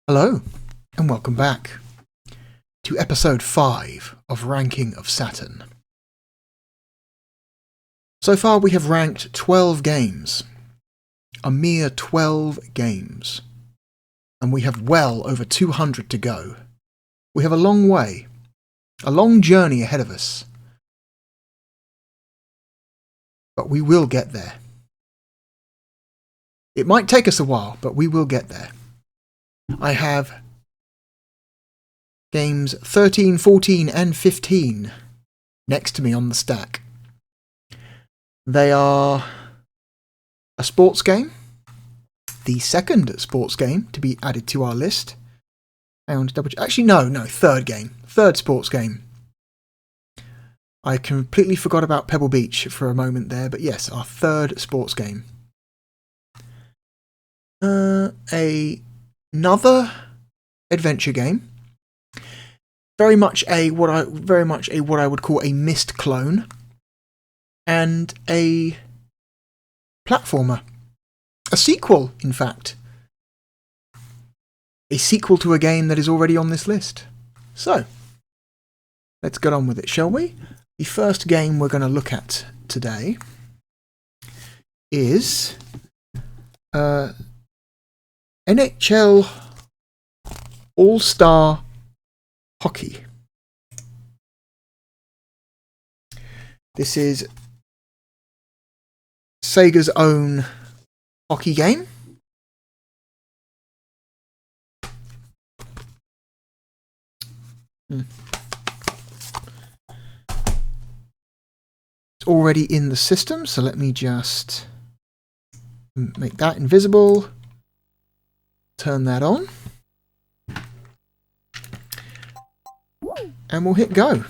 Hello, and welcome back to episode 5 of Ranking of Saturn. So far we have ranked 12 games, a mere 12 games, and we have well over 200 to go. We have a long way, a long journey ahead of us, but we will get there. It might take us a while, but we will get there. I have games 13, 14 and 15 next to me on the stack. They are a sports game, the second sports game to be added to our list. Actually, no, third sports game. I completely forgot about Pebble Beach for a moment there, but yes, our third sports game. Another adventure game. Very much a what I would call a missed clone, and a platformer. A sequel, in fact. A sequel to a game that is already on this list. So, let's get on with it, shall we? The first game we're going to look at today is NHL All-Star Hockey. This is Sega's own hockey game. It's already in the system, so let me just make that invisible. Turn that on. And we'll hit go.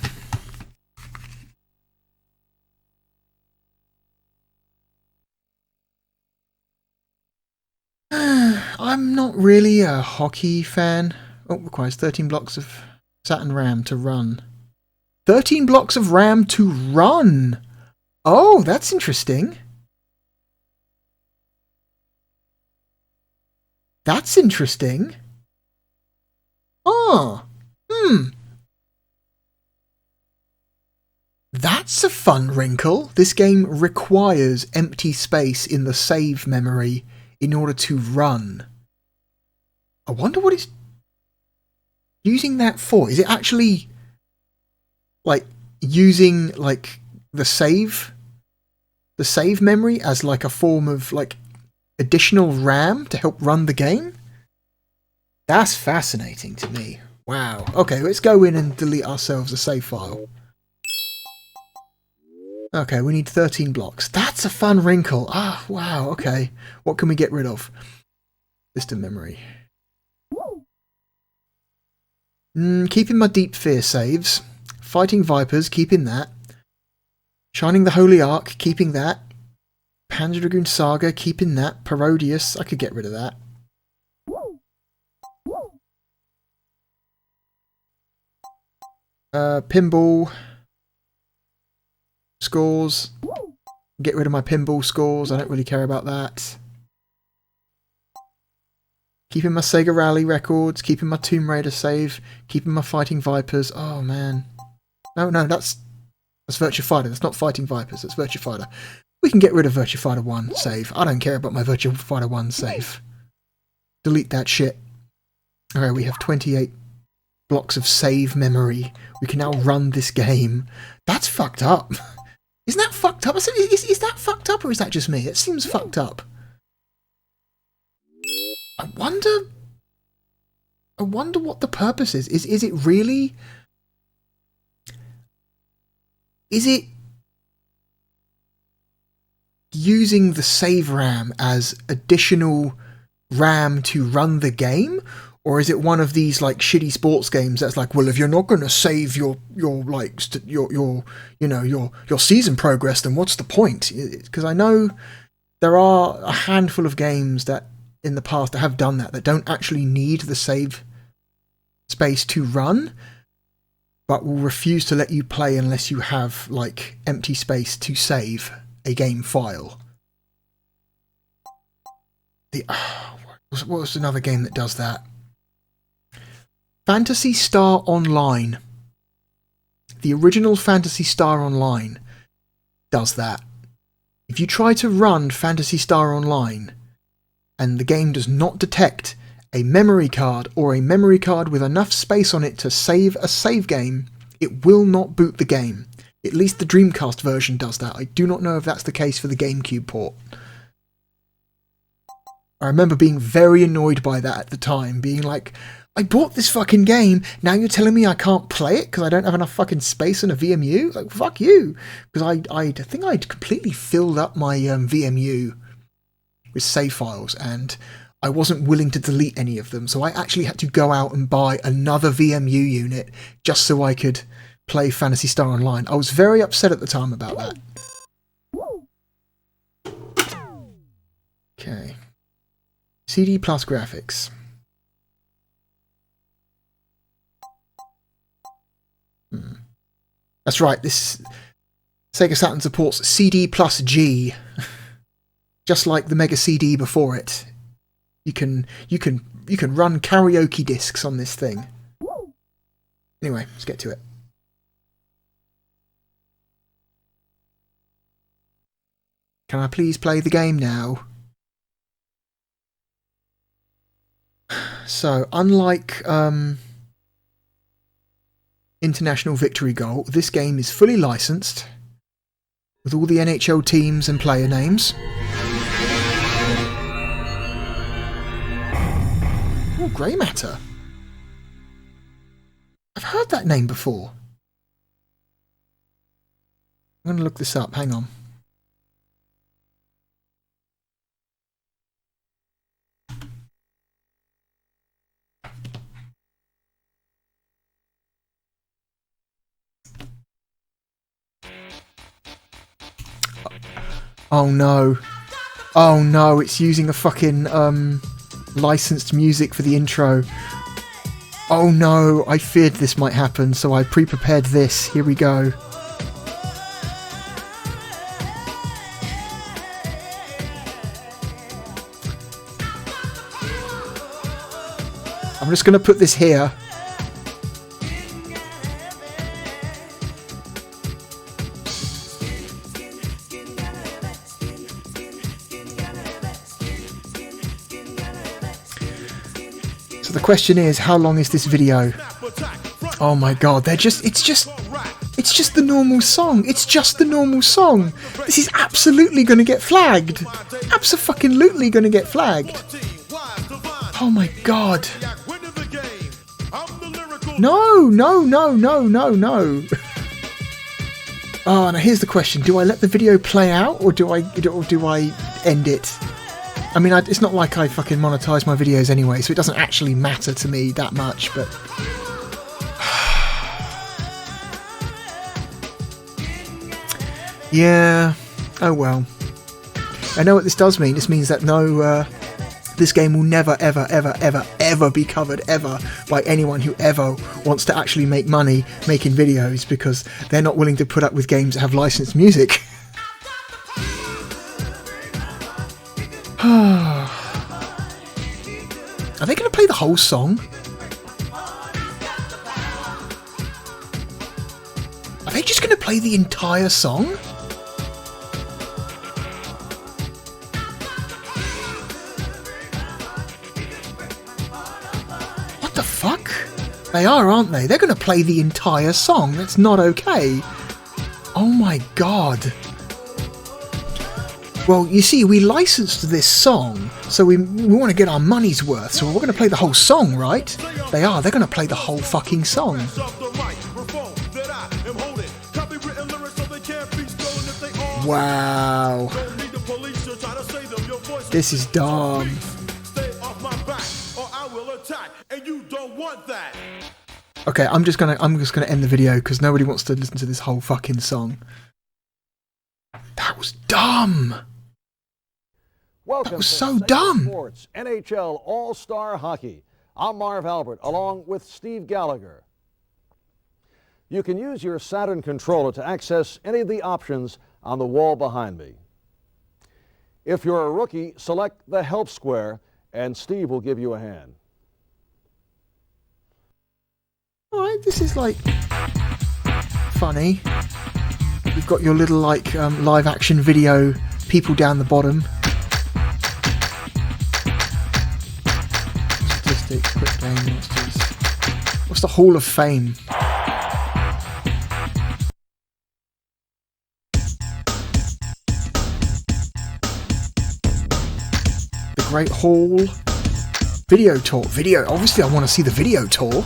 I'm not really a hockey fan. Oh, requires 13 blocks of Saturn RAM to run. 13 blocks of RAM to run! Oh, that's interesting. That's interesting. Oh, That's a fun wrinkle. This game requires empty space in the save memory in order to run. I wonder what it's using that for. Is it actually like using like the save memory as like a form of like additional RAM to help run the game? That's fascinating to me. Wow. Okay, let's go in and delete ourselves a save file. Okay, we need 13 blocks. That's a fun wrinkle. Ah, wow, okay. What can we get rid of? System memory. Keeping my Deep Fear saves. Fighting Vipers, keeping that. Shining the Holy Ark, keeping that. Panzer Dragoon Saga, keeping that. Parodius, I could get rid of that. Pinball. Scores. Get rid of my pinball scores. I don't really care about that. Keeping my Sega Rally records. Keeping my Tomb Raider save. Keeping my Fighting Vipers. Oh, man. No, that's Virtua Fighter. That's not Fighting Vipers. That's Virtua Fighter. We can get rid of Virtua Fighter 1 save. I don't care about my Virtua Fighter 1 save. Delete that shit. Alright, we have 28 blocks of save memory. We can now run this game. That's fucked up. Isn't that fucked up? Is that fucked up, or is that just me? It seems fucked up. I wonder what the purpose is. Is it really... Is it using the save RAM as additional RAM to run the game? Or is it one of these like shitty sports games that's like, well, if you're not going to save your season progress, then what's the point? Because I know there are a handful of games that in the past that have done that don't actually need the save space to run, but will refuse to let you play unless you have like empty space to save a game file. What was another game that does that? Phantasy Star Online. The original Phantasy Star Online does that. If you try to run Phantasy Star Online and the game does not detect a memory card or a memory card with enough space on it to save a save game, it will not boot the game. At least the Dreamcast version does that. I do not know if that's the case for the GameCube port. I remember being very annoyed by that at the time, being like, I bought this fucking game, now you're telling me I can't play it because I don't have enough fucking space on a VMU? Like, fuck you! Because I think I'd completely filled up my VMU with save files, and I wasn't willing to delete any of them, so I actually had to go out and buy another VMU unit just so I could play Phantasy Star Online. I was very upset at the time about that. Okay. CD plus graphics. That's right, this Sega Saturn supports CD plus G. Just like the Mega CD before it. You can run karaoke discs on this thing. Anyway, let's get to it. Can I please play the game now? So, unlike International Victory Goal, this game is fully licensed with all the NHL teams and player names. Oh, Grey Matter. I've heard that name before. I'm going to look this up, hang on. Oh no. Oh no, it's using a fucking licensed music for the intro. Oh no, I feared this might happen, so I pre-prepared this. Here we go. I'm just going to put this here. The question is, how long is this video? Oh my god, it's just the normal song. It's just the normal song. This is absolutely going to get flagged. Abso-fucking-lutely going to get flagged. Oh my god. No. Oh, now here's the question. Do I let the video play out or do I end it? I mean, it's not like I fucking monetize my videos anyway, so it doesn't actually matter to me that much, but... yeah, oh well. I know what this does mean. This means that this game will never, ever, ever, ever, ever be covered, ever, by anyone who ever wants to actually make money making videos, because they're not willing to put up with games that have licensed music. Are they going to play the whole song? Are they just going to play the entire song? What the fuck? They are, aren't they? They're going to play the entire song. That's not okay. Oh my god. Well, you see, we licensed this song, so we want to get our money's worth, so we're going to play the whole song, right? They are, they're going to play the whole fucking song. Wow. This is dumb. Okay, I'm just gonna end the video because nobody wants to listen to this whole fucking song. That was dumb. Welcome that was to so Sega dumb. Sports NHL All-Star Hockey. I'm Marv Albert, along with Steve Gallagher. You can use your Saturn controller to access any of the options on the wall behind me. If you're a rookie, select the Help square, and Steve will give you a hand. Alright, this is like funny. You've got your little like live action video people down the bottom. Statistics, quick game masters. What's the Hall of Fame? The Great Hall. Video tour. Video. Obviously, I want to see the video tour.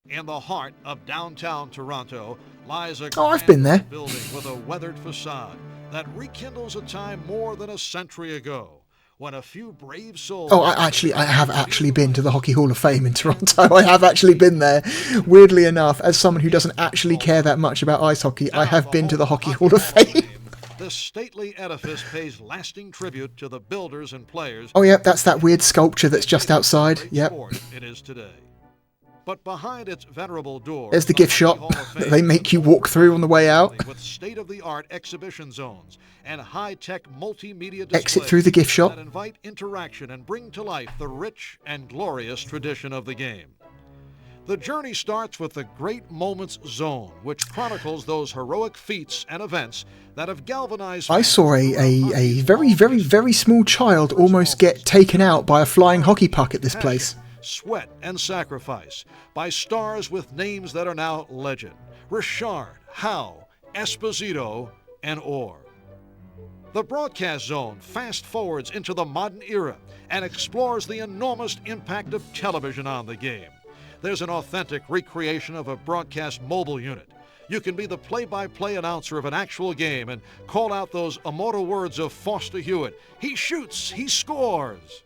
In the heart of downtown Toronto lies a I've been there. building with a weathered facade that rekindles a time more than a century ago when a few brave souls... Oh, I have actually been to the Hockey Hall of Fame in Toronto. I have actually been there. Weirdly enough, as someone who doesn't actually care that much about ice hockey, I have been to the Hockey Hall of Fame. This stately edifice pays lasting tribute to the builders and players. Oh, yep, that's that weird sculpture that's just outside. Yep. It is today. But behind its venerable door, there's the gift shop that they make you walk through on the way out. With state-of-the-art exhibition zones and high-tech multimedia displays exit through the gift shop that invite interaction and bring to life the rich and glorious tradition of the game. The journey starts with the Great Moments Zone, which chronicles those heroic feats and events that have galvanized... I saw a very small child almost get taken out by a flying hockey puck at this place. Sweat and sacrifice by stars with names that are now legend. Richard, Howe, Esposito, and Orr. The broadcast zone fast forwards into the modern era and explores the enormous impact of television on the game. There's an authentic recreation of a broadcast mobile unit. You can be the play-by-play announcer of an actual game and call out those immortal words of Foster Hewitt. He shoots, he scores.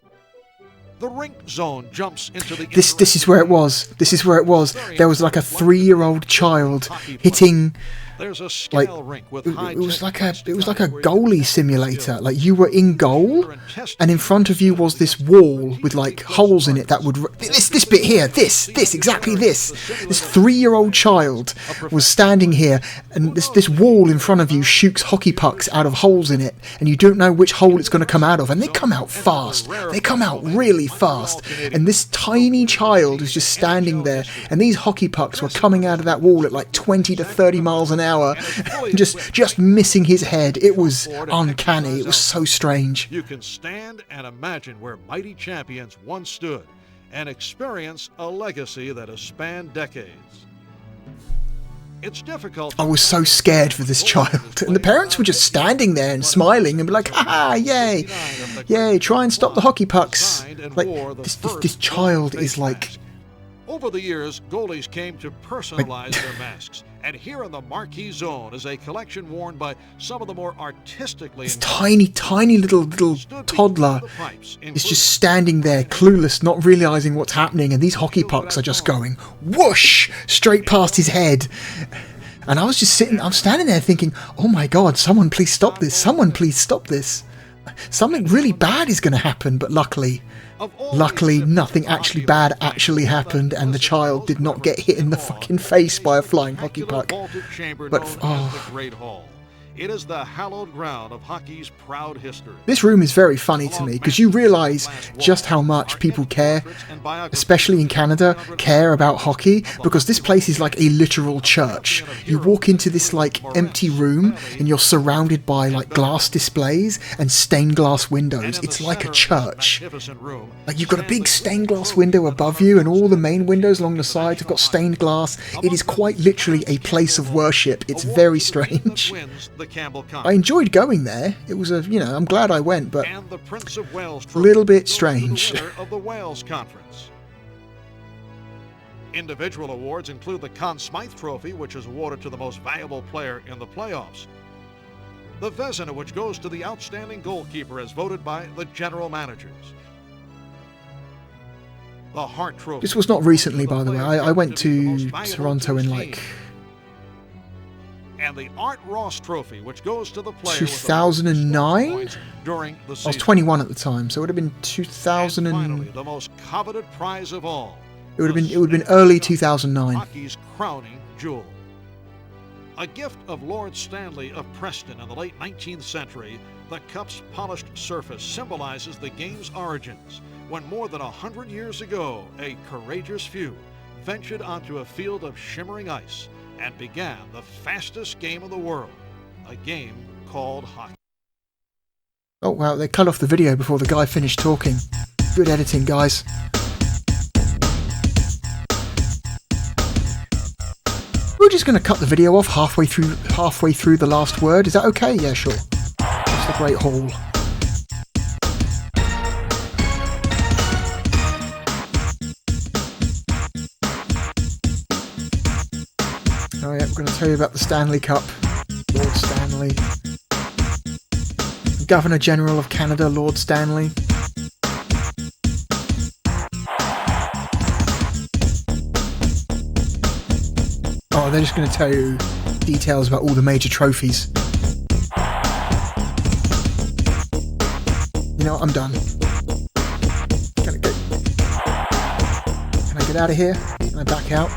The rink zone jumps into the... This is where it was. This is where it was. There was like a 3-year-old child hitting... There's a scale rink with it was like a goalie simulator. Like you were in goal, and in front of you was this wall with like holes in it that would this bit here, this exactly this. This 3-year-old child was standing here, and this wall in front of you shoots hockey pucks out of holes in it, and you don't know which hole it's going to come out of, and they come out fast. They come out really fast, and this tiny child was just standing there, and these hockey pucks were coming out of that wall at like 20 to 30 miles an hour. just missing his head. It was uncanny. It was so strange. You can stand and imagine where mighty champions once stood and experience a legacy that has spanned decades. It's difficult. I was so scared for this child, and the parents were just standing there and smiling and be like, "Ha! Yay! Yay! Try and stop the hockey pucks!" Like this child is like. Over the years, goalies came to personalize their masks, and here in the Marquee Zone is a collection worn by some of the more artistically... This tiny little toddler is just standing there, clueless, not realizing what's happening, and these hockey pucks are just going whoosh straight past his head. And I'm standing there thinking, oh my god, someone please stop this, someone please stop this. Something really bad is going to happen, but luckily nothing actually bad actually happened, and the child did not get hit in the fucking face by a flying hockey puck. But oh. It is the hallowed ground of hockey's proud history. This room is very funny to me because you realise just how much people care, especially in Canada, care about hockey, because this place is like a literal church. You walk into this like empty room and you're surrounded by like glass displays and stained glass windows. It's like a church. Like you've got a big stained glass window above you, and all the main windows along the sides have got stained glass. It is quite literally a place of worship. It's very strange. I enjoyed going there. It was I'm glad I went, but a little bit strange. Of the Wales Conference. Individual awards include the Conn Smythe Trophy, which is awarded to the most valuable player in the playoffs. The Vezina, which goes to the outstanding goalkeeper as voted by the general managers. The Hart Trophy. This was not recently, by the way. I went to Toronto in like... And the Art Ross Trophy, which goes to the player 2009? During the season. I was 21 at the time, so it would have been 2000 and finally, the most coveted prize of all. It would have been early 2009. Hockey's crowning jewel. A gift of Lord Stanley of Preston in the late 19th century, The cup's polished surface symbolizes the game's origins, when more than 100 years ago, a courageous few ventured onto a field of shimmering ice and began the fastest game in the world, a game called hockey. Oh wow, they cut off the video before the guy finished talking. Good editing, guys. We're just going to cut the video off halfway through the last word. Is that okay? Yeah, sure. It's the Great Hall. Oh yeah, we're going to tell you about the Stanley Cup. Lord Stanley. Governor General of Canada, Lord Stanley. Oh, they're just going to tell you details about all the major trophies. You know what? I'm done. Can I get out of here? Can I back out?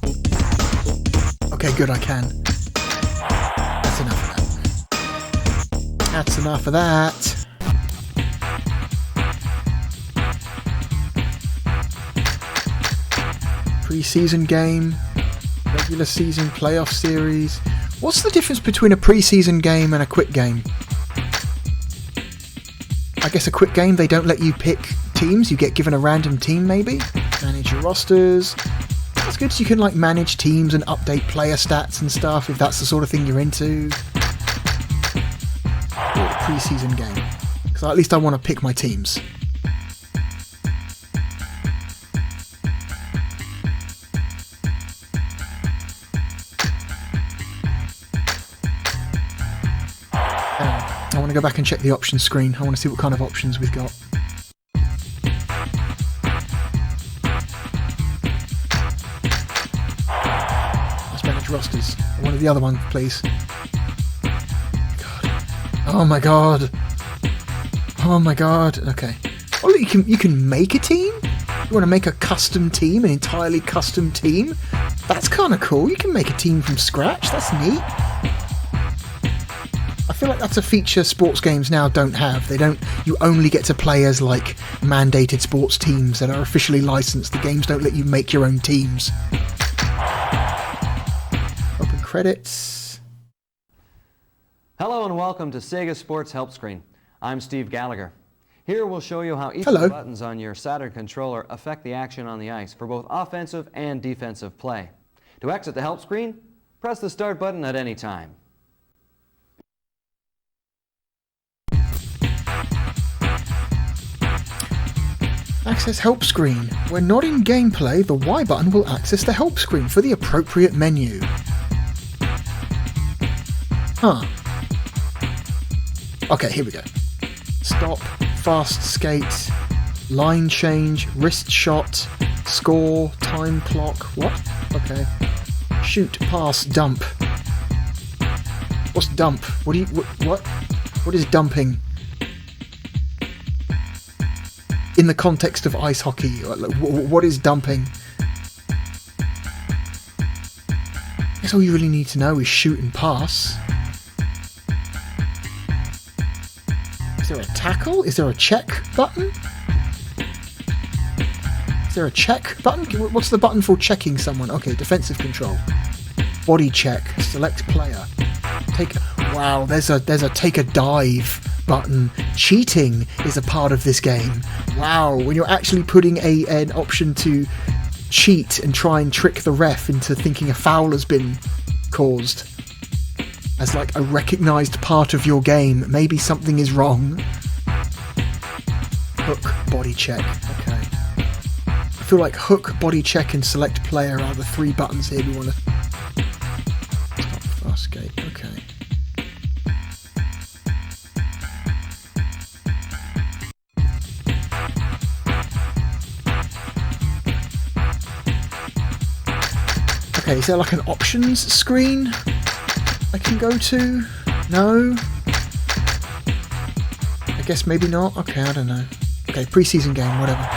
Okay, good, I can. That's enough of that. That's enough of that. Pre-season game. Regular season playoff series. What's the difference between a pre-season game and a quick game? I guess a quick game, they don't let you pick teams. You get given a random team, maybe. Manage your rosters. That's good, so you can like manage teams and update player stats and stuff if that's the sort of thing you're into. Or a pre-season game. Because at least I want to pick my teams. I want to go back and check the options screen. I want to see what kind of options we've got. Let's manage rosters. One of the other ones, please. God. Oh my god. Oh my god. Okay. Oh, you can make a team? You want to make a custom team, an entirely custom team? That's kind of cool. You can make a team from scratch. That's neat. I feel like that's a feature sports games now don't have. You only get to play as like mandated sports teams that are officially licensed. The games don't let you make your own teams. Open credits. Hello and welcome to Sega Sports Help Screen. I'm Steve Gallagher. Here we'll show you how each of the buttons on your Saturn controller affect the action on the ice for both offensive and defensive play. To exit the help screen, press the start button at any time. Access help screen. When not in gameplay, the Y button will access the help screen for the appropriate menu. Huh. Okay, here we go. Stop, fast skate, line change, wrist shot, score, time clock. What? Okay. Shoot, pass, dump. What's dump? What is dumping? In the context of ice hockey, what is dumping? I guess all you really need to know is shoot and pass. Is there a tackle? Is there a check button? Is there a check button? What's the button for checking someone? Okay, defensive control. Body check. Select player. Wow, there's a take a dive button. Cheating is a part of this game. Wow, when you're actually putting an option to cheat and try and trick the ref into thinking a foul has been caused as like a recognised part of your game, maybe something is wrong. Hook, body check. Okay. I feel like hook, body check and select player are the three buttons here we want to... Stop, fast skate. Okay. Okay, is there like an options screen I can go to? No? I guess maybe not. Okay, I don't know. Okay, pre-season game, whatever.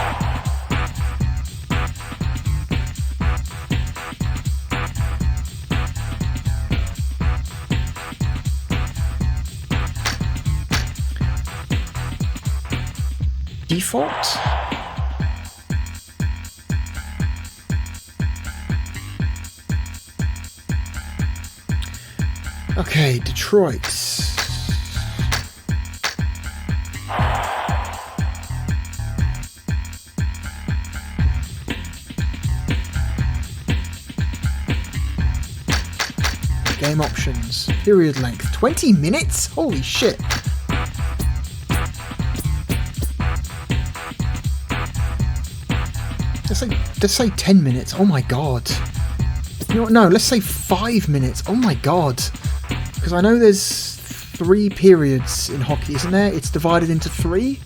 default. Okay, Detroit. Game options. Period length. 20 minutes? Holy shit. Let's say 10 minutes. Oh my god. You know what? No, let's say 5 minutes. Oh my god. Because I know there's 3 periods in hockey, isn't there? It's divided into 3.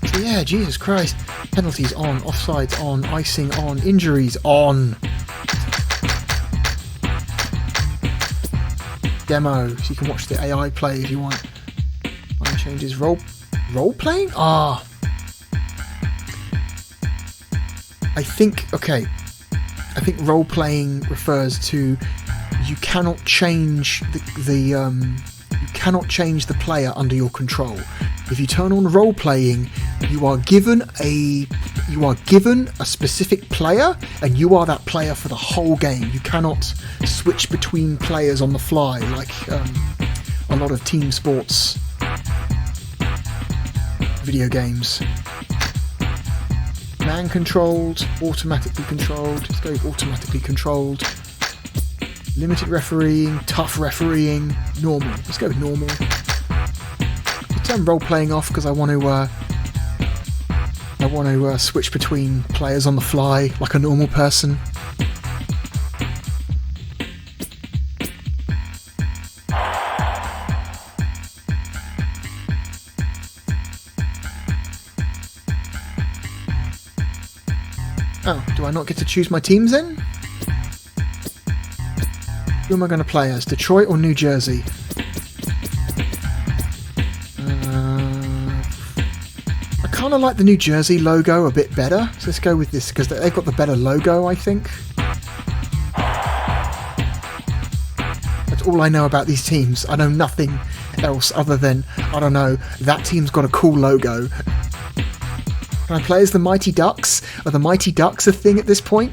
So yeah, Jesus Christ. Penalties on, offsides on, icing on, injuries on. Demo, so you can watch the AI play if you want. Line changes. Role playing? Ah. I think role playing refers to you cannot change you cannot change the player under your control. If you turn on role playing, you are given a specific player, and you are that player for the whole game. You cannot switch between players on the fly like a lot of team sports video games. Man controlled, automatically controlled. Let's go automatically controlled. Limited refereeing, tough refereeing, normal. Let's go with normal. I'll turn role playing off because I want to switch between players on the fly like a normal person. Oh, do I not get to choose my teams then? Who am I going to play as? Detroit or New Jersey? I kind of like the New Jersey logo a bit better. So let's go with this because they've got the better logo, I think. That's all I know about these teams. I know nothing else other than, I don't know, that team's got a cool logo. Can I play as the Mighty Ducks? Are the Mighty Ducks a thing at this point?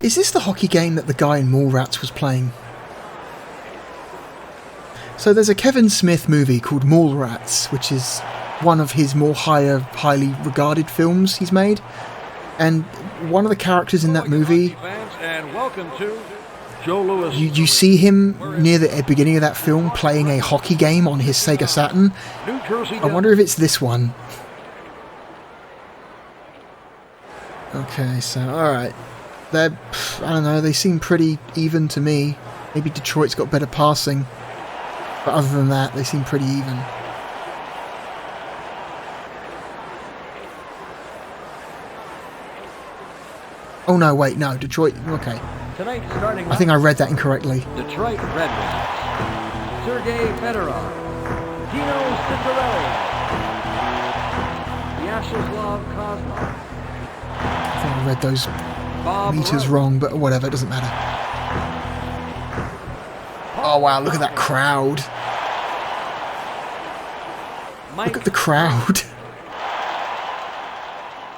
Is this the hockey game that the guy in Mallrats was playing? So there's a Kevin Smith movie called Mallrats, which is one of his more highly regarded films he's made. And one of the characters in that movie, you see him near the beginning of that film playing a hockey game on his Sega Saturn. I wonder if it's this one. Okay, so alright. I don't know, they seem pretty even to me. Maybe Detroit's got better passing. But other than that, they seem pretty even. Oh no, wait, no, Detroit, okay. I think I read that incorrectly. Detroit Red Wings. Sergei Fedorov. Dino Ciccarelli. Vyacheslav Kozlov. I think I read those meters wrong, but whatever, it doesn't matter. Oh wow, look at that crowd. Look at the crowd.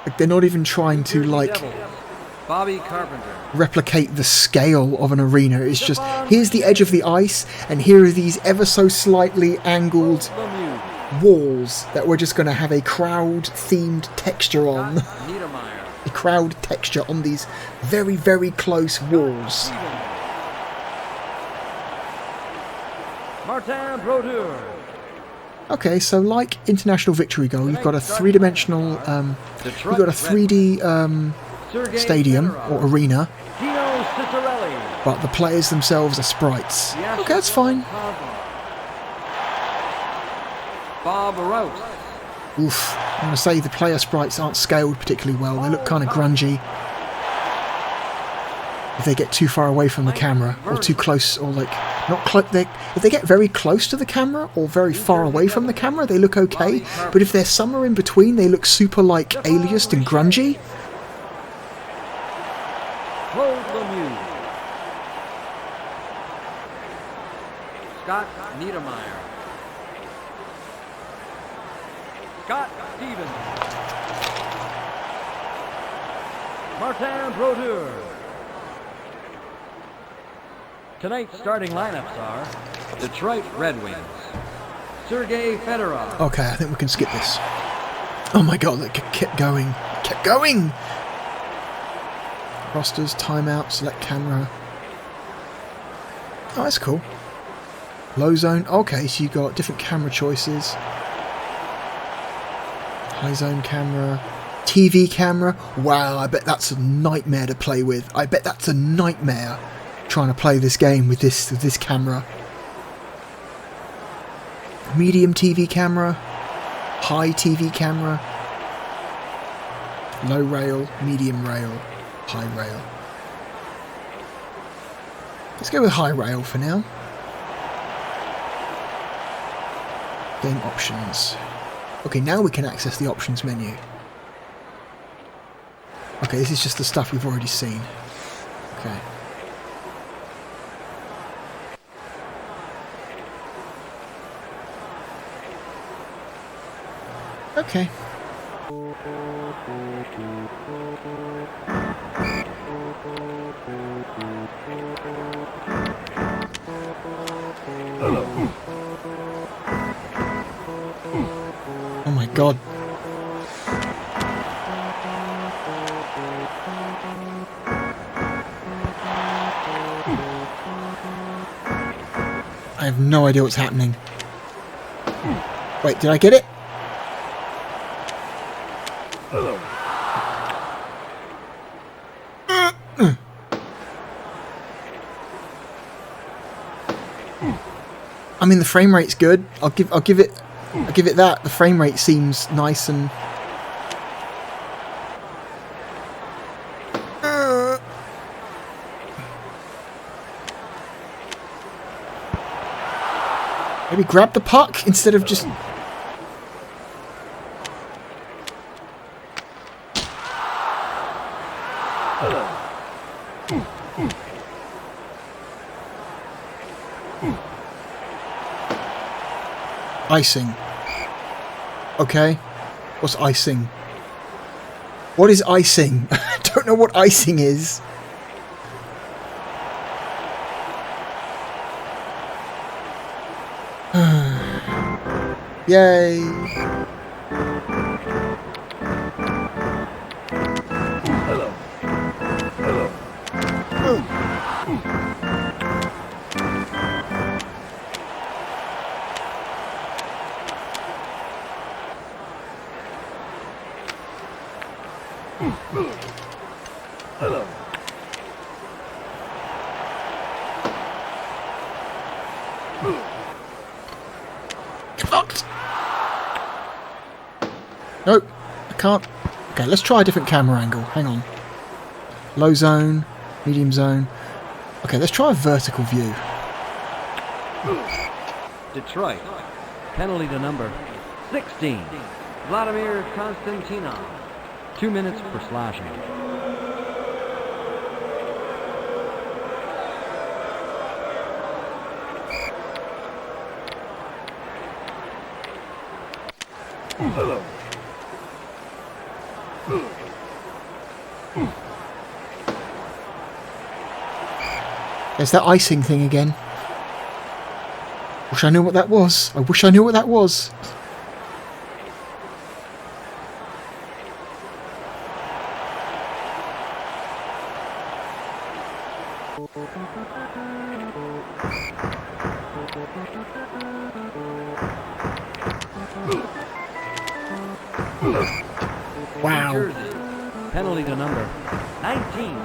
Like, they're not even trying to, like, Bobby Carpenter. replicate the scale of an arena. It's just, here's the edge of the ice, and here are these ever so slightly angled walls that we're just going to have a crowd-themed texture on. A crowd texture on these very, very close walls. Martin Brodeur. Okay, so like International Victory Goal, you've got a three-dimensional, you've got a 3D stadium or arena, but the players themselves are sprites. Okay, that's fine. Bob Rouse. Oof, I'm going to say the player sprites aren't scaled particularly well. They look kind of grungy. if they get too far away from the camera or too close, or like not close. If they get very close to the camera or very far away from the camera, they look okay. But if they're somewhere in between, they look super like aliased and grungy. Scott Niedermeyer. Scott Stevens. Martin Brodeur. Tonight's starting lineups are Detroit Red Wings, Sergei Fedorov. Okay, I think we can skip this. Oh my god, that kept going. Kept going! Rosters, timeout, select camera. Oh, that's cool. Low zone. Okay, so you got different camera choices. High zone camera. TV camera. Wow, I bet that's a nightmare to play with. I bet that's a nightmare trying to play this game with this camera. Medium TV camera. High TV camera. Low rail. Medium rail. High rail. Let's go with high rail for now. Game options. Okay, now we can access the options menu. Okay, this is just the stuff we've already seen. Okay. Okay. Oh my god. I have no idea what's happening. Wait, did I get it? I mean, the frame rate's good. I'll give it that. The frame rate seems nice and maybe grab the puck instead of just icing. Okay. What's icing? What is icing? I don't know what icing is. Yay. Hello. Hello. Hello. Nope, I can't. Okay, let's try a different camera angle. Hang on. Low zone, medium zone. Okay, let's try a vertical view. Detroit. Penalty to number 16. Vladimir Konstantinov. 2 minutes for slashing. Hello. There's that icing thing again. Wish I knew what that was. I wish I knew what that was. Wow. Jersey. Penalty to number 19.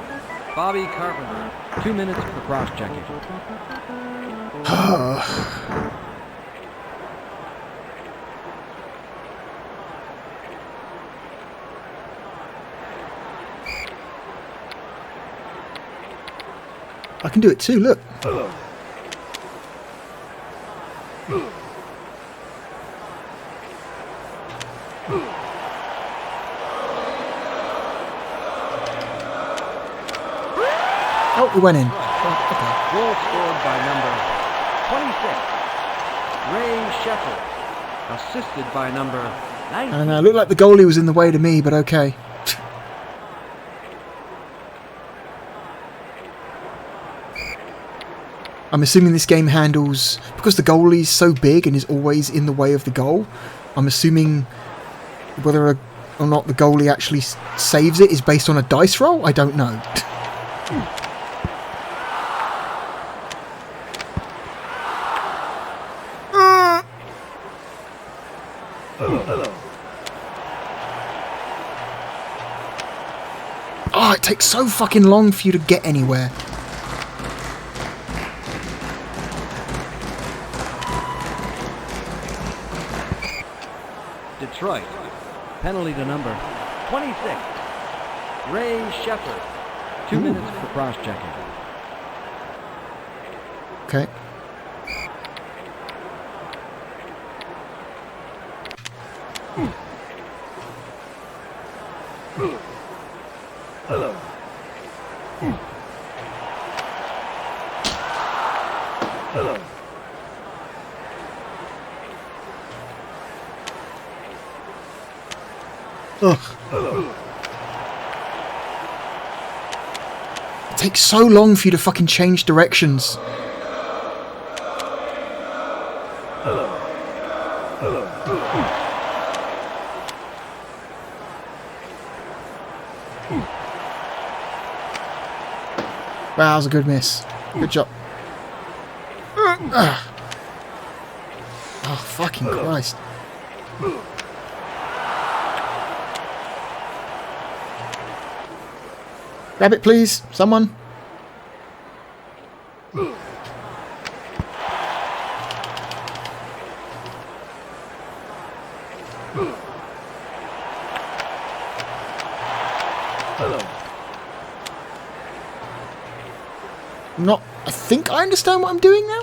Bobby Carpenter. 2 minutes for cross-checking. I can do it too, look. Oh, it went in. Okay. Goal scored by number 26, Ray Sheffield. Assisted by number 19. I don't know, it looked like the goalie was in the way to me, but okay. I'm assuming this game handles, because the goalie's so big and is always in the way of the goal, I'm assuming whether or not the goalie actually saves it is based on a dice roll? I don't know. Oh, it takes so fucking long for you to get anywhere. Detroit. Penalty to number 26, Ray Sheffield. 2 minutes for cross-checking. Okay. Ugh. It takes so long for you to fucking change directions. Wow, that was a good miss. Good job. Oh, fucking Christ. Grab it, please. Someone. I think I understand what I'm doing now.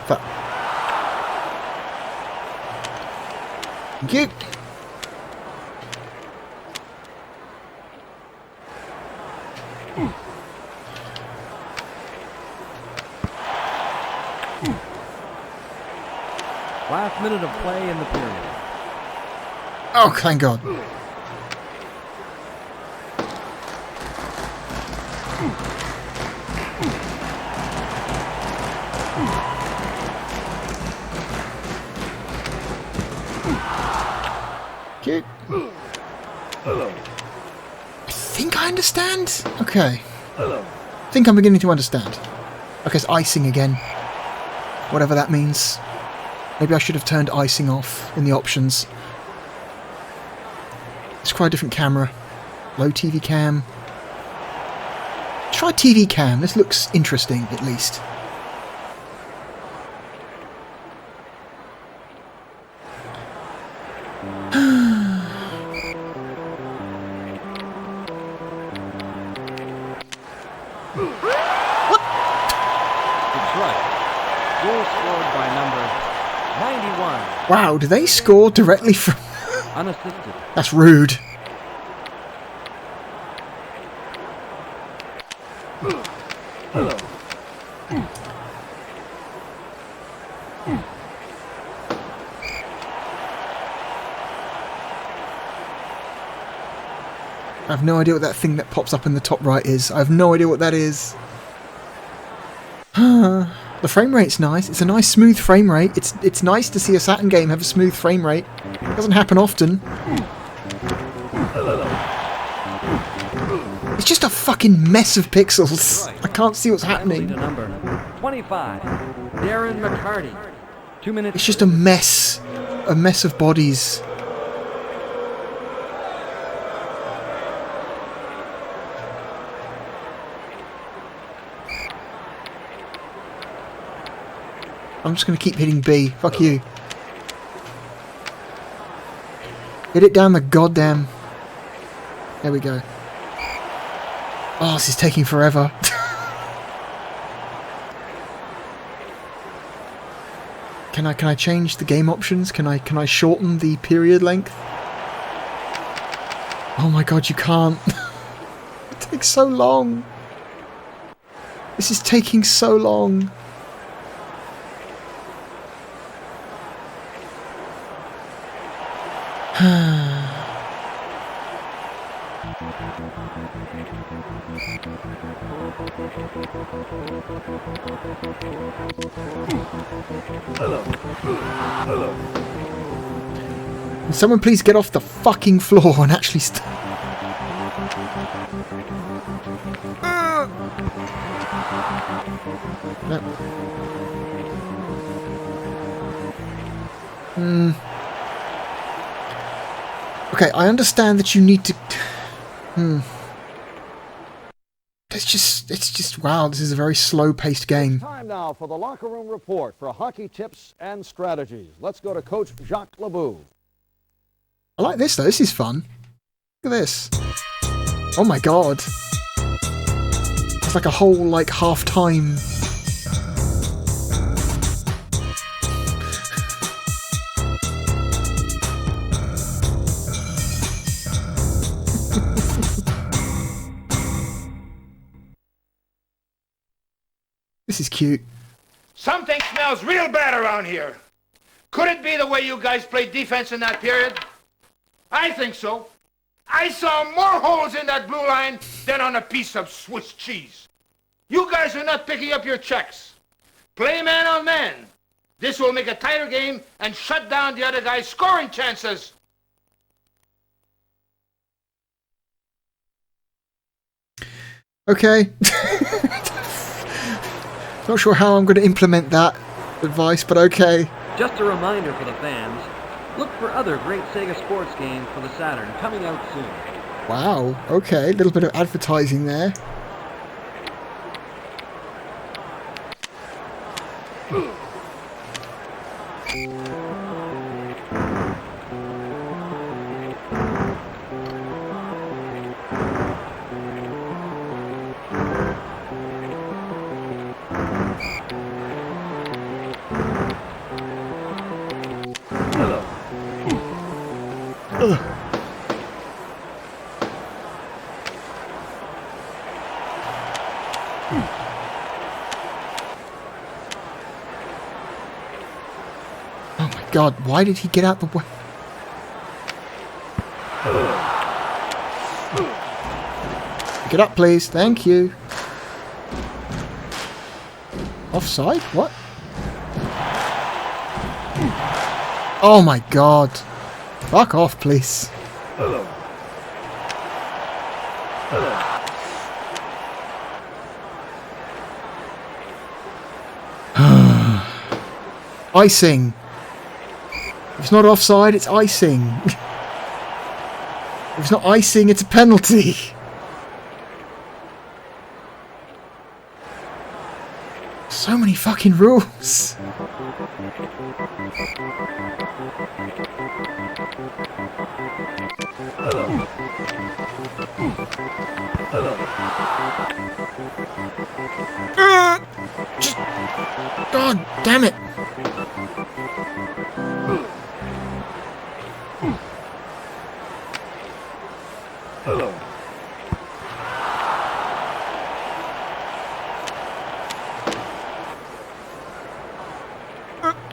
But thank you. Last minute of play in the period. Oh, thank God. Cute. I think I understand. Okay. I think I'm beginning to understand. Okay, it's icing again. Whatever that means. Maybe I should have turned icing off in the options. Let's try a different camera. Low TV cam. Try TV cam. This looks interesting, at least. What? Detroit. Goal scored by number 91. Wow, do they score directly from... Unassisted. That's rude. I have no idea what that thing that pops up in the top right is. I have no idea what that is. The frame rate's nice. It's a nice smooth frame rate. It's nice to see a Saturn game have a smooth frame rate. It doesn't happen often. It's just a fucking mess of pixels. I can't see what's happening. Number 25, Darren McCarty. 2 minutes. It's just a mess of bodies. I'm just going to keep hitting B. Fuck you. Hit it down the goddamn... There we go. Oh, this is taking forever. Can I change the game options? Can I shorten the period length? Oh my god, you can't. It takes so long. This is taking so long. Can someone please get off the fucking floor and actually No. Okay, I understand that you need to... It's just, wow, this is a very slow-paced game. Time now for the locker room report for hockey tips and strategies. Let's go to Coach Jacques Lebeau. I like this, though. This is fun. Look at this. Oh my god. It's like a whole, like, half-time... This is cute. Something smells real bad around here. Could it be the way you guys played defense in that period? I think so. I saw more holes in that blue line than on a piece of Swiss cheese. You guys are not picking up your checks. Play man on man. This will make a tighter game and shut down the other guy's scoring chances. Okay. Not sure how I'm going to implement that advice, but okay. Just a reminder for the fans, look for other great Sega sports games for the Saturn coming out soon. Wow, okay, a little bit of advertising there. Oh my god, why did he get out the way? Get up, please. Thank you. Offside? What? Oh my god. Fuck off, please. Icing. If it's not offside, it's icing. If it's not icing, it's a penalty. So many fucking rules. Just, God damn it.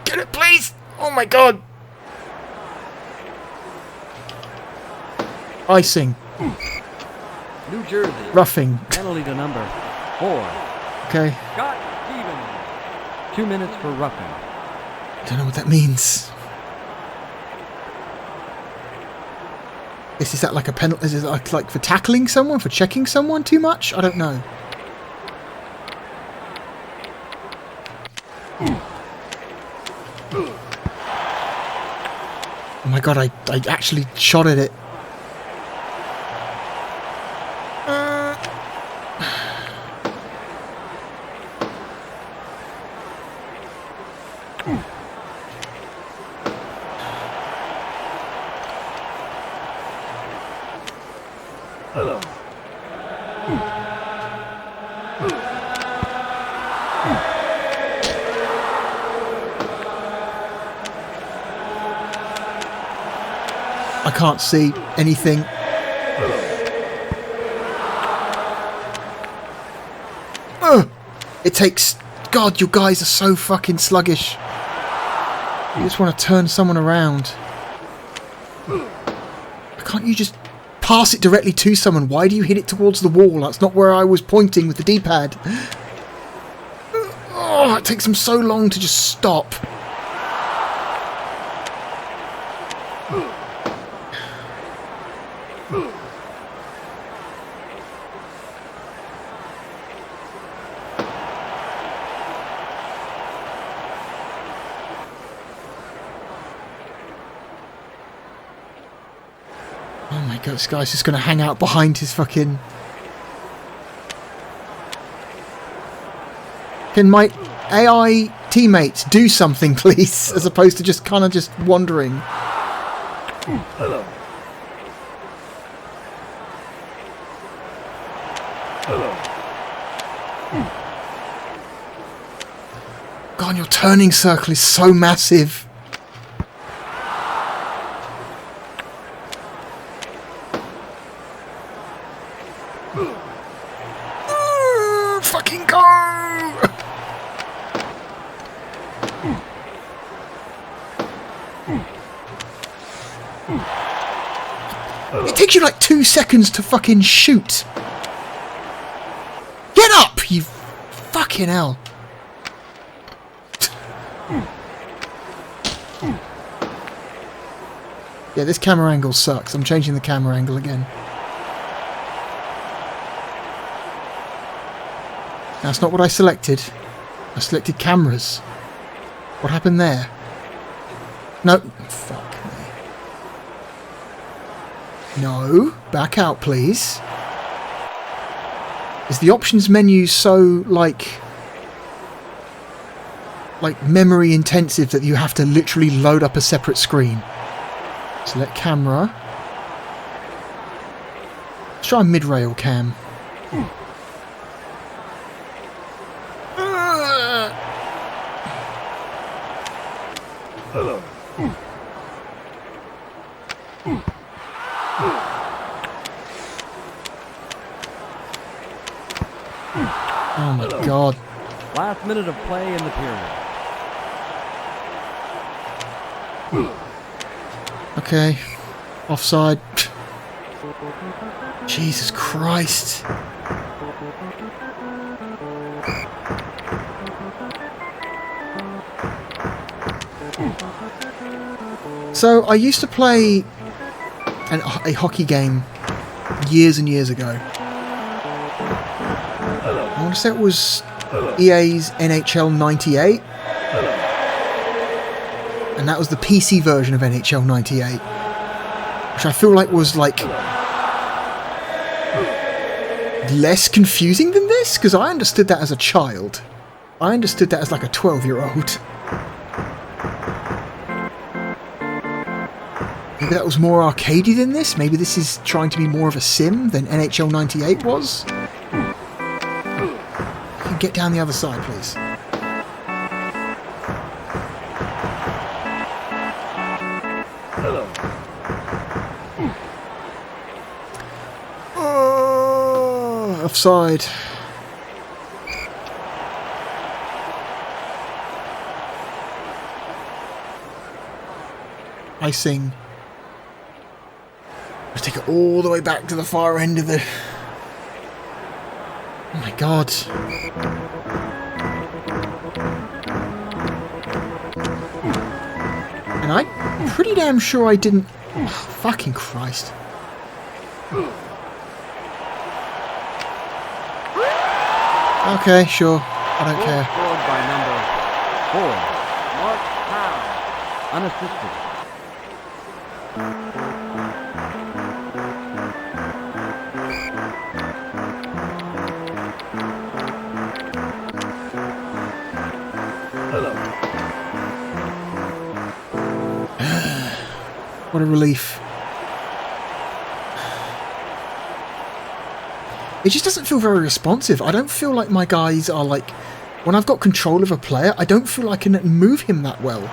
Get it, please! Oh my god! Icing. New Jersey. Roughing. Penalty to number 4. Okay. Scott Stevens. 2 minutes for roughing. Don't know what that means. Is that like a penalty? Is it like for tackling someone? For checking someone too much? I don't know. Oh my god, I actually shot at it. I can't see anything. It takes... God, you guys are so fucking sluggish. You just want to turn someone around. Can't you just pass it directly to someone? Why do you hit it towards the wall? That's not where I was pointing with the D-pad. Oh, it takes them so long to just stop. Oh my god, this guy's just going to hang out behind his fucking... Can my AI teammates do something, please? As opposed to just kind of just wandering. Hello. God, your turning circle is so massive. Fucking go! It takes you like 2 seconds to fucking shoot. Get up, you fucking hell. Yeah, this camera angle sucks. I'm changing the camera angle again. That's not what I selected. I selected cameras. What happened there? No. Fuck me. No. Back out, please. Is the options menu so, like memory intensive that you have to literally load up a separate screen? Select camera. Let's try mid-rail cam. Hello. Oh my god. Last minute of play in the period. Okay. Offside. Jesus Christ. So, I used to play a hockey game years and years ago. I want to say it was EA's NHL 98. And that was the PC version of NHL 98. Which I feel like was like less confusing than this, because I understood that as a child. I understood that as like a 12-year-old. Maybe that was more arcadey than this. Maybe this is trying to be more of a sim than NHL 98 was. You can get down the other side, please. Hello. Oh, offside. Icing. Let's take it all the way back to the far end of the... Oh my god. And I'm pretty damn sure I didn't... Oh, fucking Christ. Okay, sure. I don't care. Scored by number 4, Mark Howe, unassisted. What a relief. it just doesn't feel very responsive. I don't feel like my guys are like... When I've got control of a player, I don't feel I can move him that well.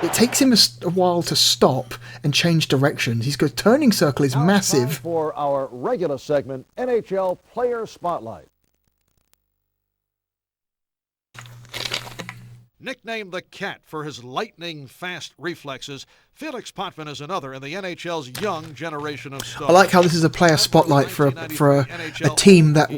It takes him a while to stop and change directions. His turning circle is massive. Time for our regular segment, NHL Player Spotlight. Nicknamed the Cat for his lightning-fast reflexes, Felix Potvin is another in the NHL's young generation of stars. I like how this is a player spotlight for a team that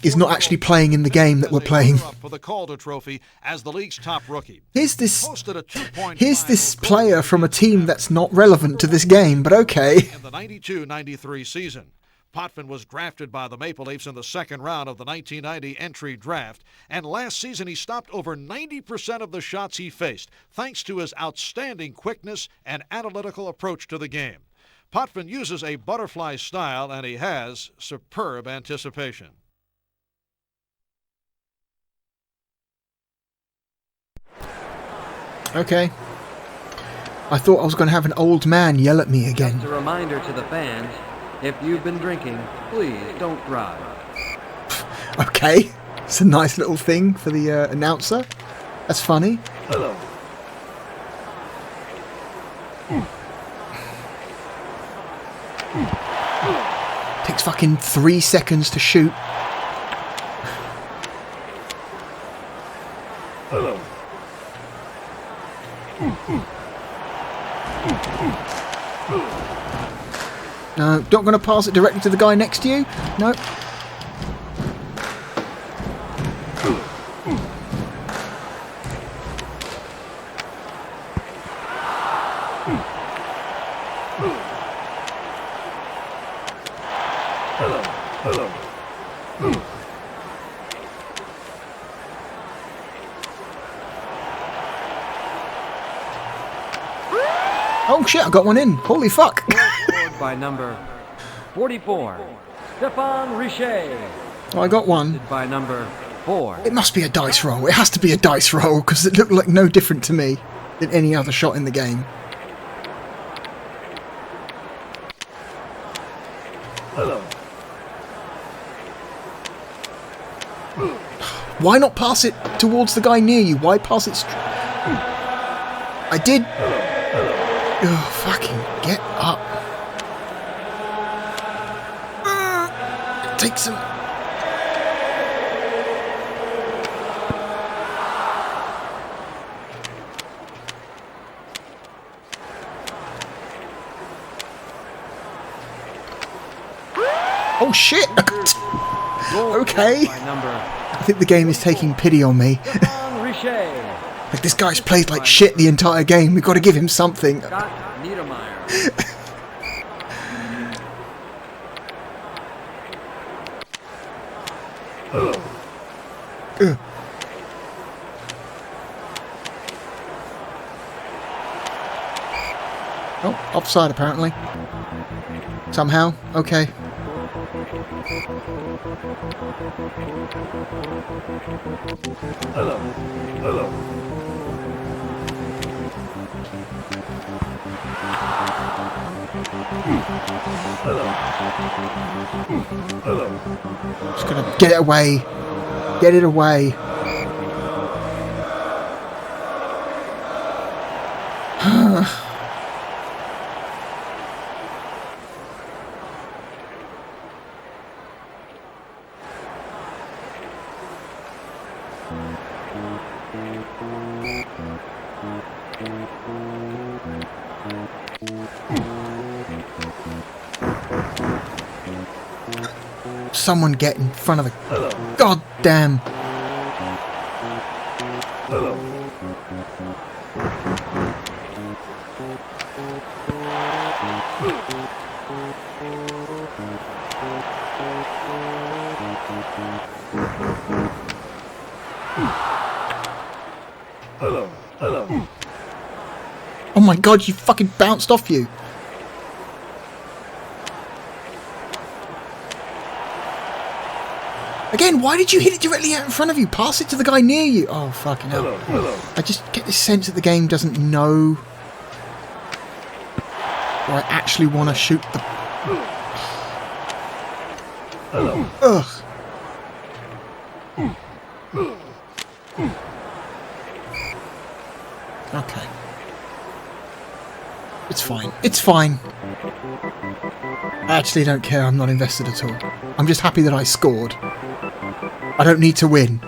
is not actually playing in the game that we're playing. For the Calder Trophy as the league's top rookie. Here's this player from a team that's not relevant to this game, but okay. In the 92-93 season. Potvin was drafted by the Maple Leafs in the second round of the 1990 entry draft, and last season he stopped over 90% of the shots he faced, thanks to his outstanding quickness and analytical approach to the game. Potvin uses a butterfly style, and he has superb anticipation. Okay. I thought I was going to have an old man yell at me again. Just a reminder to the fans, if you've been drinking, please don't drive. Okay. It's a nice little thing for the announcer. That's funny. Hello. Takes fucking 3 seconds to shoot. Hello. No, not going to pass it directly to the guy next to you. No. Hello. Oh shit, I got one in. Holy fuck. Scored by number 44, Stéphane Richer. Oh, I got one. By number 4. It must be a dice roll. It has to be a dice roll because it looked like no different to me than any other shot in the game. Hello. Why not pass it towards the guy near you? Why pass it I did... Oh, fucking get up. Take some... Oh shit! Okay. I think the game is taking pity on me. Like, this guy's played like shit the entire game. We've got to give him something. Oh, offside apparently. Somehow. Okay. Hello. Hello. Hello. Just gonna get it away. Get it away. Someone get in front of the... God damn. Hello. Hello. Hello. Oh my god, you fucking bounced off you. Again, why did you hit it directly out in front of you? Pass it to the guy near you. Oh, fucking hell. Hello. Hello. I just get this sense that the game doesn't know where I actually want to shoot the... Ugh. Okay. It's fine. It's fine. I actually don't care. I'm not invested at all. I'm just happy that I scored. I don't need to win.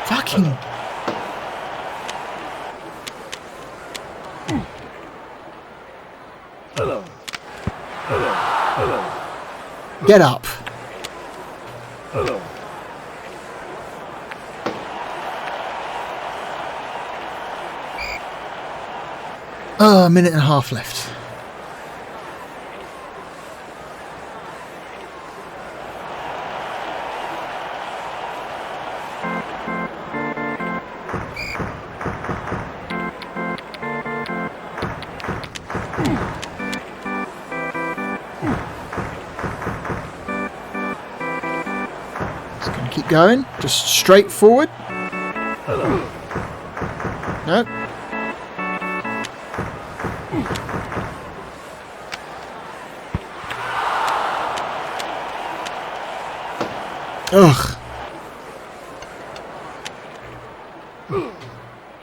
Fucking... Get up. A minute and a half left. Just gonna keep going, just straight forward. Nope. Ugh.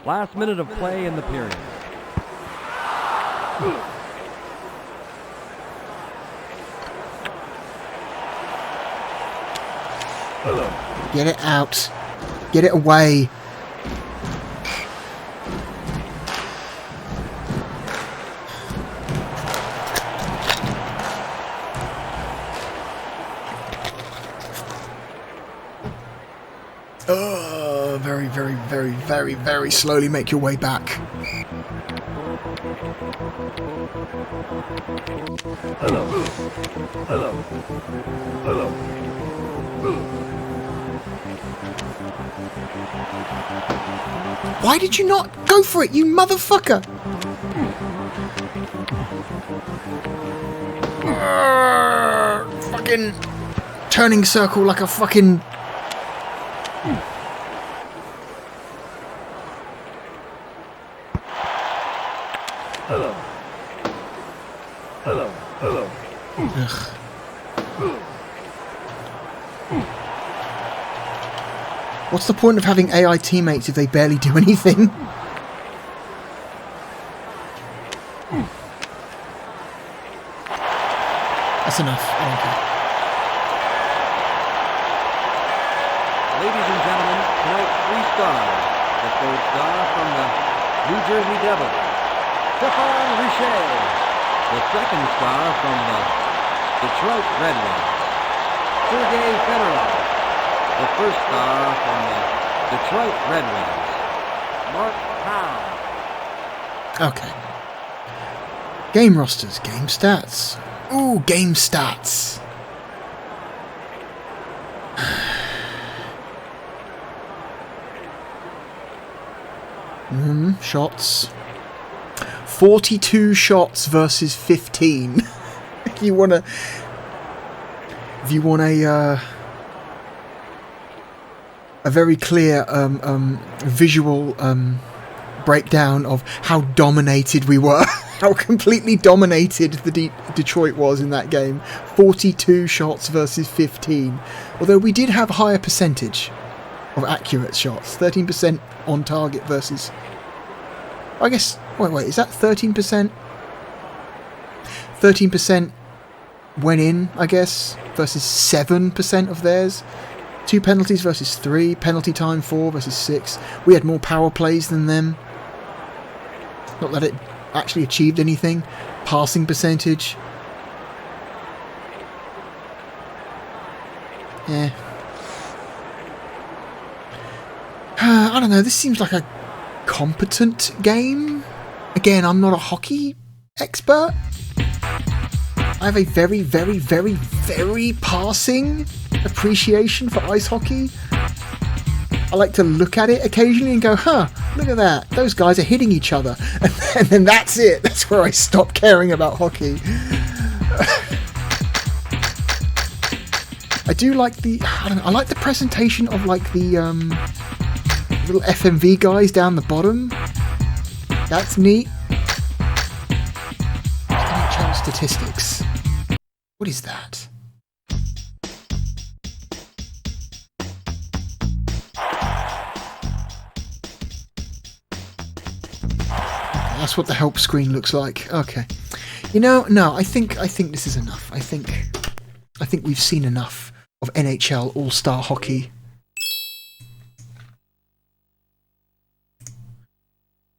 Last minute of play in the period. Get it out. Get it away. Very, very, very, very, very slowly make your way back. Why did you not go for it, you motherfucker? Fucking turning circle like a fucking... Ugh. What's the point of having AI teammates if they barely do anything? That's enough. I don't care. Ladies and gentlemen, tonight 3 stars. The 3rd star from the New Jersey Devils, Stefan Richer. The 2nd star from the Detroit Red Wings, Sergei Fedorov. The 1st star from the Detroit Red Wings, Mark Howe. Okay. Game rosters, game stats. Ooh, game stats. Shots. 42 shots versus 15. If you want a very clear visual breakdown of how dominated we were, how completely dominated the Detroit was in that game. 42 shots versus 15. Although we did have a higher percentage of accurate shots. 13% on target versus... I guess... Wait, is that 13%? 13% went in, I guess, versus 7% of theirs. 2 penalties versus 3. Penalty time 4 versus 6. We had more power plays than them. Not that it actually achieved anything. Passing percentage. Yeah. I don't know, this seems like a competent game. Again, I'm not a hockey expert. I have a very, very, very, very passing appreciation for ice hockey. I like to look at it occasionally and go, huh, look at that. Those guys are hitting each other. And then that's it. That's where I stop caring about hockey. I do like I like the presentation of like the little FMV guys down the bottom. That's neat. NHL statistics. What is that? That's what the help screen looks like. Okay. You know, no, I think this is enough. I think we've seen enough of NHL All-Star Hockey.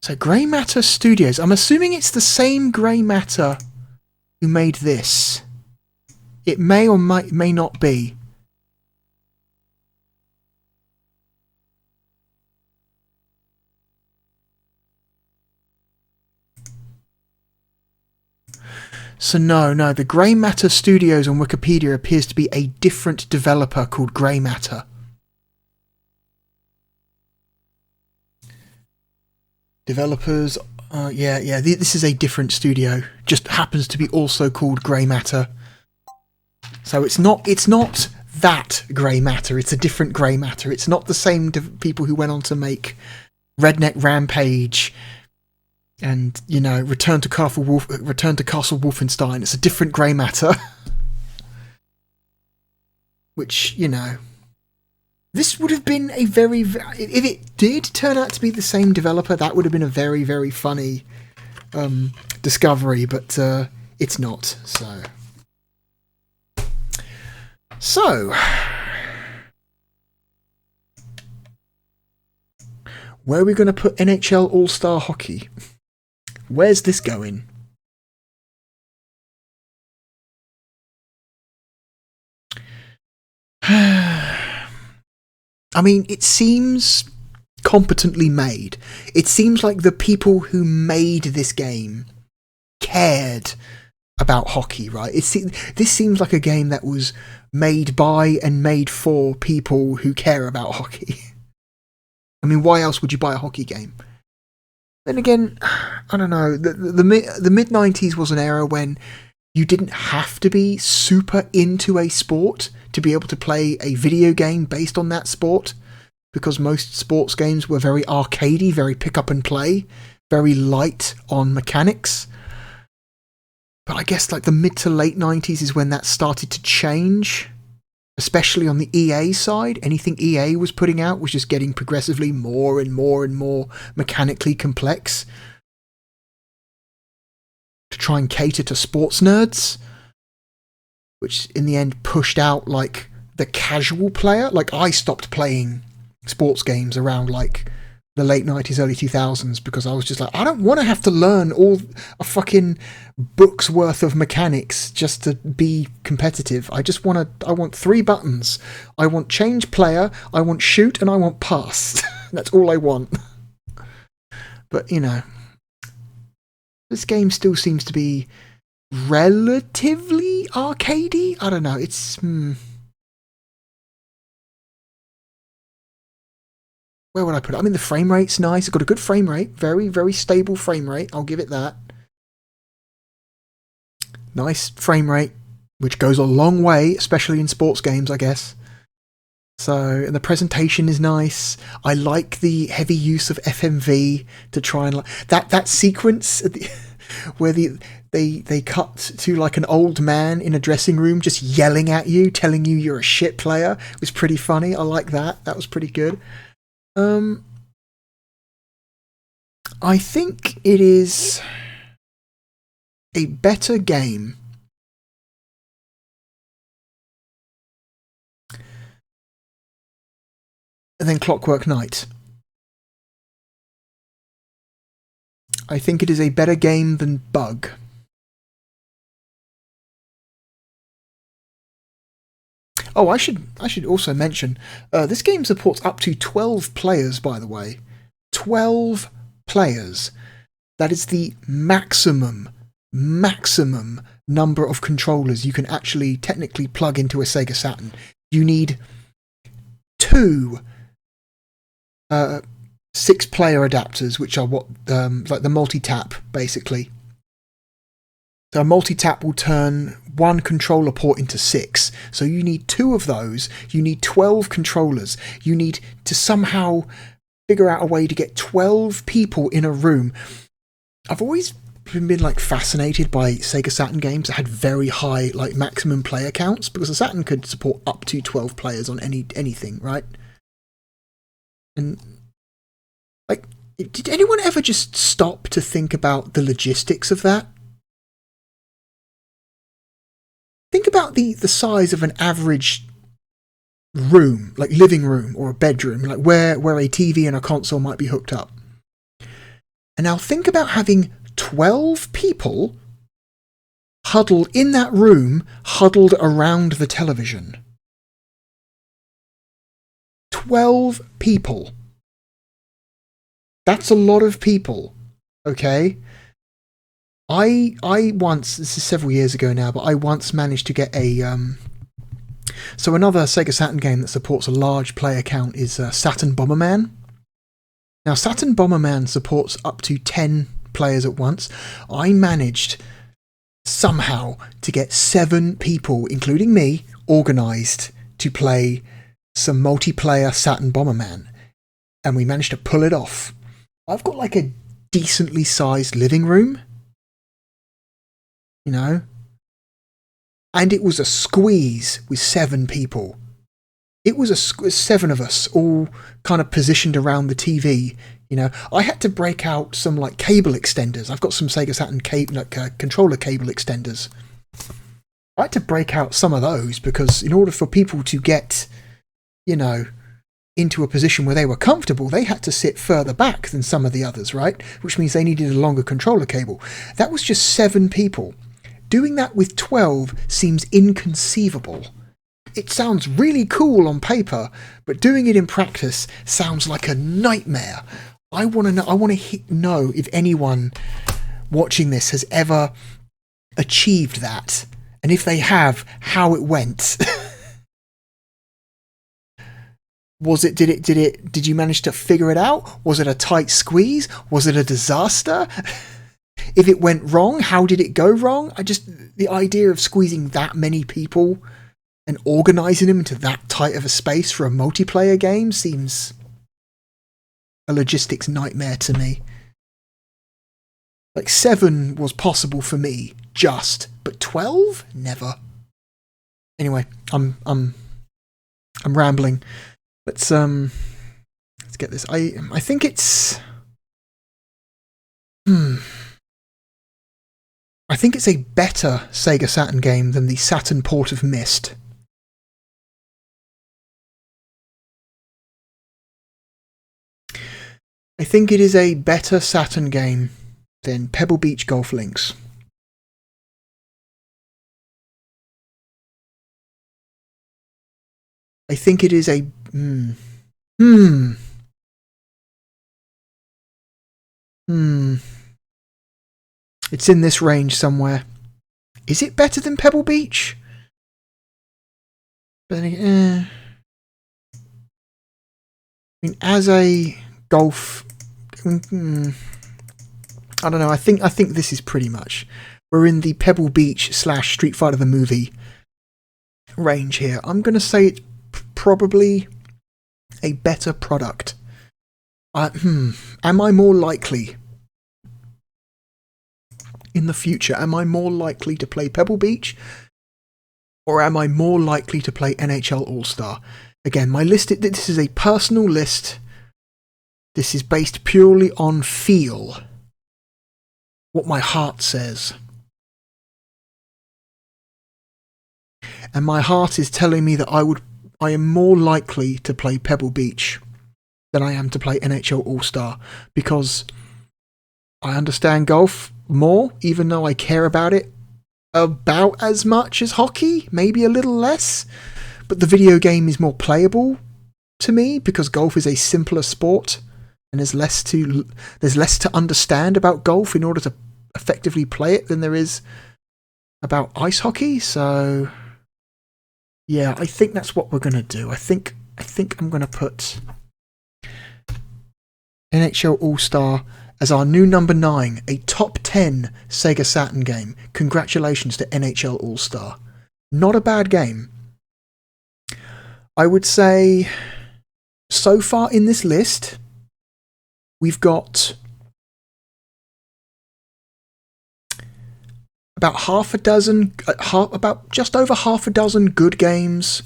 So Grey Matter Studios. I'm assuming it's the same Grey Matter who made this. It may or may not be. So no, the Grey Matter Studios on Wikipedia appears to be a different developer called Grey Matter. Developers, yeah, this is a different studio. Just happens to be also called Grey Matter. So it's not that Grey Matter. It's a different Grey Matter. It's not the same people who went on to make Redneck Rampage and, you know, Return to Castle Wolfenstein. It's a different Grey Matter. Which, you know, this would have been a very, if it did turn out to be the same developer, that would have been a very, very funny discovery, but it's not. So, where are we going to put NHL All-Star Hockey? Where's this going? I mean, it seems competently made. It seems like the people who made this game cared about hockey, right? This seems like a game that was made by and made for people who care about hockey. I mean, why else would you buy a hockey game? Then again, I don't know. The mid-90s was an era when you didn't have to be super into a sport to be able to play a video game based on that sport, because most sports games were very arcadey, very pick up and play, very light on mechanics. But I guess like the mid to late 90s is when that started to change, especially on the EA side. Anything EA was putting out was just getting progressively more and more and more mechanically complex to try and cater to sports nerds, which in the end pushed out like the casual player. Like I stopped playing sports games around like the late 90s, early 2000s, because I was just like, I don't want to have to learn all a fucking book's worth of mechanics just to be competitive. I want 3 buttons. I want change player, I want shoot, and I want pass. That's all I want. But, you know, this game still seems to be relatively arcadey. I don't know, it's... Where would I put it? I mean, the frame rate's nice. It's got a good frame rate. Very, very stable frame rate. I'll give it that. Nice frame rate, which goes a long way, especially in sports games, I guess. So, and the presentation is nice. I like the heavy use of FMV to try and... That sequence where they cut to like an old man in a dressing room just yelling at you, telling you you're a shit player, was pretty funny. I like that. That was pretty good. I think it is a better game than Clockwork Knight. I think it is a better game than Bug. Oh, I should also mention, this game supports up to 12 players, by the way. 12 players. That is the maximum number of controllers you can actually technically plug into a Sega Saturn. You need 2 6-player adapters, which are what like the multi-tap, basically. So a multi-tap will turn 1 controller port into 6. So you need 2 of those. You need 12 controllers. You need to somehow figure out a way to get 12 people in a room. I've always been like fascinated by Sega Saturn games that had very high like maximum player counts, because the Saturn could support up to 12 players on anything, right? And like, did anyone ever just stop to think about the logistics of that? Think about the size of an average room, like living room or a bedroom, like where a TV and a console might be hooked up. And now think about having 12 people huddled in that room, huddled around the television. 12 people. That's a lot of people, okay? I once, this is several years ago now, but I once managed to get so another Sega Saturn game that supports a large player count is Saturn Bomberman. Now, Saturn Bomberman supports up to 10 players at once. I managed somehow to get 7 people, including me, organised to play some multiplayer Saturn Bomberman. And we managed to pull it off. I've got like a decently sized living room, you know, and it was a squeeze with 7 people. It was 7 of us all kind of positioned around the TV. You know, I had to break out some like cable extenders. I've got some Sega Saturn controller cable extenders. I had to break out some of those because in order for people to get, you know, into a position where they were comfortable, they had to sit further back than some of the others, right? Which means they needed a longer controller cable. That was just 7 people. Doing that with 12 seems inconceivable. It sounds really cool on paper, but doing it in practice sounds like a nightmare. I want to know if anyone watching this has ever achieved that, and if they have, how it went. Did you manage to figure it out? Was it a tight squeeze? Was it a disaster? If it went wrong, how did it go wrong? The idea of squeezing that many people and organising them into that tight of a space for a multiplayer game seems a logistics nightmare to me. Like 7 was possible for me, but 12? Never. Anyway, I'm rambling. Let's get this. I think it's I think it's a better Sega Saturn game than the Saturn port of Myst. I think it is a better Saturn game than Pebble Beach Golf Links. I think it is a... It's in this range somewhere. Is it better than Pebble Beach? But I mean, as a golf... I don't know, I think this is pretty much... We're in the Pebble Beach / Street Fighter the movie range here. I'm going to say it's probably a better product. Am I more likely... In the future, am I more likely to play Pebble Beach, or am I more likely to play NHL All-Star? Again, my list, this is a personal list. This is based purely on feel. What my heart says. And my heart is telling me that I am more likely to play Pebble Beach than I am to play NHL All-Star, because I understand golf more, even though I care about it about as much as hockey, maybe a little less. But the video game is more playable to me because golf is a simpler sport and there's less to understand about golf in order to effectively play it than there is about ice hockey. So yeah, I think that's what we're going to do. I think I'm going to put NHL All-Star as our new number 9, a top 10 Sega Saturn game. Congratulations to NHL All-Star. Not a bad game. I would say so far in this list, we've got about just over half a dozen good games,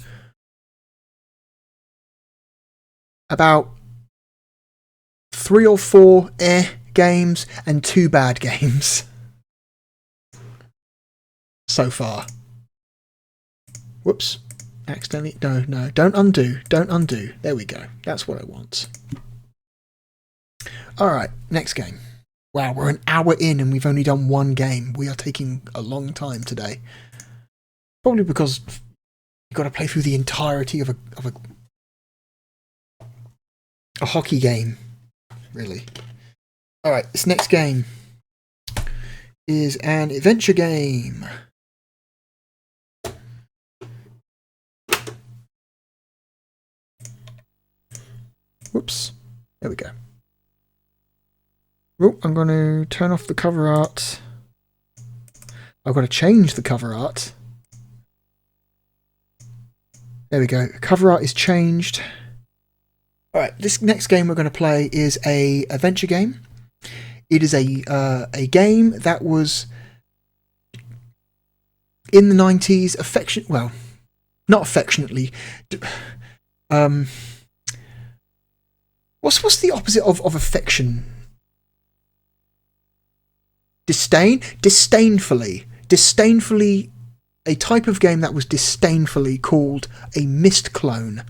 about 3 or 4 games, and 2 bad games so far. Whoops. Accidentally. No. Don't undo. There we go. That's what I want. Alright, next game. Wow, we're an hour in and we've only done 1 game. We are taking a long time today. Probably because you've got to play through the entirety of a hockey game, really. Alright, this next game is an adventure game. Whoops. There we go. Oh, I'm going to turn off the cover art. I've got to change the cover art. There we go. Cover art is changed. Alright, this next game we're going to play is a adventure game. It is a game that was in the 90s, well, not affectionately. What's the opposite of affection? Disdain? Disdainfully. Disdainfully, a type of game that was disdainfully called a mist clone.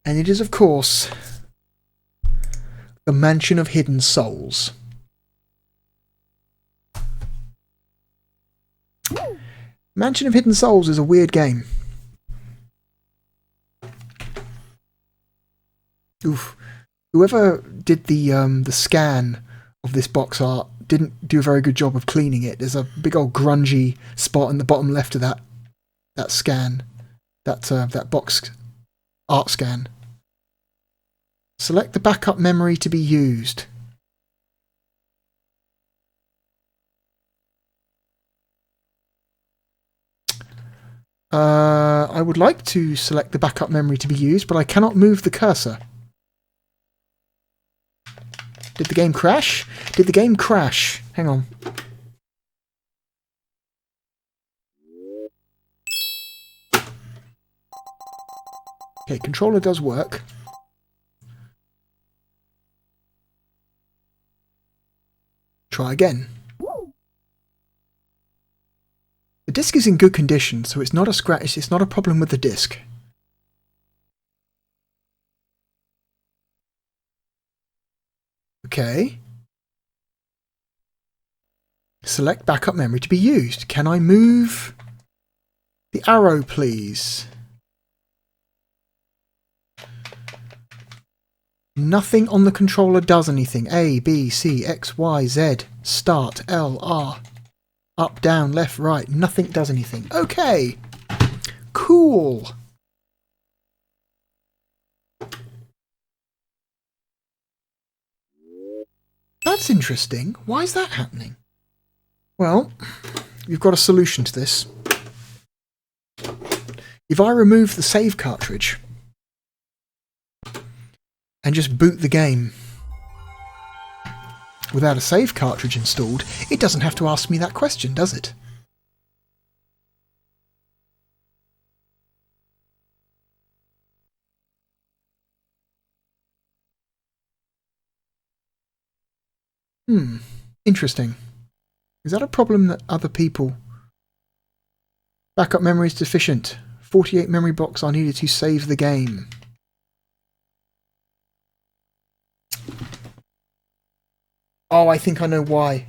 And it is, of course, the Mansion of Hidden Souls. Mansion of Hidden Souls is a weird game. Oof. Whoever did the scan of this box art didn't do a very good job of cleaning it. There's a big old grungy spot in the bottom left of that scan, that box art scan. Select the backup memory to be used. I would like to select the backup memory to be used, but I cannot move the cursor. Did the game crash? Did the game crash? Hang on. Okay, controller does work. Try again. The disc is in good condition, so it's not a scratch. It's not a problem with the disc. Okay. Select backup memory to be used. Can I move the arrow, please? Nothing on the controller does anything. A, B, C, X, Y, Z. Start, L, R. Up, down, left, right. Nothing does anything. Okay. Cool. That's interesting. Why is that happening? Well, you've got a solution to this. If I remove the save cartridge and just boot the game without a save cartridge installed, it doesn't have to ask me that question, does it? Interesting. Is that a problem that other people... Backup memory is deficient. 48 memory blocks are needed to save the game. Oh, I think I know why.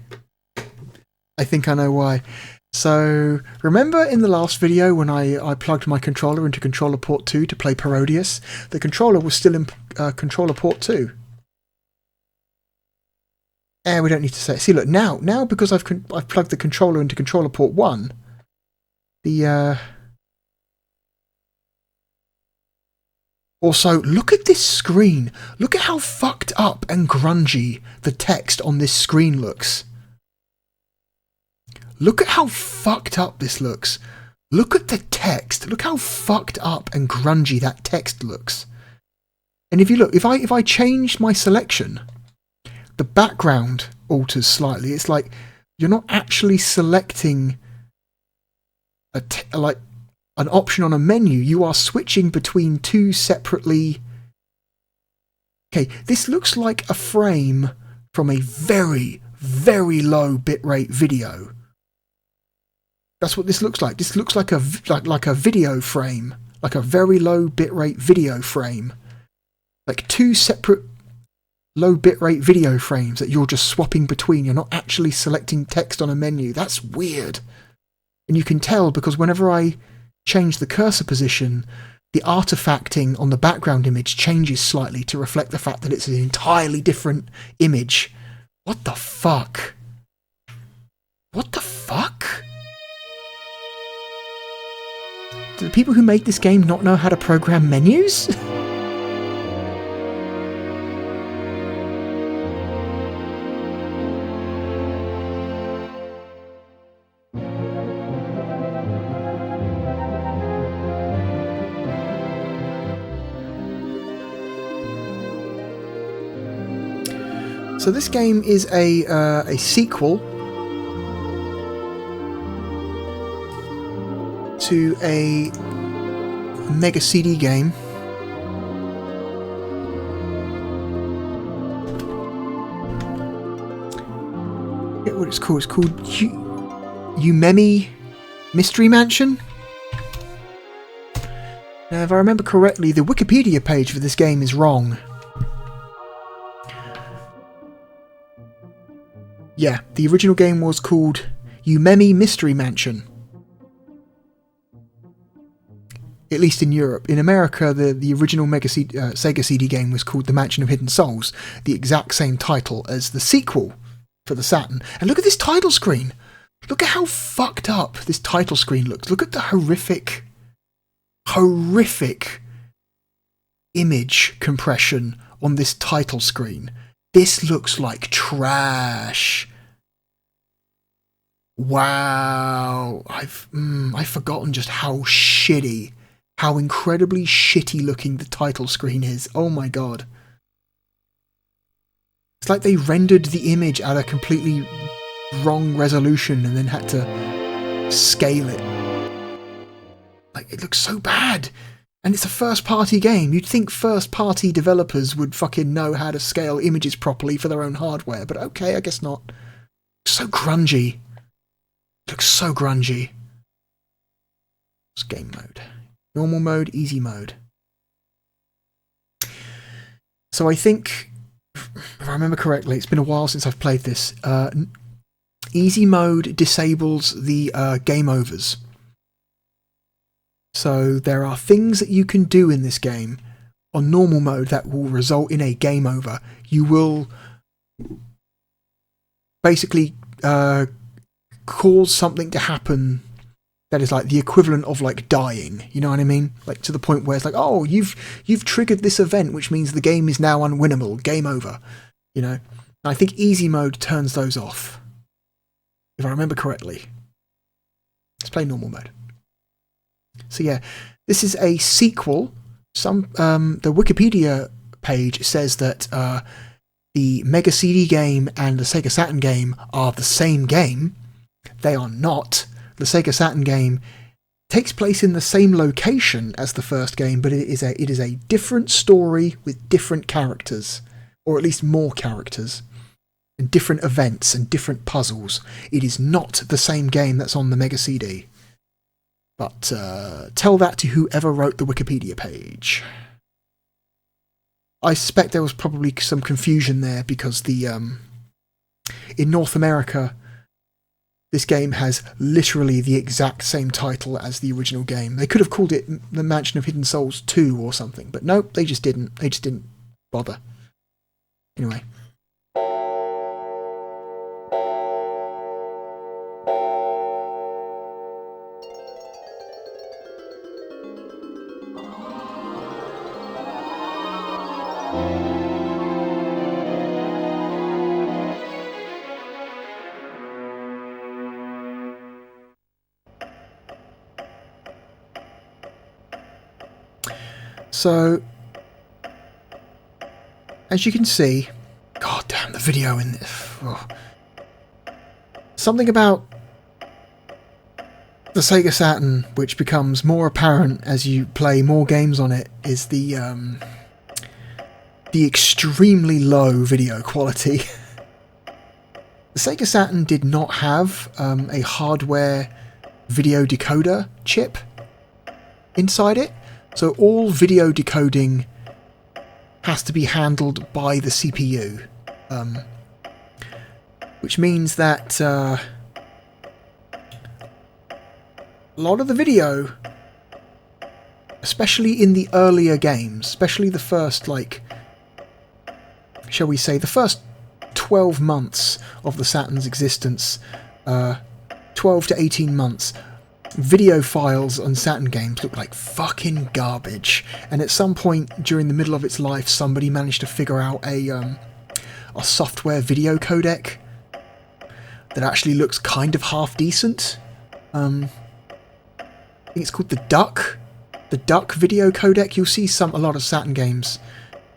So, remember in the last video when I plugged my controller into controller port 2 to play Parodius? The controller was still in controller port 2. We don't need to say it. See, look, now because I've plugged the controller into controller port 1, Also, look at this screen. Look at how fucked up and grungy the text on this screen looks. Look at how fucked up this looks. Look at the text. Look how fucked up and grungy that text looks. And if you look, if I change my selection, the background alters slightly. It's like you're not actually selecting like an option on a menu. You are switching between two separately. Okay, this looks like a frame from a very, very low bitrate video. That's what this looks like. This looks like a video frame, like a very low bitrate video frame, like two separate low bitrate video frames that you're just swapping between. You're not actually selecting text on a menu. That's weird. And you can tell because whenever I change the cursor position, the artifacting on the background image changes slightly to reflect the fact that it's an entirely different image. What the fuck? What the fuck? Do the people who made this game not know how to program menus? So this game is a sequel to a Mega CD game. I forget what it's called. It's called EVERY Mystery Mansion. Now, if I remember correctly, the Wikipedia page for this game is wrong. Yeah, the original game was called EVERY Mystery Mansion. At least in Europe. In America, the original Sega CD game was called The Mansion of Hidden Souls, the exact same title as the sequel for the Saturn. And look at this title screen. Look at how fucked up this title screen looks. Look at the horrific image compression on this title screen. This looks like trash. Wow. I've forgotten just how incredibly shitty looking the title screen is. Oh my god. It's like they rendered the image at a completely wrong resolution and then had to scale it. Like, it looks so bad. And it's a first-party game. You'd think first-party developers would fucking know how to scale images properly for their own hardware, but okay, I guess not. So grungy. Looks so grungy. What's game mode? Normal mode, easy mode. So I think, if I remember correctly, it's been a while since I've played this. Easy mode disables the game overs. So there are things that you can do in this game on normal mode that will result in a game over. You will basically cause something to happen that is like the equivalent of like dying. You know what I mean? Like to the point where it's like, oh, you've triggered this event, which means the game is now unwinnable. Game over. You know? And I think easy mode turns those off, if I remember correctly. Let's play normal mode. So yeah, this is a sequel. The Wikipedia page says that the Mega CD game and the Sega Saturn game are the same game. They are not. The Sega Saturn game takes place in the same location as the first game, but it is a different story with different characters, or at least more characters, and different events and different puzzles. It is not the same game that's on the Mega CD. But tell that to whoever wrote the Wikipedia page. I suspect there was probably some confusion there because the In North America, this game has literally the exact same title as the original game. They could have called it The Mansion of Hidden Souls 2 or something, but nope, they just didn't. They just didn't bother. Anyway. So, as you can see, god damn the video in this. Oh. Something about the Sega Saturn, which becomes more apparent as you play more games on it, is the extremely low video quality. The Sega Saturn did not have a hardware video decoder chip inside it. So all video decoding has to be handled by the CPU, which means that a lot of the video, especially in the earlier games, especially the first, like, shall we say, the first 12 months of the Saturn's existence, 12 to 18 months, video files on Saturn games look like fucking garbage, and at some point during the middle of its life somebody managed to figure out a software video codec that actually looks kind of half decent. I think it's called the Duck video codec. You'll see a lot of Saturn games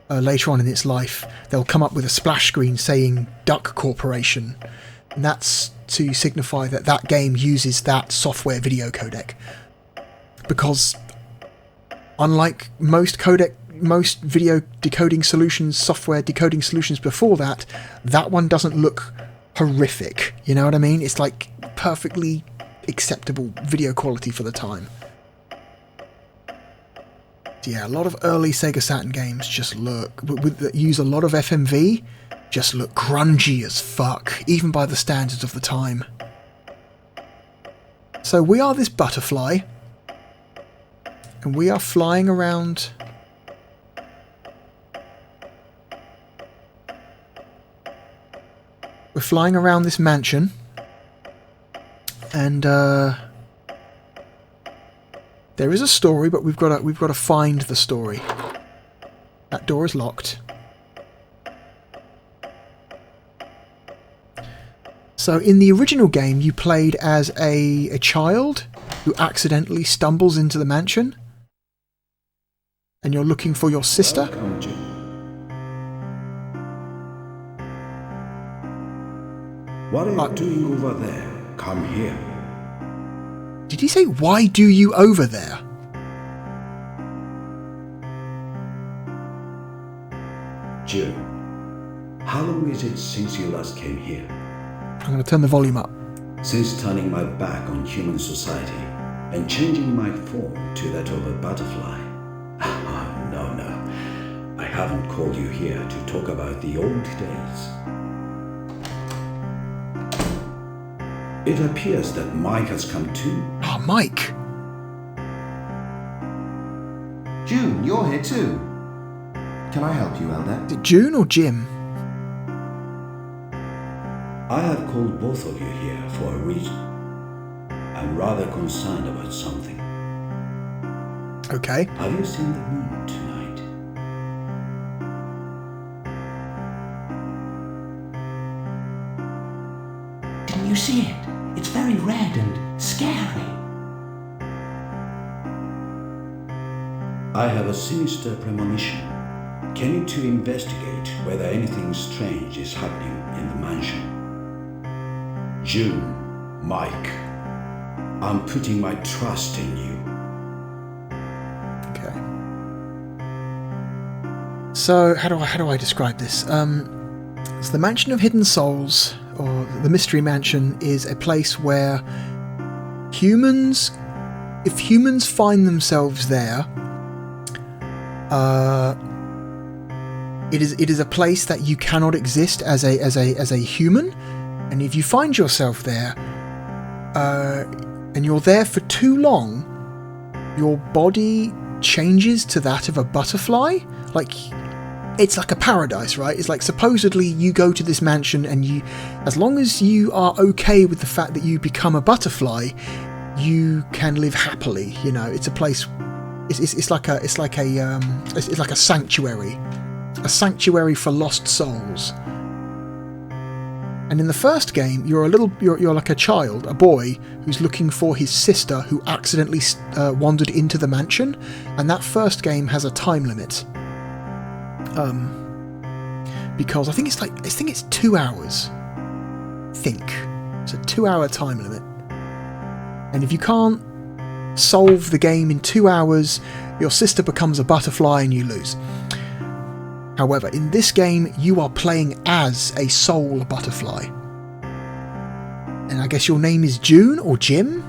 later on in its life. They'll come up with a splash screen saying Duck Corporation, and that's to signify that that game uses that software video codec. Because unlike most video decoding solutions, software decoding solutions before that, that one doesn't look horrific. You know what I mean? It's like perfectly acceptable video quality for the time. So yeah, a lot of early Sega Saturn games just look, that use a lot of FMV, just look grungy as fuck, even by the standards of the time. So we are this butterfly, and we are flying around this mansion, and there is a story, but we've got to find the story. That door is locked. So in the original game, you played as a child who accidentally stumbles into the mansion, and you're looking for your sister. Welcome, Jim. What are you doing over there? Come here. Did he say, "Why do you over there"? Jim, how long is it since you last came here? I'm going to turn the volume up. Since turning my back on human society and changing my form to that of a butterfly. No. I haven't called you here to talk about the old days. It appears that Mike has come too. Oh, Mike! June, you're here too. Can I help you, Elder? Is it June or Jim? I have called both of you here for a reason. I'm rather concerned about something. Okay. Have you seen the moon tonight? Didn't you see it? It's very red and scary. I have a sinister premonition. Can you two investigate whether anything strange is happening in the mansion? June, Mike, I'm putting my trust in you. Okay. So how do I describe this? So the Mansion of Hidden Souls, or the Mystery Mansion, is a place where if humans find themselves there, It is a place that you cannot exist as a human, and if you find yourself there, and you're there for too long, your body changes to that of a butterfly. Like, it's like a paradise, right? It's like, supposedly you go to this mansion, and you, as long as you are okay with the fact that you become a butterfly, you can live happily. You know, it's a place. It's like a sanctuary. A sanctuary for lost souls. And in the first game, you're like a child, a boy, who's looking for his sister who accidentally wandered into the mansion, and that first game has a time limit. Because I think it's 2 hours. It's a 2-hour time limit. And if you can't solve the game in 2 hours, your sister becomes a butterfly and you lose. However, in this game, you are playing as a soul butterfly. And I guess your name is June or Jim?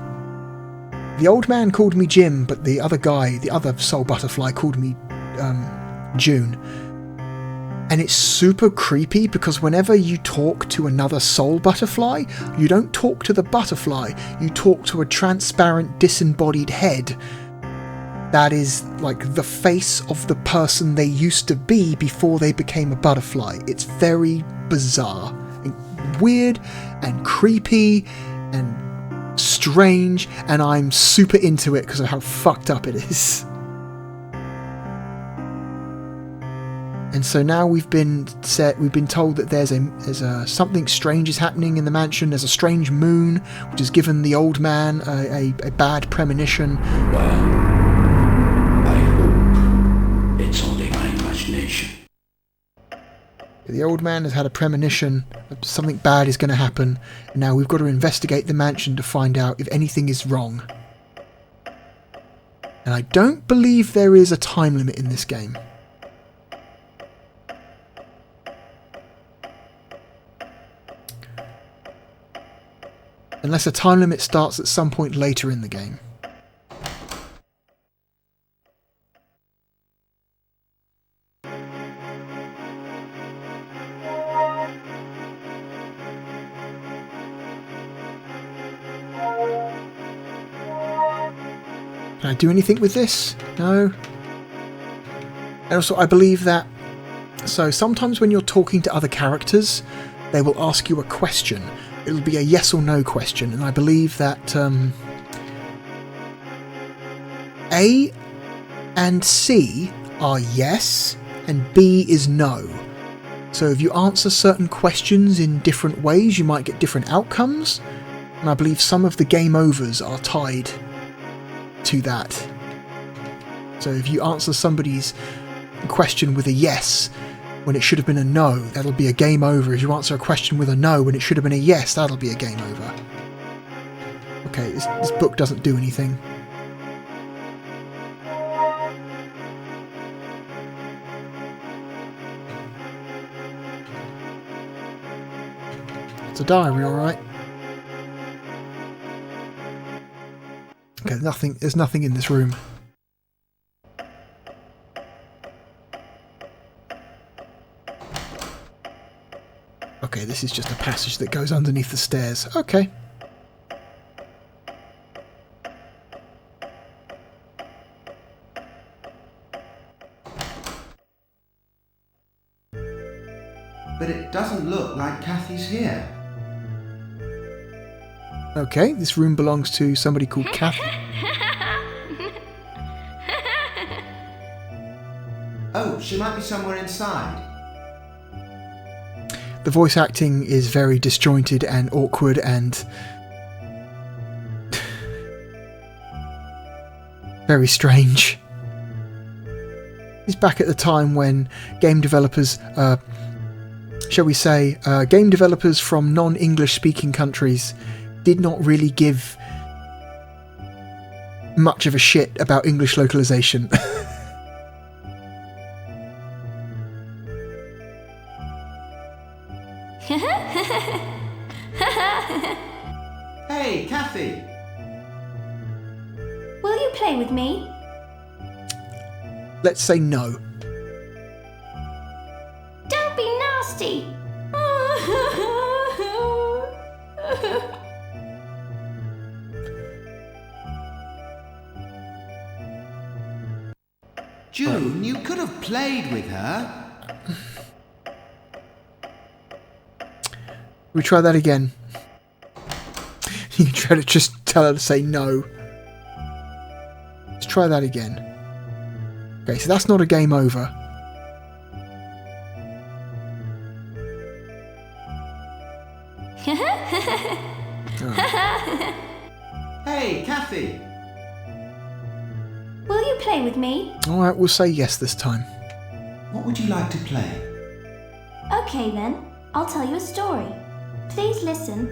The old man called me Jim, but the other guy, the other soul butterfly, called me June. And it's super creepy because whenever you talk to another soul butterfly, you don't talk to the butterfly, you talk to a transparent, disembodied head. That is like the face of the person they used to be before they became a butterfly. It's very bizarre and weird and creepy and strange, and I'm super into it because of how fucked up it is. And so now we've been told that there's something strange is happening in the mansion. There's a strange moon, which has given the old man a bad premonition. Well, I hope it's only my imagination. The old man has had a premonition that something bad is going to happen, and now we've got to investigate the mansion to find out if anything is wrong. And I don't believe there is a time limit in this game. Unless a time limit starts at some point later in the game. Can I do anything with this? No. And also, I believe that... So sometimes when you're talking to other characters, they will ask you a question. It'll be a yes or no question, and I believe that A and C are yes, and B is no. So if you answer certain questions in different ways, you might get different outcomes, and I believe some of the game overs are tied to that. So if you answer somebody's question with a yes, when it should have been a no, that'll be a game over. If you answer a question with a no when it should have been a yes, that'll be a game over. Okay, this book doesn't do anything. It's a diary, alright. Okay, there's nothing in this room. Okay, this is just a passage that goes underneath the stairs. Okay. But it doesn't look like Kathy's here. Okay, this room belongs to somebody called Kathy. Oh, she might be somewhere inside. The voice acting is very disjointed and awkward and very strange. It's back at the time when game developers, shall we say, game developers from non-English speaking countries did not really give much of a shit about English localization. Hey, Kathy! Will you play with me? Let's say no. Rusty. June, you could have played with her. We try that again. You can try to just tell her to say no. Let's try that again. Okay, so that's not a game over. Hey, Kathy. Will you play with me? Alright, we'll say yes this time. What would you like to play? Okay then, I'll tell you a story. Please listen.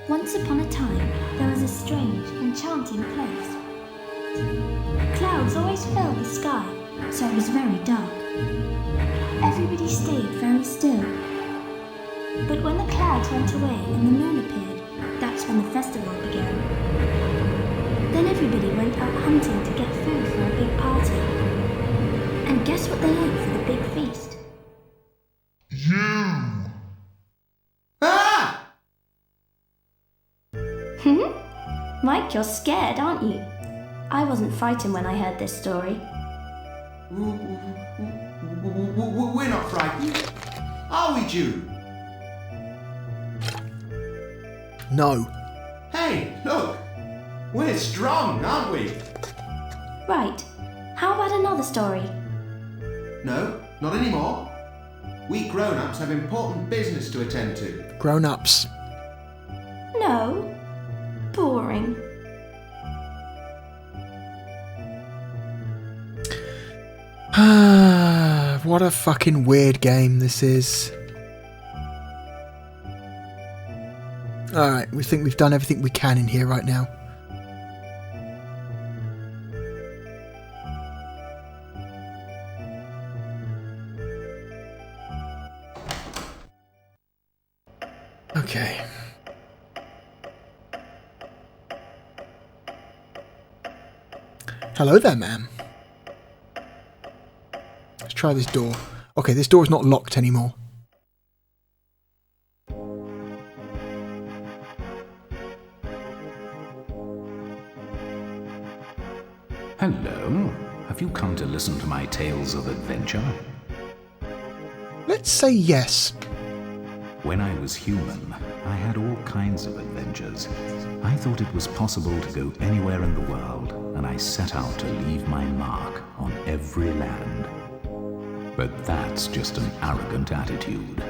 Once upon a time, there was a strange, enchanting place. Clouds always filled the sky, so it was very dark. Everybody stayed very still. But when the clouds went away and the moon appeared, that's when the festival began. Then everybody went out hunting to get food for a big party. And guess what they ate for the big feast? You! Ah! Mike, you're scared, aren't you? I wasn't frightened when I heard this story. We're not frightened. Are we, June? No. Hey, look. We're strong, aren't we? Right. How about another story? No, not anymore. We grown-ups have important business to attend to. Grown-ups. No. Boring. What a fucking weird game this is. Alright, we think we've done everything we can in here right now. Okay. Hello there, ma'am. Let's try this door. Okay, this door is not locked anymore. Hello. Have you come to listen to my tales of adventure? Let's say yes. When I was human, I had all kinds of adventures. I thought it was possible to go anywhere in the world, and I set out to leave my mark on every land. But that's just an arrogant attitude.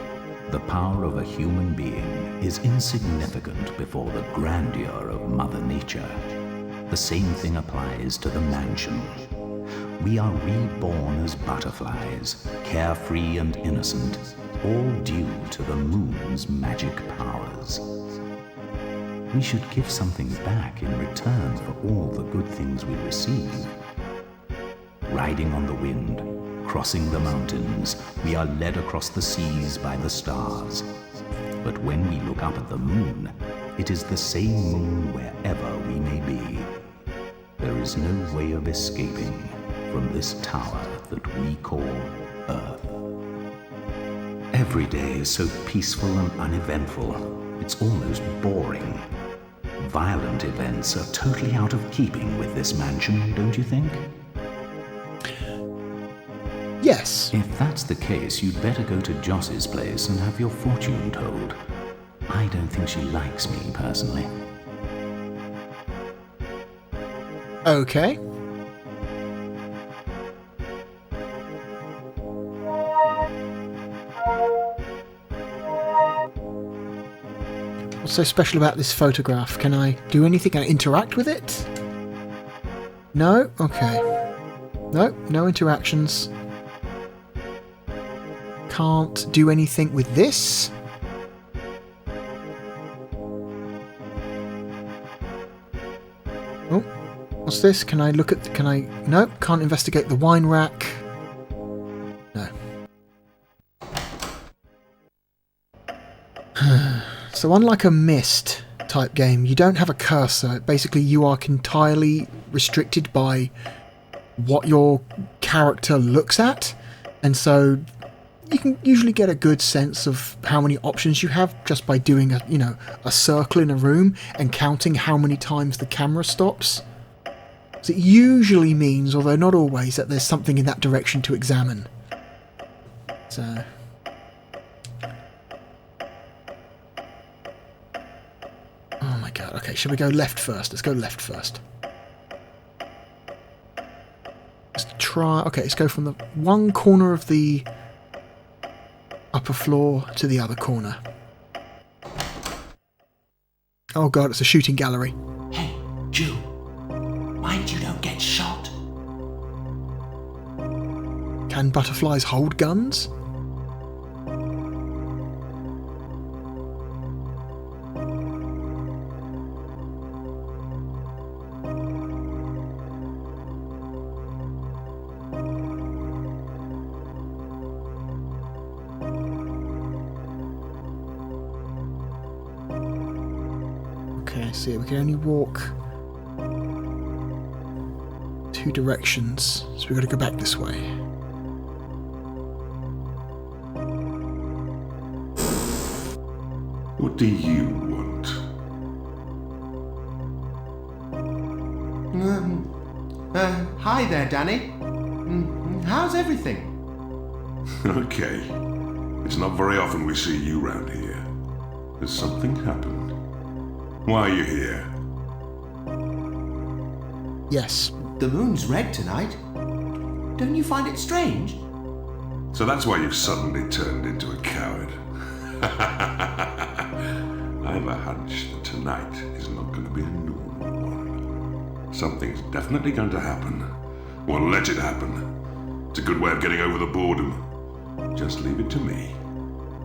The power of a human being is insignificant before the grandeur of Mother Nature. The same thing applies to the mansion. We are reborn as butterflies, carefree and innocent, all due to the moon's magic powers. We should give something back in return for all the good things we receive. Riding on the wind, crossing the mountains, we are led across the seas by the stars. But when we look up at the moon, it is the same moon wherever we may be. There is no way of escaping from this tower that we call Earth. Every day is so peaceful and uneventful, it's almost boring. Violent events are totally out of keeping with this mansion, don't you think? Yes. If that's the case, you'd better go to Joss's place and have your fortune told. I don't think she likes me, personally. Okay. What's so special about this photograph? Can I do anything? Can I interact with it? No? Okay. No, no interactions. Can't do anything with this. Oh, what's this? Can I look at... Can I... No, can't investigate the wine rack. No. So unlike a Myst type game, you don't have a cursor. Basically, you are entirely restricted by what your character looks at. And so you can usually get a good sense of how many options you have just by doing a circle in a room and counting how many times the camera stops. So it usually means, although not always, that there's something in that direction to examine. So oh my god, okay, shall we go left first? Let's go left first. Let's try, okay, let's go from the one corner of the upper floor to the other corner. Oh god, it's a shooting gallery. Hey, Jew. Mind you don't get shot. Can butterflies hold guns? Okay, I see. We can only walk two directions, so we've got to go back this way. What do you want? Hi there, Danny. How's everything? Okay. It's not very often we see you round here. Has something happened? Why are you here? Yes. The moon's red tonight. Don't you find it strange? So that's why you've suddenly turned into a coward. I have a hunch that tonight is not going to be a normal one. Something's definitely going to happen. Well, let it happen. It's a good way of getting over the boredom. Just leave it to me.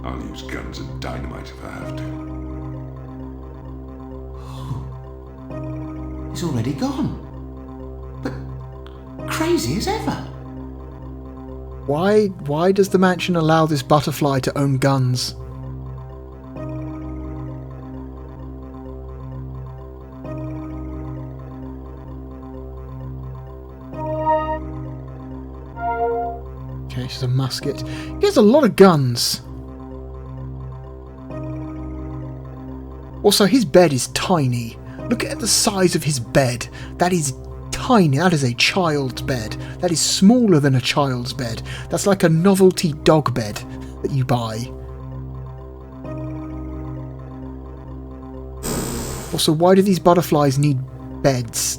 I'll use guns and dynamite if I have to. He's already gone. But crazy as ever. Why does the mansion allow this butterfly to own guns? Okay, she's a musket. He has a lot of guns. Also, his bed is tiny. Look at the size of his bed. That is tiny. That is a child's bed. That is smaller than a child's bed. That's like a novelty dog bed that you buy. Also, why do these butterflies need beds?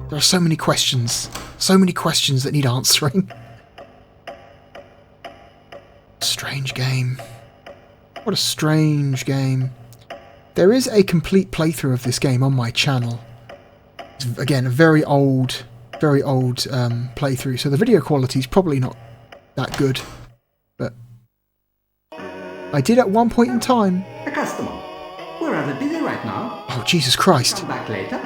There are so many questions. So many questions that need answering. Strange game. What a strange game. There is a complete playthrough of this game on my channel. It's, again, a very old playthrough, so the video quality is probably not that good. But I did at one point in time. A customer. We're rather busy right now. Oh, Jesus Christ. Come back later.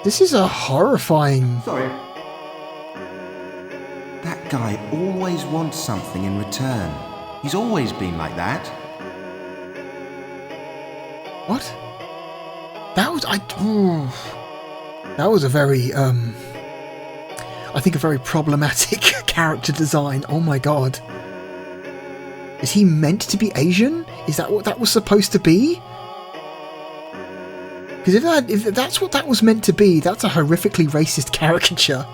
This is a horrifying... Sorry. That guy always wants something in return. He's always been like that. What? That was... that was a very, I think a very problematic character design. Oh my god. Is he meant to be Asian? Is that what that was supposed to be? Because if that's what that was meant to be, that's a horrifically racist caricature.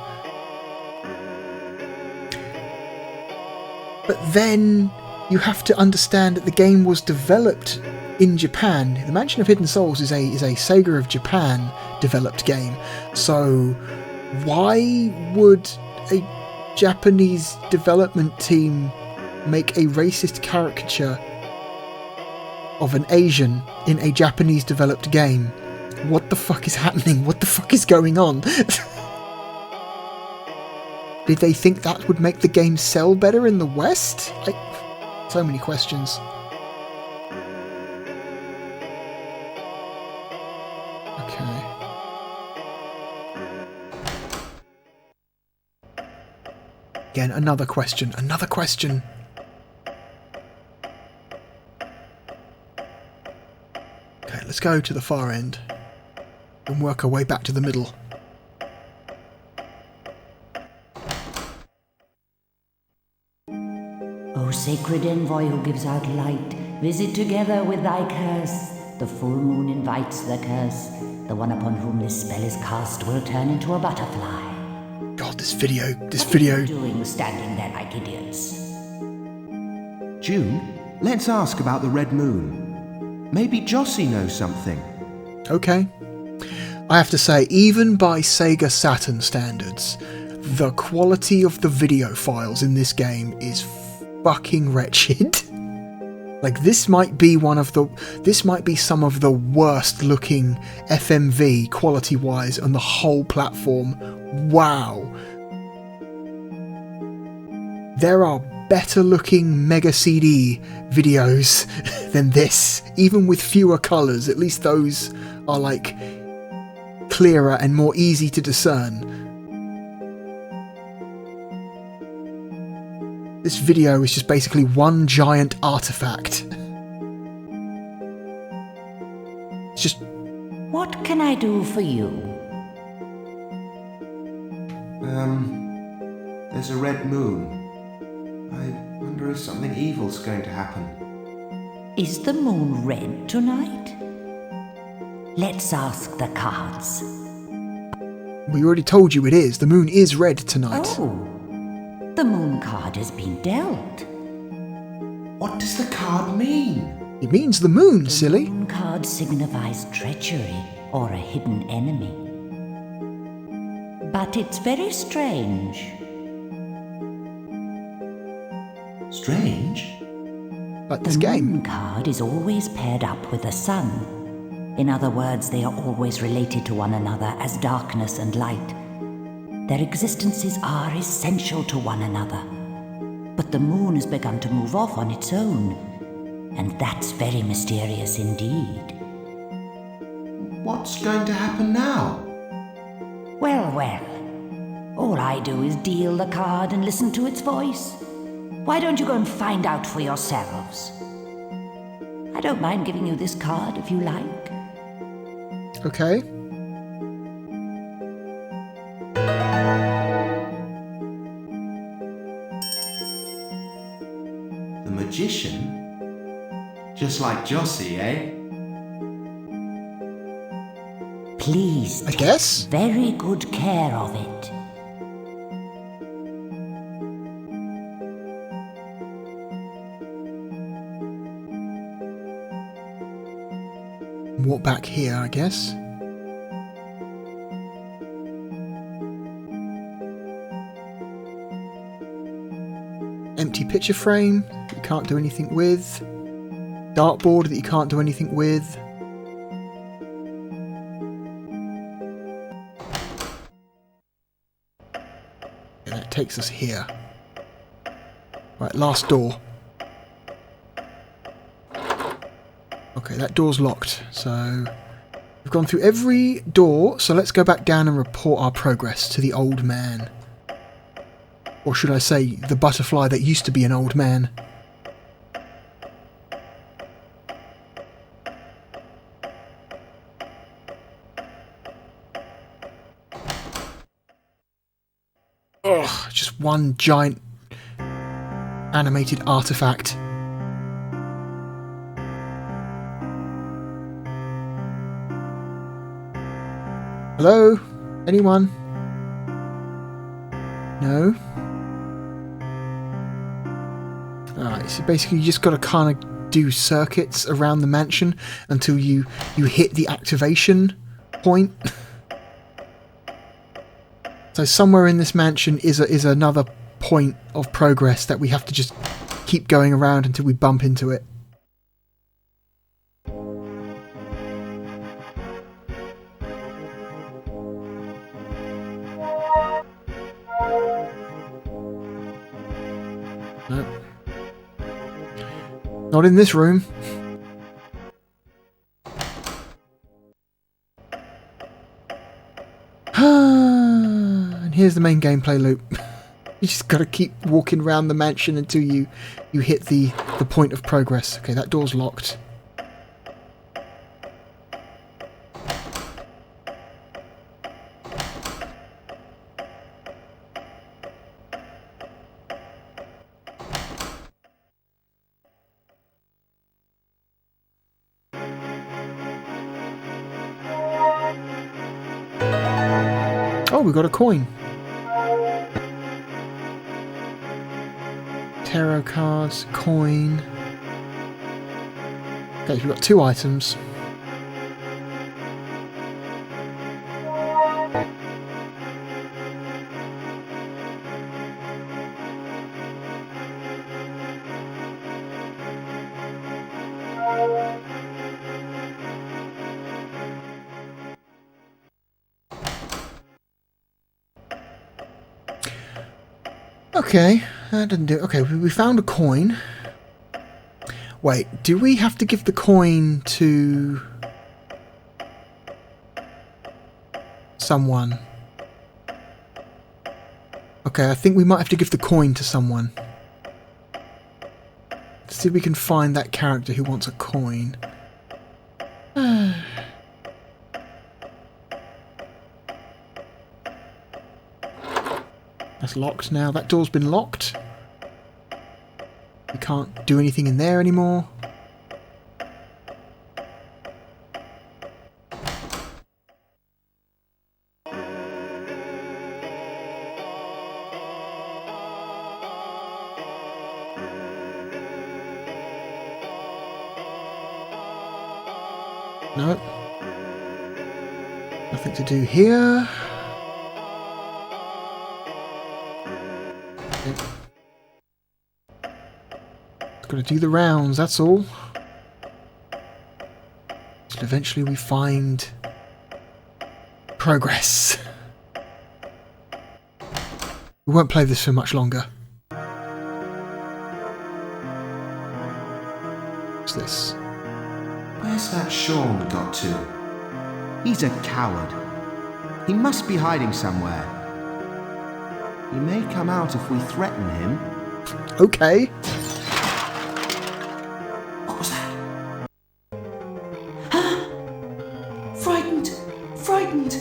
But then you have to understand that the game was developed in Japan. The Mansion of Hidden Souls is a Sega of Japan developed game. So why would a Japanese development team make a racist caricature of an Asian in a Japanese developed game? What the fuck is happening? What the fuck is going on? Did they think that would make the game sell better in the West? So many questions. Okay. Again, another question. Another question. Okay, let's go to the far end and work our way back to the middle. sacred envoy who gives out light, visit together with thy curse. The full moon invites the curse. The one upon whom this spell is cast will turn into a butterfly. God, this video. What are you doing standing there like idiots? June, let's ask about the red moon. Maybe Jossie knows something. Okay. I have to say, even by Sega Saturn standards, the quality of the video files in this game is fucking wretched. Like, this might be some of the worst looking FMV quality wise on the whole platform. Wow. There are better looking Mega CD videos than this, even with fewer colours. At least those are like clearer and more easy to discern. This video is just basically one giant artifact. It's just... What can I do for you? There's a red moon. I wonder if something evil's going to happen. Is the moon red tonight? Let's ask the cards. We already told you it is. The moon is red tonight. Oh. The moon card has been dealt. What does the card mean? It means the moon, silly. The moon card signifies treachery or a hidden enemy. But it's very strange. Strange? Like this game. The moon card is always paired up with the sun. In other words, they are always related to one another as darkness and light. Their existences are essential to one another. But the moon has begun to move off on its own, and that's very mysterious indeed. What's going to happen now? Well, all I do is deal the card and listen to its voice. Why don't you go and find out for yourselves? I don't mind giving you this card if you like. Okay. The magician? Just like Jossie, eh? Please I guess. Take very good care of it. Walk back here, I guess. Empty picture frame that you can't do anything with. Dartboard that you can't do anything with. And that takes us here. Right, last door. Okay, that door's locked, so we've gone through every door, so let's go back down and report our progress to the old man. Or should I say, the butterfly that used to be an old man. Ugh, just one giant animated artifact. Hello? Anyone? No? Alright, so basically you just got to kind of do circuits around the mansion until you hit the activation point. So somewhere in this mansion is another point of progress that we have to just keep going around until we bump into it. No. Not in this room. And here's the main gameplay loop. You just gotta keep walking around the mansion until you hit the point of progress. Okay, that door's locked. Oh, we got a coin. Tarot cards, coin. Okay, we've got 2 items. Okay, that didn't do it. Okay, we found a coin. Wait, do we have to give the coin to someone? Okay, I think we might have to give the coin to someone. Let's see if we can find that character who wants a coin. That's locked now. That door's been locked. We can't do anything in there anymore. No. Nothing to do here. Got to do the rounds, that's all. Till eventually we find progress. We won't play this for much longer. What's this? Where's that Sean got to? He's a coward. He must be hiding somewhere. He may come out if we threaten him. Okay. Frightened.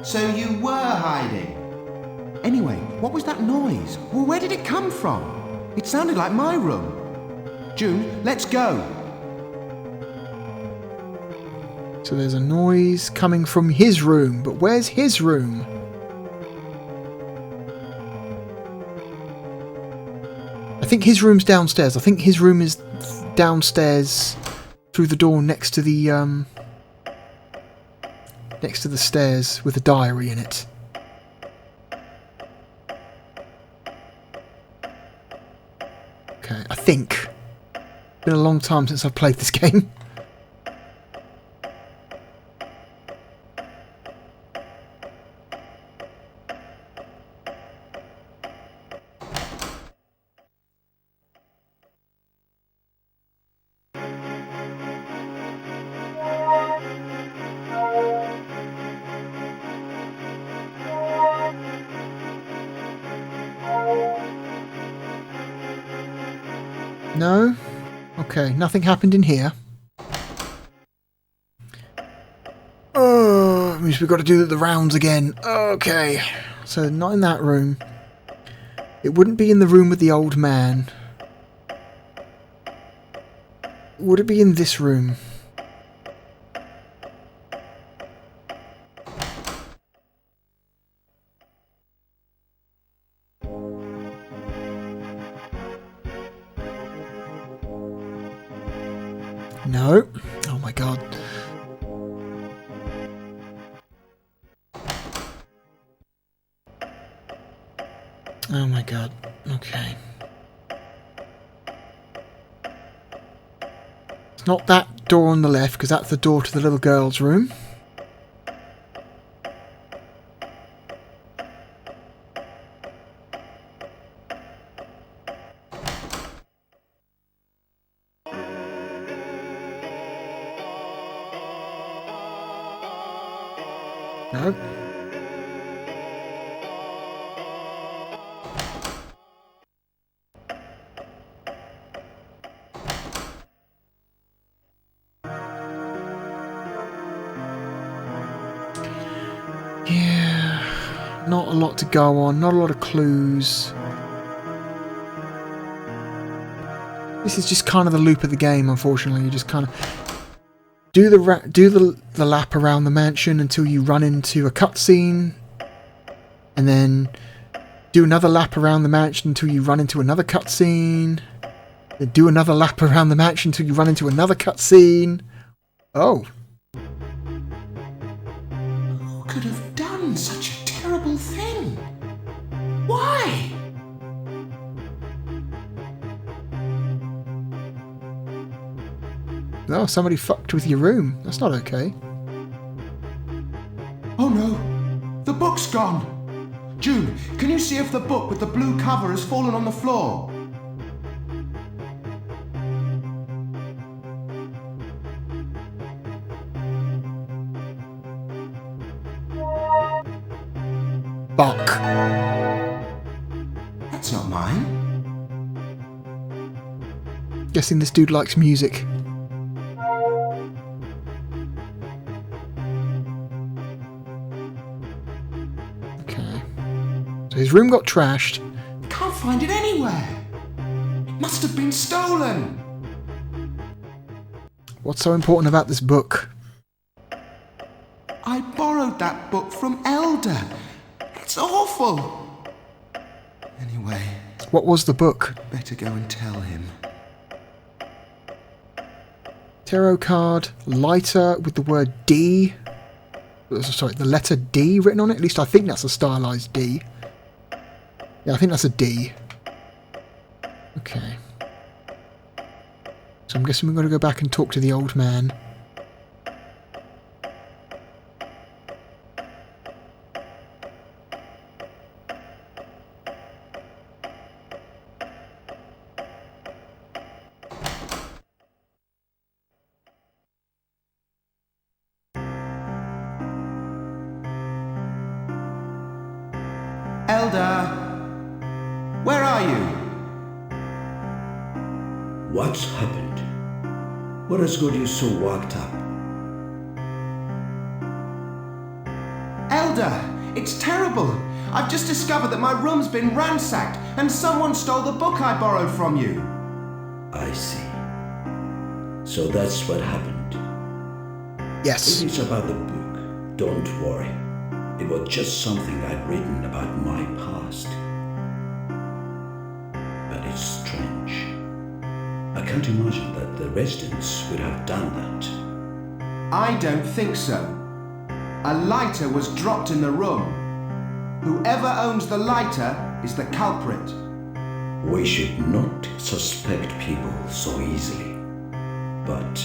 So you were hiding? Anyway, what was that noise? Well, where did it come from? It sounded like my room. June, let's go. So there's a noise coming from his room, but where's his room? I think his room's downstairs. I think his room is downstairs through the door next to the stairs with a diary in it. Okay, I think. It's been a long time since I've played this game. No? Okay, nothing happened in here. Oh, means we've got to do the rounds again. Okay, so not in that room. It wouldn't be in the room with the old man. Would it be in this room? No. Oh my god. Oh my god. Okay. It's not that door on the left, because that's the door to the little girl's room. No. Yeah, not a lot to go on, not a lot of clues. This is just kind of the loop of the game, unfortunately. You just kind of... Do the lap around the mansion until you run into a cutscene, and then do another lap around the mansion until you run into another cutscene. Then do another lap around the mansion until you run into another cutscene. Oh. Who could have done such a terrible thing? Why? Oh, somebody fucked with your room. That's not okay. Oh no, the book's gone. June, can you see if the book with the blue cover has fallen on the floor? Buck. That's not mine. Guessing this dude likes music. Okay. So his room got trashed. Can't find it anywhere. It must have been stolen. What's so important about this book? I borrowed that book from Elder. It's awful. Anyway. What was the book? Better go and tell him. Tarot card, lighter with the word D. Sorry, the letter D written on it. At least I think that's a stylized D. Yeah, I think that's a D. Okay. So I'm guessing we're going to go back and talk to the old man. Elder, where are you? What's happened? What has got you so worked up? Elder, it's terrible. I've just discovered that my room's been ransacked and someone stole the book I borrowed from you. I see. So that's what happened. Yes. If it's about the book, don't worry. It was just something I'd written about my past. But it's strange. I can't imagine that the residents would have done that. I don't think so. A lighter was dropped in the room. Whoever owns the lighter is the culprit. We should not suspect people so easily. But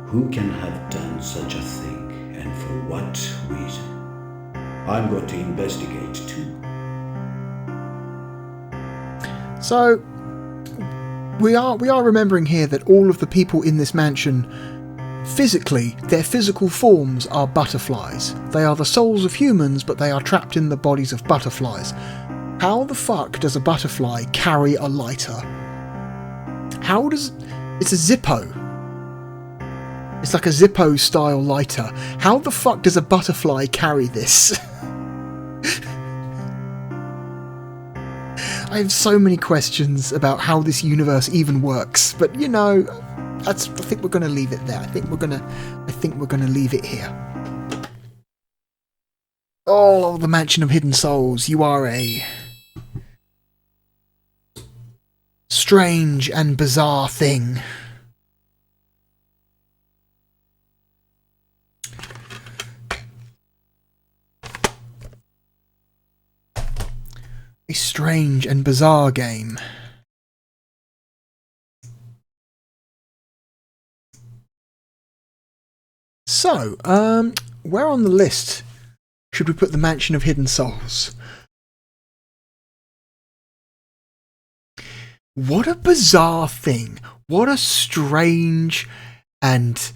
who can have done such a thing, and for what reason? I'm going to investigate too. So we are remembering here that all of the people in this mansion, physically, their physical forms are butterflies. They are the souls of humans, but they are trapped in the bodies of butterflies. How the fuck does a butterfly carry a lighter? It's a Zippo. It's like a Zippo style lighter. How the fuck does a butterfly carry this? I have so many questions about how this universe even works, but you know, I think we're going to leave it there. I think we're going to leave it here. Oh, the Mansion of Hidden Souls. You are a strange and bizarre thing. A strange and bizarre game. So, where on the list should we put the Mansion of Hidden Souls? What a bizarre thing. What a strange and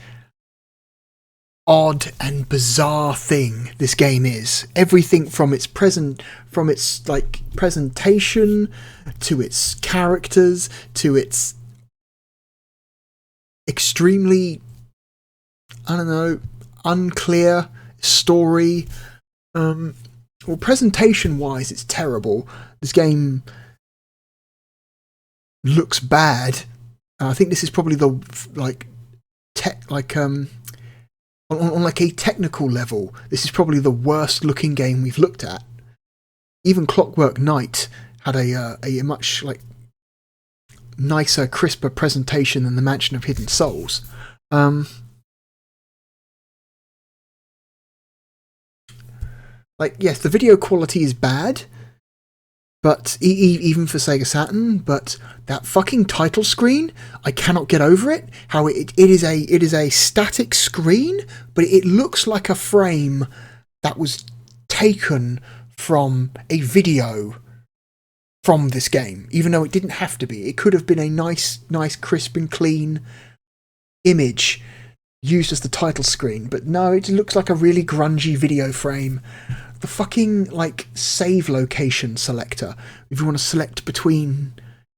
odd and bizarre thing this game is. Everything from its presentation to its characters to its extremely, I don't know, unclear story. Well, presentation wise it's terrible. This game looks bad. I think this is probably the on like a technical level, this is probably the worst looking game we've looked at. Even Clockwork Knight had a much like nicer, crisper presentation than the Mansion of Hidden Souls. Like, yes, the video quality is bad, but even for Sega Saturn, but that fucking title screen, I cannot get over it. How it is a static screen, but it looks like a frame that was taken from a video from this game, even though it didn't have to be. It could have been a nice, crisp and clean image used as the title screen, but no, it looks like a really grungy video frame. The fucking, like, save location selector, if you want to select between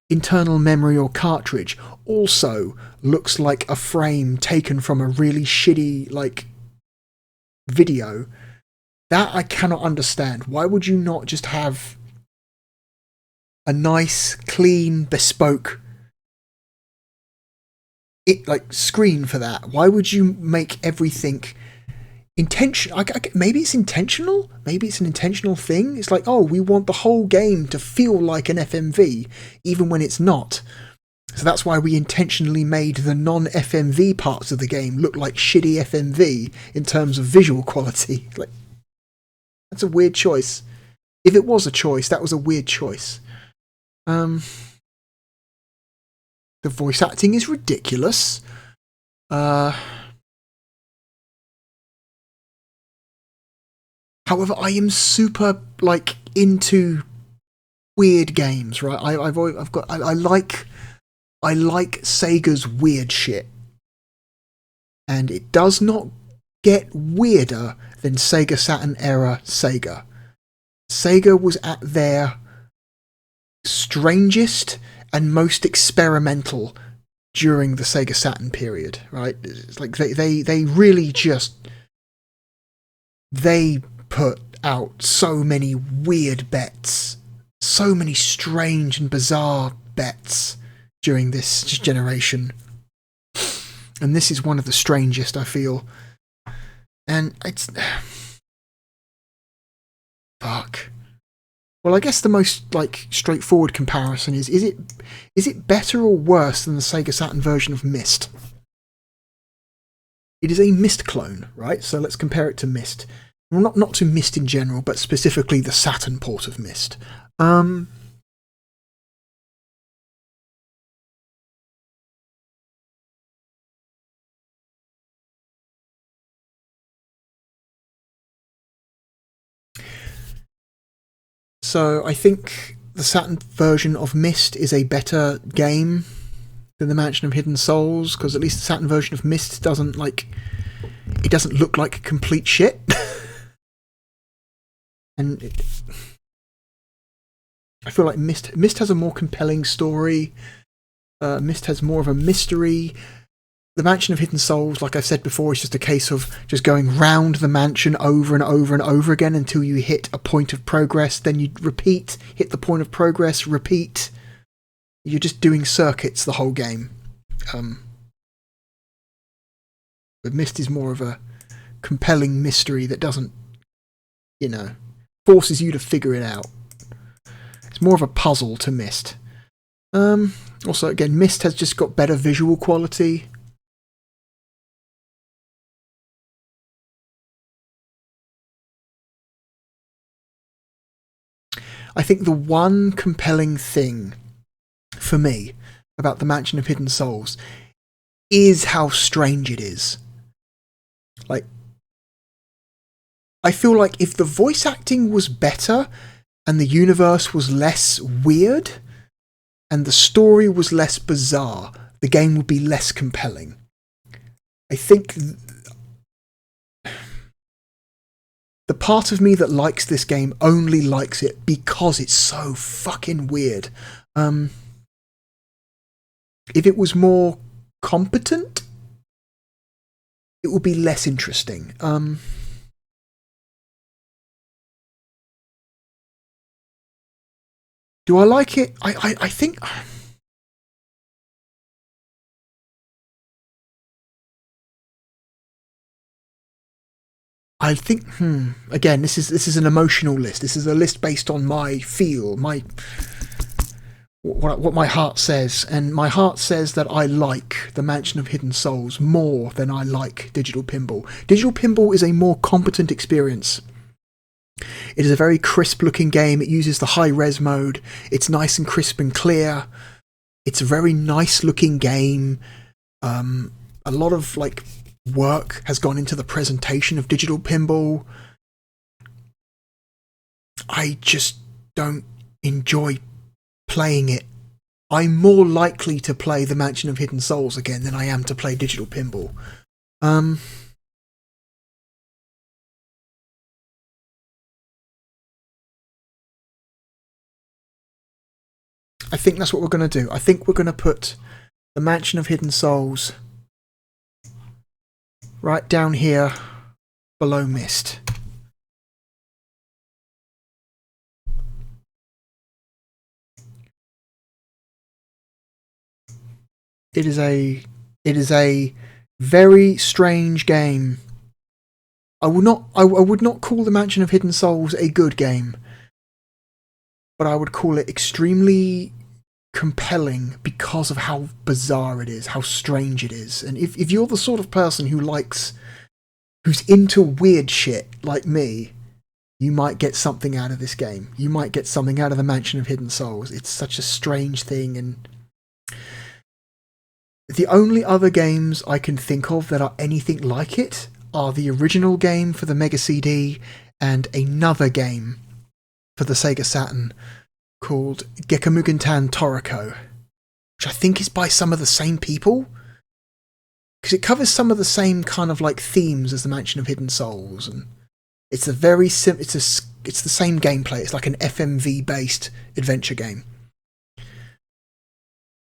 internal memory or cartridge, also looks like a frame taken from a really shitty, like, video. That I cannot understand. Why would you not just have a nice, clean, bespoke screen for that? Why would you make everything intentional? Maybe it's intentional. Maybe it's an intentional thing. It's like, oh, we want the whole game to feel like an FMV, even when it's not. So that's why we intentionally made the non-FMV parts of the game look like shitty FMV in terms of visual quality. Like, that's a weird choice. If it was a choice, that was a weird choice. The voice acting is ridiculous. However, I am super, like, into weird games, right? I like Sega's weird shit, and it does not get weirder than Sega Saturn era Sega. Sega was at their strangest and most experimental during the Sega Saturn period, right? It's like they really just, they put out so many weird bets, so many strange and bizarre bets during this generation. And this is one of the strangest, I feel. And it's... Fuck. Well, I guess the most, like, straightforward comparison is it better or worse than the Sega Saturn version of Myst? It is a Myst clone, right? So let's compare it to Myst. Well, not to Myst in general, but specifically the Saturn port of Myst. So I think the Saturn version of Myst is a better game than the Mansion of Hidden Souls, because at least the Saturn version of Myst doesn't look like complete shit. And I feel like Myst has a more compelling story. Myst has more of a mystery. The Mansion of Hidden Souls, like I've said before, is just a case of just going round the mansion over and over and over again until you hit a point of progress. Then you repeat, hit the point of progress, repeat. You're just doing circuits the whole game. But Myst is more of a compelling mystery that doesn't, forces you to figure it out. It's more of a puzzle to Myst. Also, again, Myst has just got better visual quality. I think the one compelling thing for me about the Mansion of Hidden Souls is how strange it is. Like, I feel like if the voice acting was better and the universe was less weird and the story was less bizarre, the game would be less compelling. I think the part of me that likes this game only likes it because it's so fucking weird. If it was more competent, it would be less interesting. Do I like it? I think... I think, again, this is an emotional list. This is a list based on my feel, what my heart says, and my heart says that I like the Mansion of Hidden Souls more than I like Digital Pinball. Digital Pinball is a more competent experience. It is a very crisp looking game. It uses the high res mode. It's nice and crisp and clear. It's a very nice looking game. A lot of like work has gone into the presentation of Digital Pinball. I just don't enjoy playing it. I'm more likely to play the Mansion of Hidden Souls again than I am to play Digital Pinball. I think that's what we're going to do. I think we're going to put the Mansion of Hidden Souls right down here below Myst. It is a very strange game. I would not call the Mansion of Hidden Souls a good game, but I would call it extremely compelling because of how bizarre it is, how strange it is. And if you're the sort of person who's into weird shit like me, you might get something out of this game. You might get something out of the Mansion of Hidden Souls. It's such a strange thing, and the only other games I can think of that are anything like it are the original game for the Mega CD and another game for the Sega Saturn called Gekomugentan Toriko, which I think is by some of the same people, because it covers some of the same kind of like themes as the Mansion of Hidden Souls, and it's it's the same gameplay. It's like an FMV based adventure game,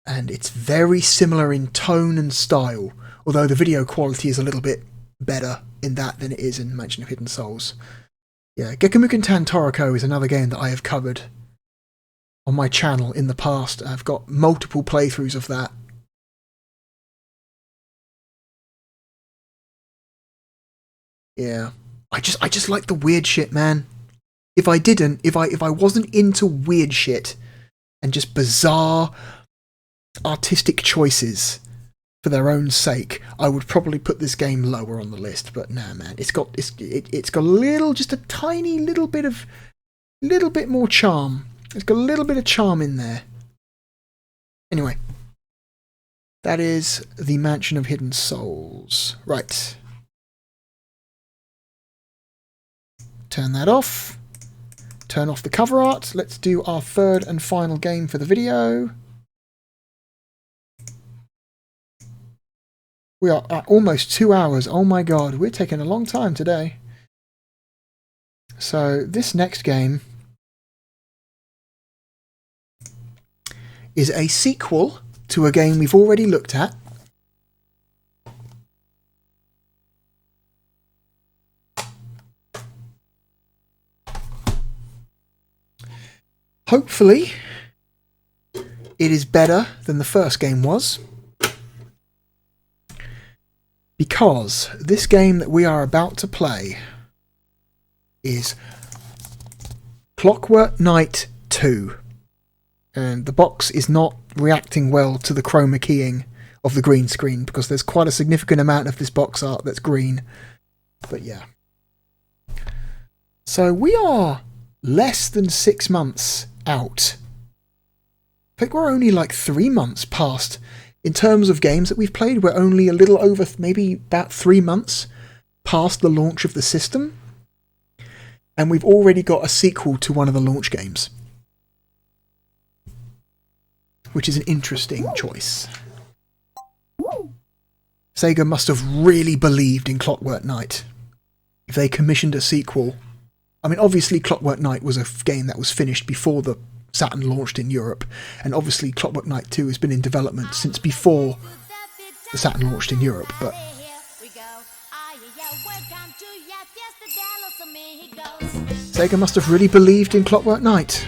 and it's very similar in tone and style, although the video quality is a little bit better in that than it is in Mansion of Hidden Souls. Yeah, Gekomugentan Toriko is another game that I have covered on my channel in the past. I've got multiple playthroughs of that. Yeah, I just like the weird shit, man. If I wasn't into weird shit and just bizarre artistic choices for their own sake, I would probably put this game lower on the list. But nah, man, it's got just a tiny little bit more charm. It's got a little bit of charm in there. Anyway, that is the Mansion of Hidden Souls. Right. Turn that off. Turn off the cover art. Let's do our third and final game for the video. We are at almost 2 hours. Oh my god, we're taking a long time today. So this next game is a sequel to a game we've already looked at. Hopefully, it is better than the first game was, because this game that we are about to play is Clockwork Knight 2. And the box is not reacting well to the chroma keying of the green screen, because there's quite a significant amount of this box art that's green. But yeah. So we are less than 6 months out. I think we're only like 3 months past. In terms of games that we've played, we're only a little over, maybe about 3 months past the launch of the system. And we've already got a sequel to one of the launch games, which is an interesting choice. Sega must have really believed in Clockwork Knight if they commissioned a sequel. I mean, obviously Clockwork Knight was a game that was finished before the Saturn launched in Europe, and obviously Clockwork Knight 2 has been in development since before the Saturn launched in Europe, but Sega must have really believed in Clockwork Knight.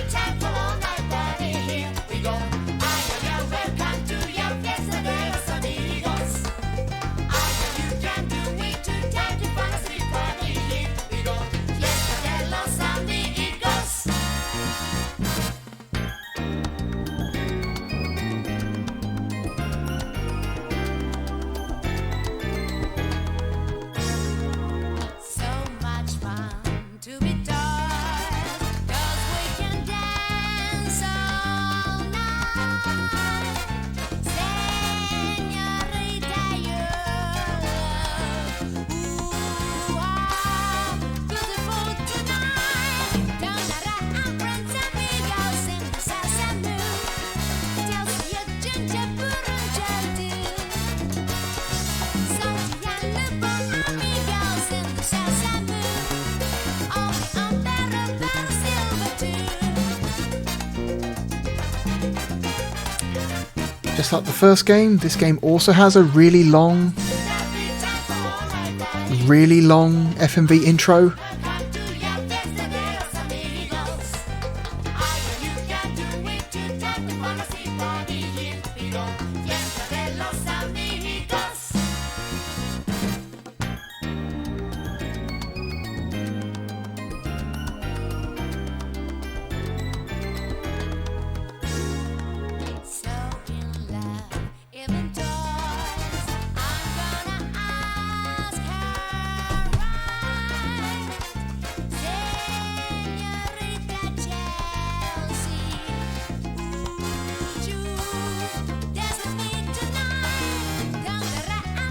just like the first game, this game also has a really long FMV intro.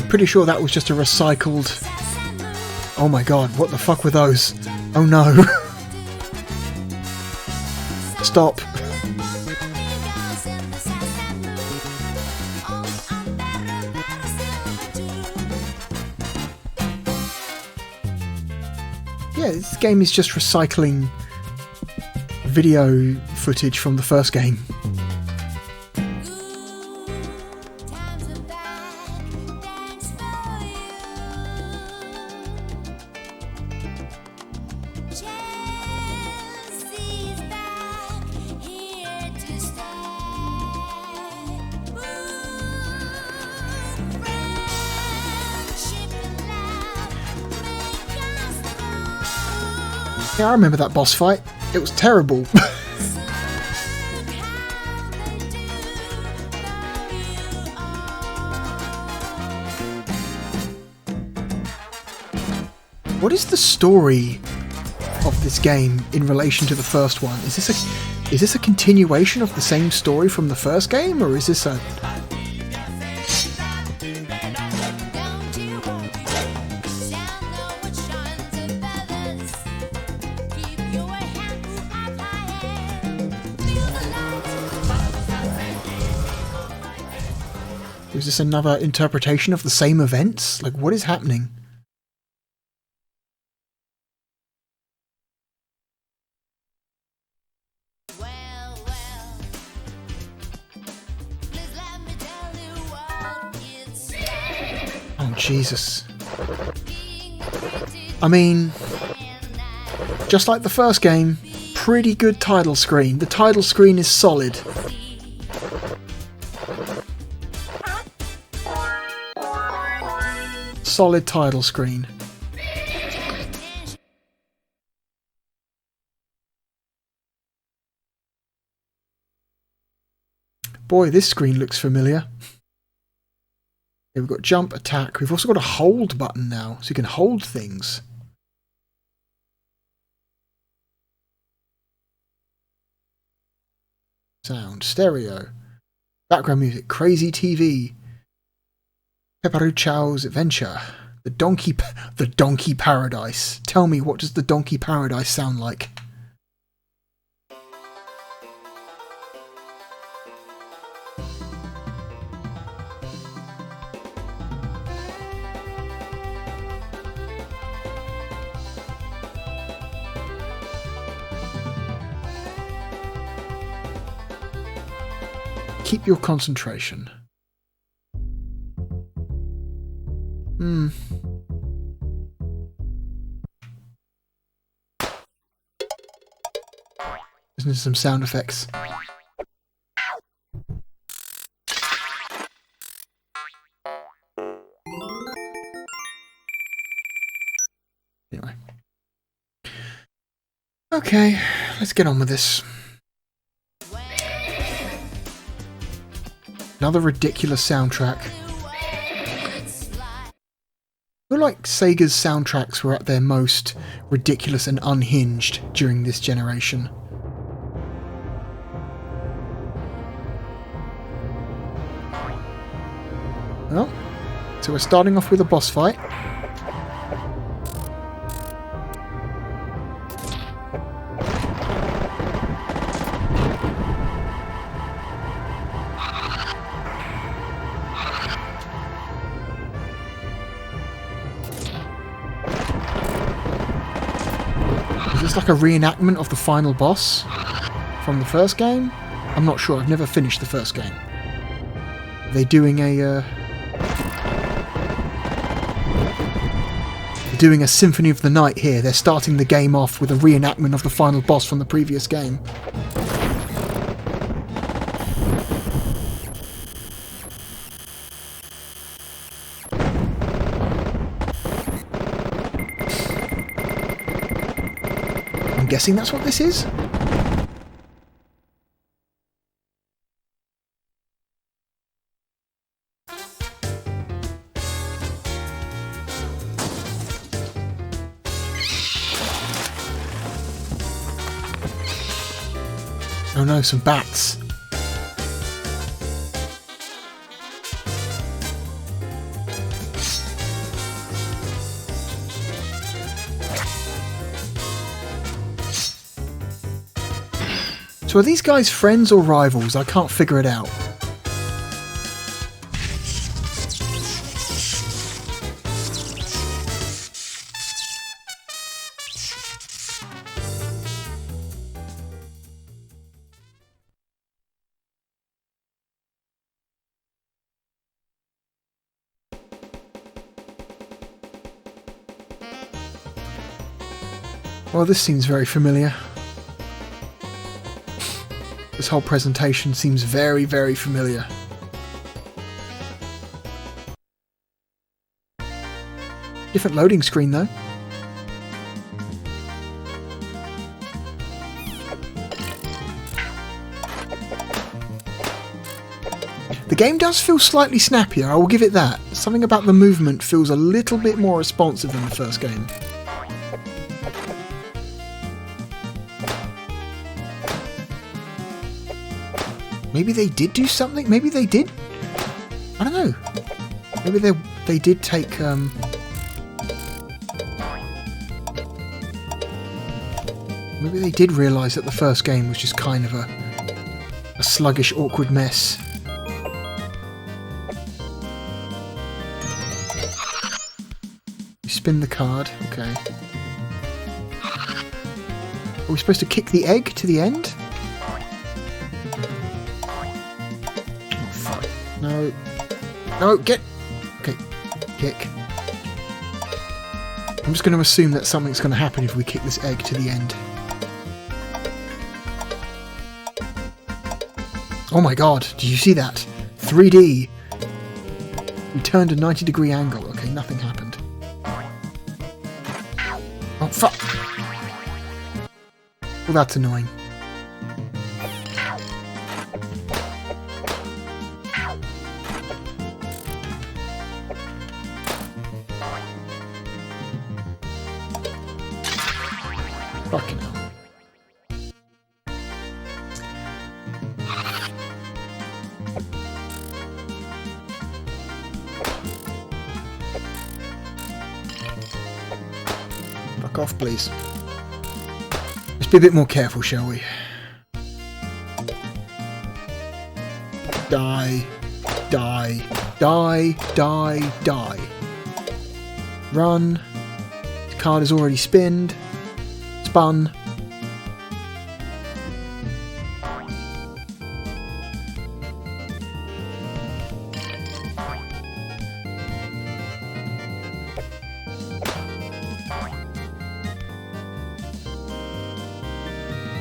Pretty sure that was just a recycled... Oh my god, what the fuck were those? Oh no. Stop. Yeah, this game is just recycling video footage from the first game. Yeah, I remember that boss fight. It was terrible. What is the story of this game in relation to the first one? Is this a continuation of the same story from the first game, or is this a... Is this another interpretation of the same events? Like, what is happening? Oh, Jesus. I mean, just like the first game, pretty good title screen. The title screen is solid. Solid title screen. Boy, this screen looks familiar. Okay, we've got jump, attack. We've also got a hold button now, so you can hold things. Sound, stereo, background music, crazy TV. Pepperu Chow's adventure. The donkey paradise. Tell me, what does the donkey paradise sound like? Keep your concentration. Listen to some sound effects. Anyway. Okay, let's get on with this. Another ridiculous soundtrack. I feel like Sega's soundtracks were at their most ridiculous and unhinged during this generation. Well, so we're starting off with a boss fight. Is this like a reenactment of the final boss from the first game? I'm not sure, I've never finished the first game. They're doing a Symphony of the Night here. They're starting the game off with a reenactment of the final boss from the previous game. I'm guessing that's what this is? Oh no, some bats. So are these guys friends or rivals? I can't figure it out. Well, this seems very familiar. This whole presentation seems very, very familiar. Different loading screen though. The game does feel slightly snappier, I will give it that. Something about the movement feels a little bit more responsive than the first game. Maybe they did do something? Maybe they did? I don't know. Maybe they did take... Maybe they did realise that the first game was just kind of a sluggish, awkward mess. You spin the card, okay. Are we supposed to kick the egg to the end? No. No, get... Okay, kick. I'm just going to assume that something's going to happen if we kick this egg to the end. Oh my god, did you see that? 3D. We turned a 90-degree angle. Okay, nothing happened. Oh, fuck! Well, that's annoying. Fucking hell. Fuck off, please. Let's be a bit more careful, shall we? Die. Die. Die. Die. Die. Run. The card is already spinned. Spun.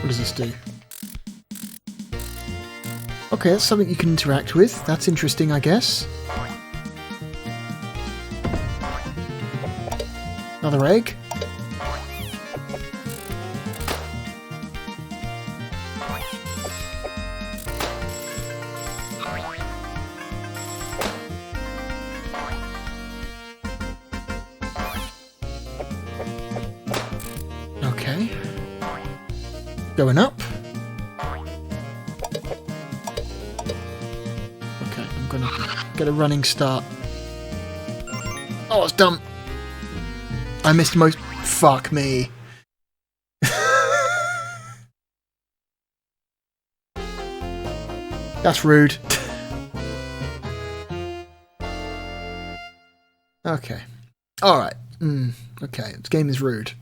What does this do? Okay, that's something you can interact with. That's interesting, I guess. Another egg. Okay. Going up. Okay, I'm gonna get a running start. Oh, it's dumb. I missed most. Fuck me. That's rude. Okay. Alright. Okay, this game is rude.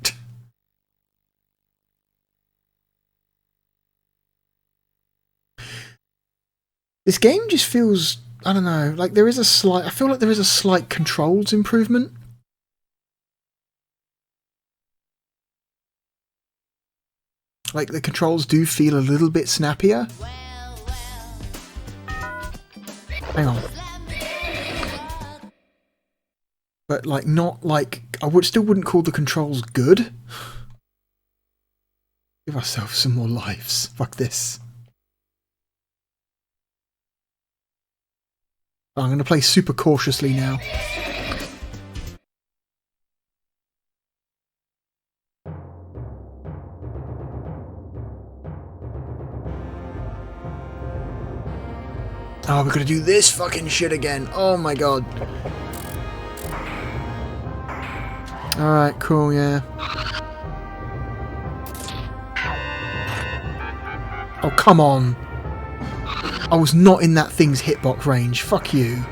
This game just feels I don't know, like there is a slight, I feel like there is a slight controls improvement. Like the controls do feel a little bit snappier. Hang on. But like not like, still wouldn't call the controls good. Give ourselves some more lives. Fuck this. I'm going to play super cautiously now. Oh, we're going to do this fucking shit again. Oh my god. Alright, cool, yeah. Oh, come on. I was not in that thing's hitbox range. Fuck you.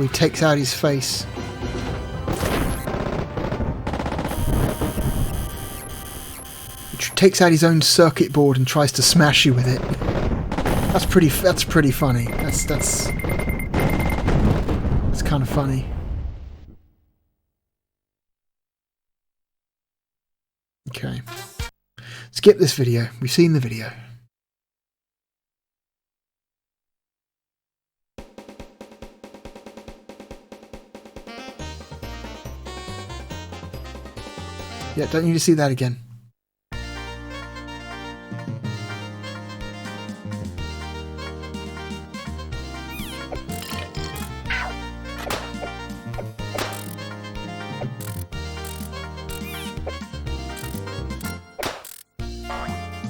He takes out his face. He takes out his own circuit board and tries to smash you with it. That's pretty funny. That's kind of funny. Okay. Skip this video. We've seen the video. Yeah, don't need to see that again.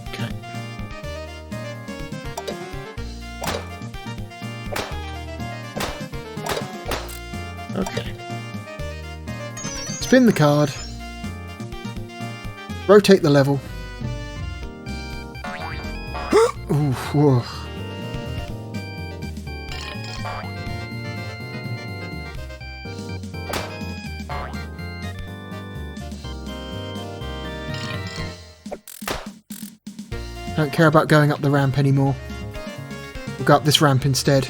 Okay. Okay. Spin the card. Rotate the level. Ooh, whoa. Don't care about going up the ramp anymore. We'll go up this ramp instead.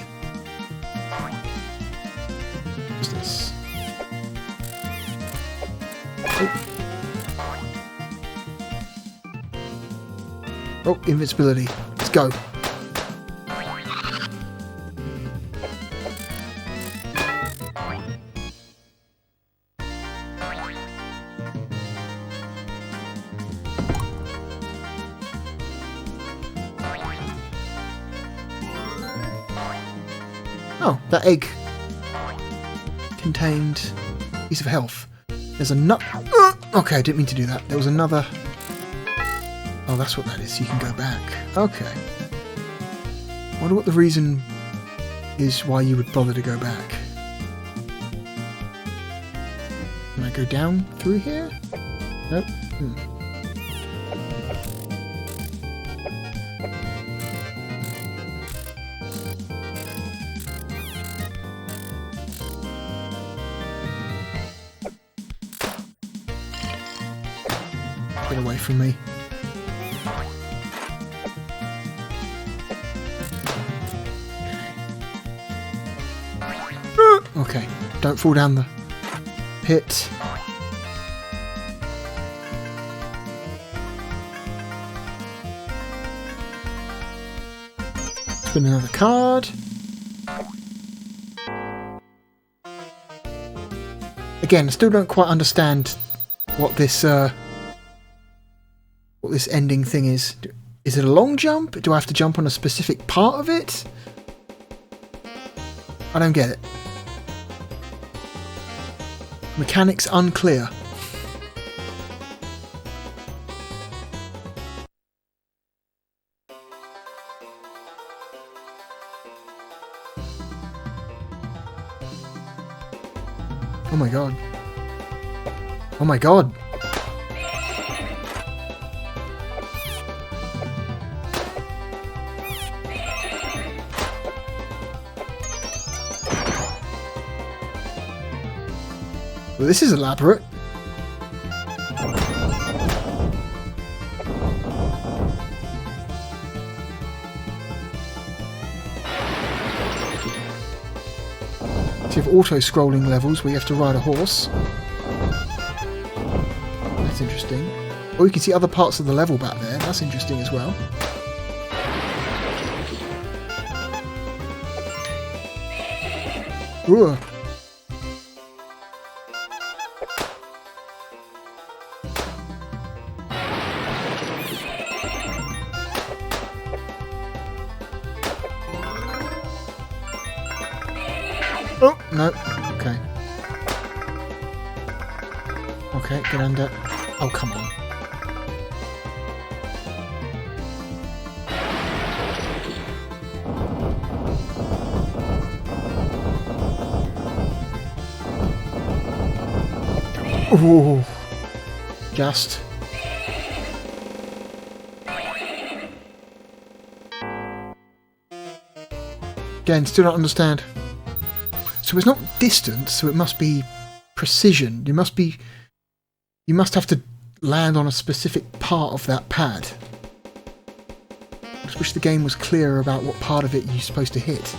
What's this? Oh, invincibility. Let's go. Oh, that egg contained a piece of health. There's a nut. Okay, I didn't mean to do that. There was another. Oh, that's what that is. You can go back. Okay. Wonder what the reason is why you would bother to go back. Can I go down through here? Nope. Get away from me. Okay, don't fall down the pit. Spin another card. Again, I still don't quite understand what this ending thing is. Is it a long jump? Do I have to jump on a specific part of it? I don't get it. Mechanics unclear. Oh my god. Oh my god. Well, this is elaborate. So you have auto-scrolling levels where you have to ride a horse. That's interesting. Or you can see other parts of the level back there. That's interesting as well. Ooh. Oh, no. Okay. Okay, get under. Oh, come on. Ooh. Just. Again, still don't understand. So it's not distance, so it must be precision. You must have to land on a specific part of that pad. I just wish the game was clearer about what part of it you're supposed to hit.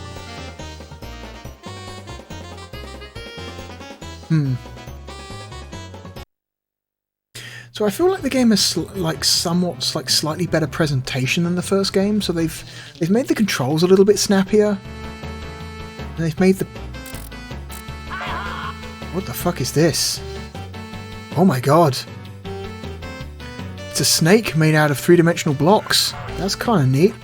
So I feel like the game has slightly better presentation than the first game. So they've made the controls a little bit snappier, and they've made the. What the fuck is this? Oh my god. It's a snake made out of three-dimensional blocks. That's kind of neat.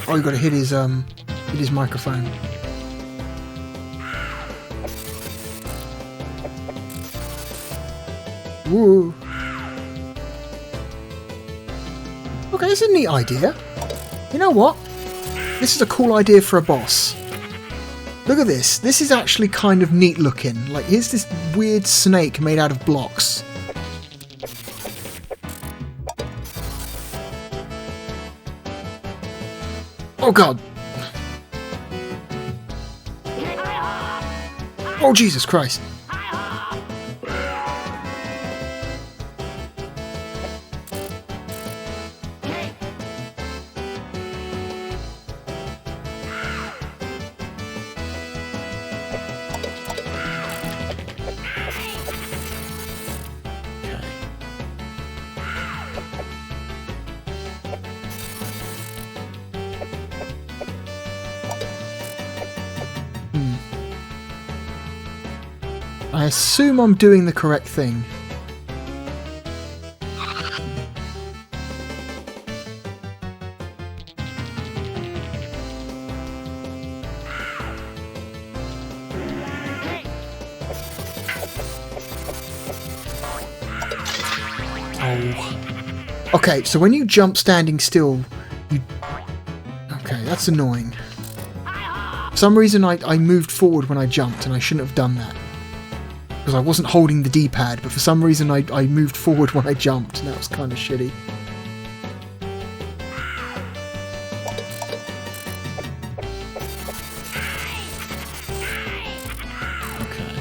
Oh, you got to hit his microphone. Woo. Okay, it's a neat idea. You know what? This is a cool idea for a boss. Look at this. This is actually kind of neat looking. Like, here's this weird snake made out of blocks. Oh god. Oh Jesus Christ. I assume I'm doing the correct thing. Oh. Okay, so when you jump standing still, you... Okay, that's annoying. For some reason I moved forward when I jumped and I shouldn't have done that. Because I wasn't holding the D-pad, but for some reason I moved forward when I jumped, and that was kind of shitty. Okay.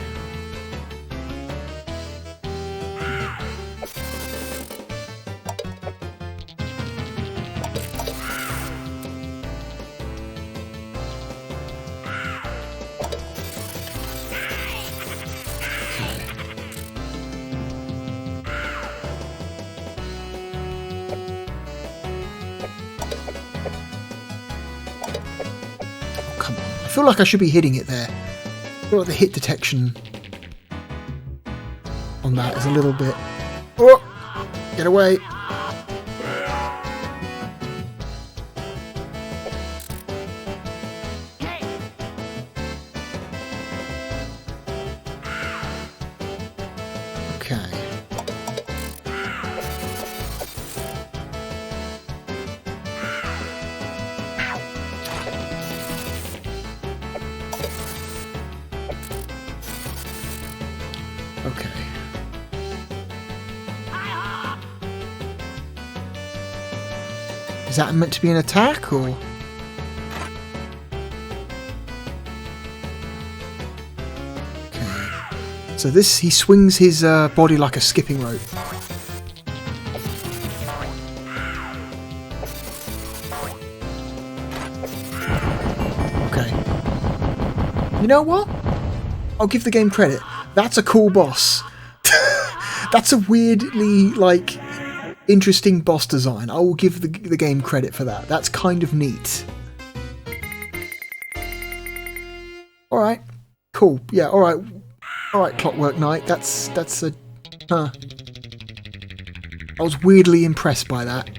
I feel like I should be hitting it there. I feel like the hit detection on that is a little bit... Oh! Get away! Okay. Okay. Is that meant to be an attack, or...? Okay. So this, he swings his body like a skipping rope. Okay. You know what? I'll give the game credit. That's a cool boss. That's a weirdly, like, interesting boss design. I will give the game credit for that. That's kind of neat. Alright. Cool. Yeah, alright. Alright, Clockwork Knight. That's a... Huh. I was weirdly impressed by that.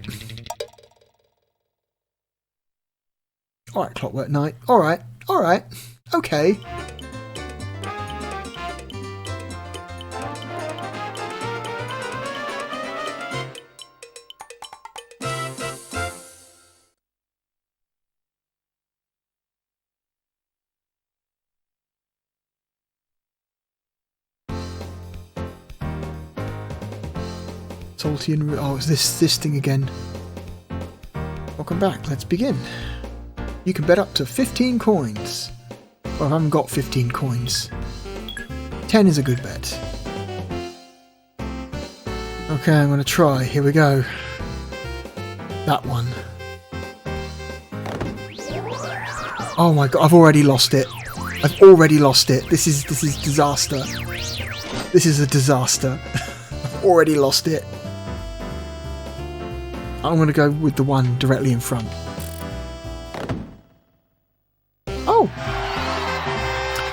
Alright, Clockwork Knight. Alright. Alright. Okay. Saltian... Oh, it's this thing again. Welcome back. Let's begin. You can bet up to 15 coins. Well, I haven't got 15 coins. 10 is a good bet. Okay, I'm going to try. Here we go. That one. Oh my god, I've already lost it. I've already lost it. This is disaster. This is a disaster. I've already lost it. I'm going to go with the one directly in front. Oh!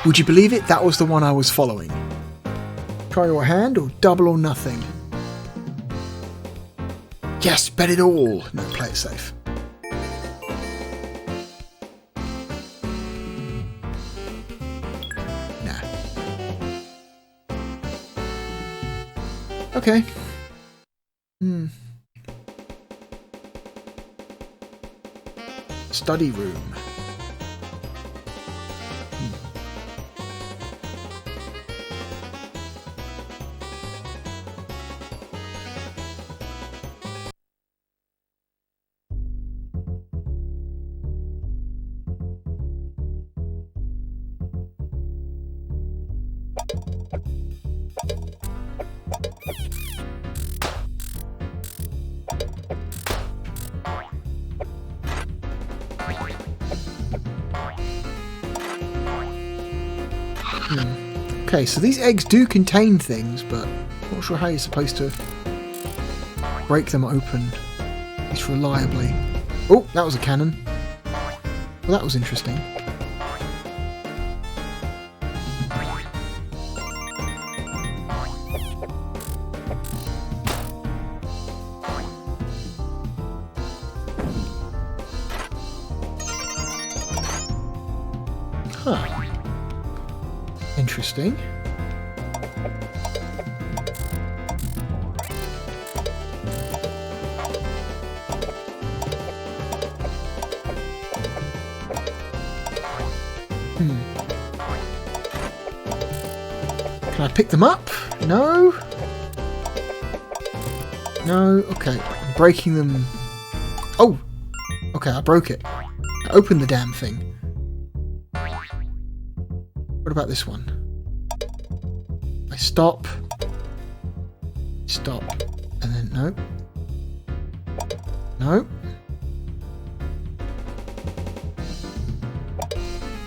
Would you believe it? That was the one I was following. Try your hand or double or nothing. Yes, bet it all. No, play it safe. Nah. Okay. Study room. Okay, so these eggs do contain things, but I'm not sure how you're supposed to break them open, at least reliably. Oh, that was a cannon. Well, that was interesting. Huh. Interesting. Can I pick them up? No. No. Okay. I'm breaking them. Oh. Okay, I broke it. I opened the damn thing. What about this one? I stop. Stop. And then no. No.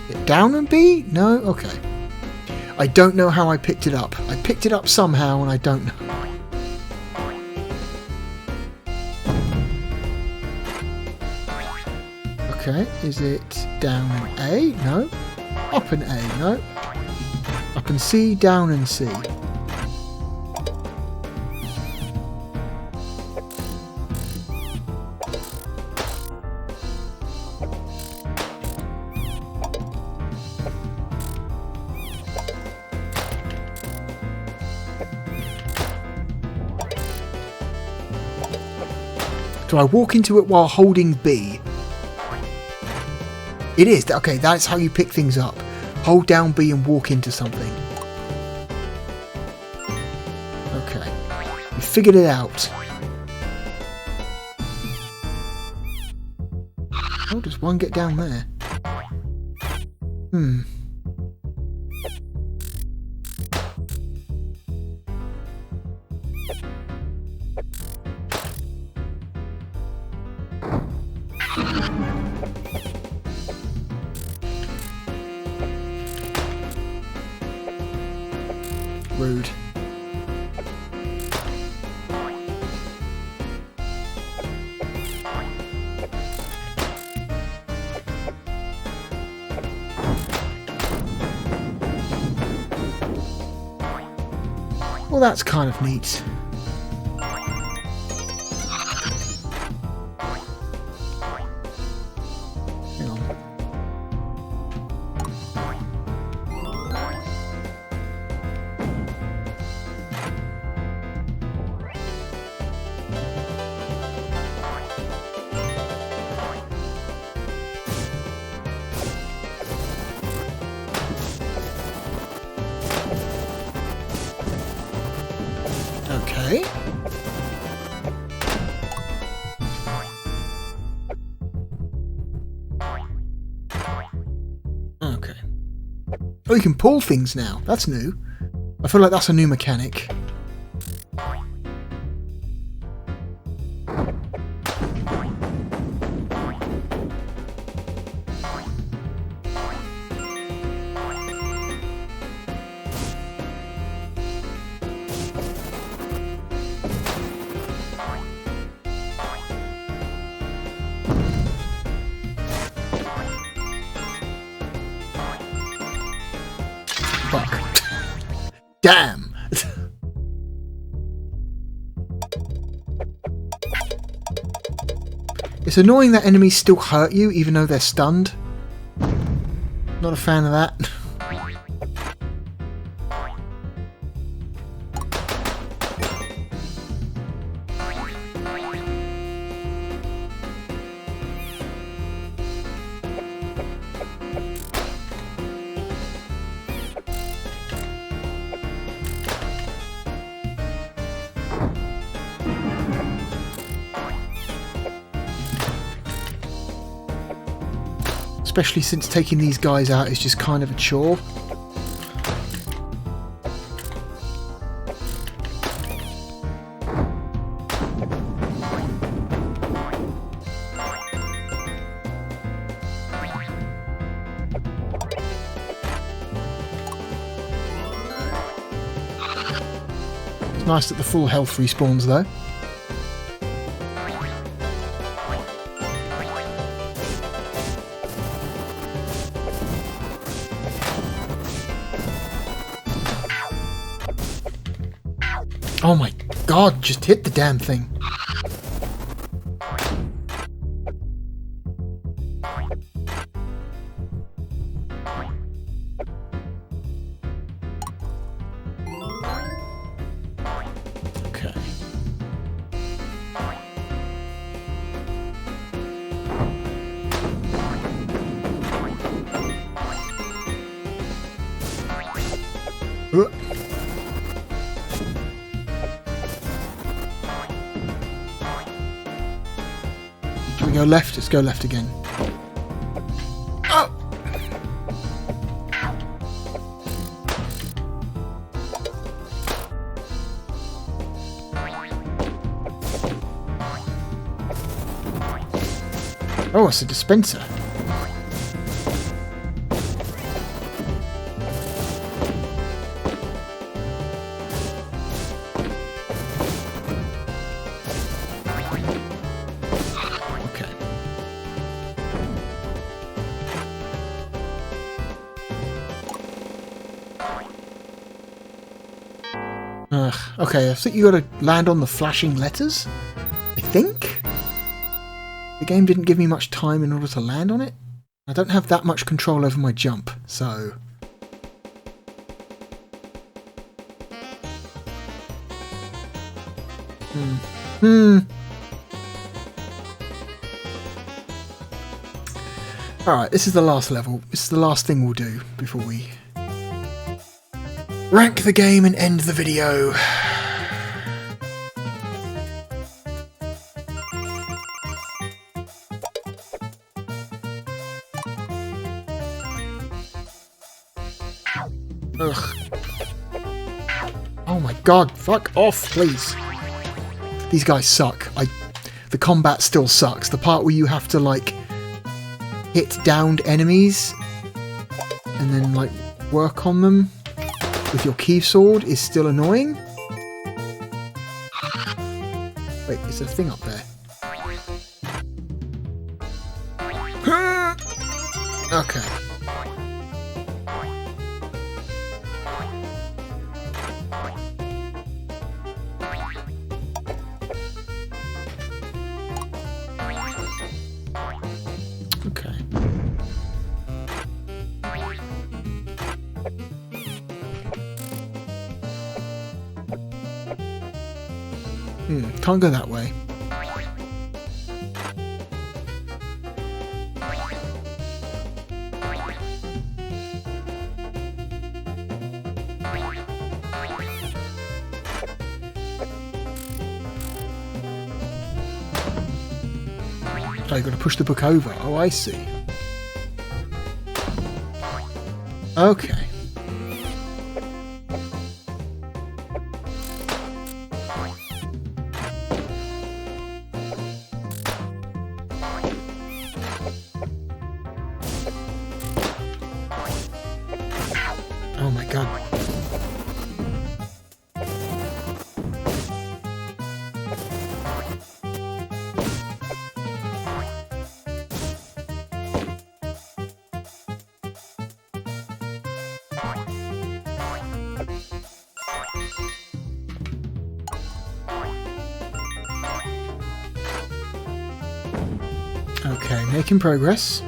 Get down and B? No? Okay. I don't know how I picked it up. I picked it up somehow and I don't know. Okay, is it down and A? No. Up and A? No. Up and C, down and C. Do I walk into it while holding B? It is. Okay, that's how you pick things up. Hold down B and walk into something. We figured it out. Oh, does one get down there? Rude. Well, that's kind of neat. Hang on. Okay. Okay. Oh, you can pull things now. That's new. I feel like that's a new mechanic. Fuck. Damn! It's annoying that enemies still hurt you even though they're stunned. Not a fan of that. Especially since taking these guys out is just kind of a chore. It's nice that the full health respawns though. Oh my god, just hit the damn thing. Okay. Should we go left? Let's go left again. Oh! Oh, it's a dispenser. Okay, I think you gotta land on the flashing letters, I think? The game didn't give me much time in order to land on it. I don't have that much control over my jump, so... Alright, this is the last level. This is the last thing we'll do before we rank the game and end the video. Ugh. Oh my god, fuck off, please. These guys suck. The combat still sucks. The part where you have to, like, hit downed enemies and then, like, work on them with your key sword is still annoying. Wait, is there a thing up there? Okay. Okay. Can't go that way. Oh, you've got to push the book over. Oh, I see. Okay. Oh my god. Okay, making progress.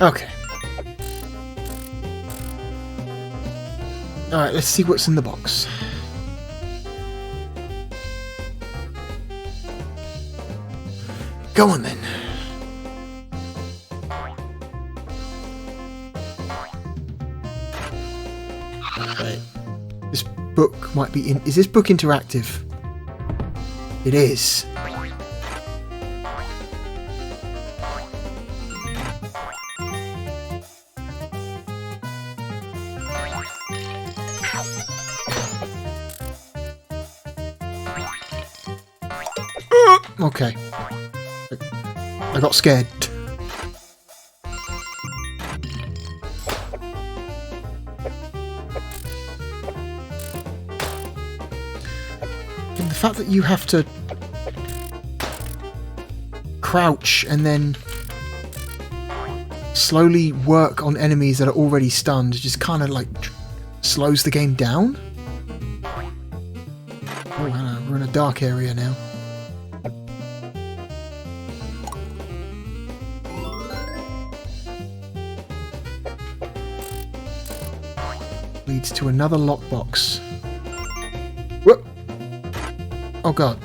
Okay. Alright, let's see what's in the box. Go on then. Right. This book might be in... Is this book interactive? It is. Okay. I got scared. And the fact that you have to crouch and then slowly work on enemies that are already stunned just kind of like slows the game down. Oh, no, we're in a dark area now. Leads to another lockbox. Whoop! Oh god.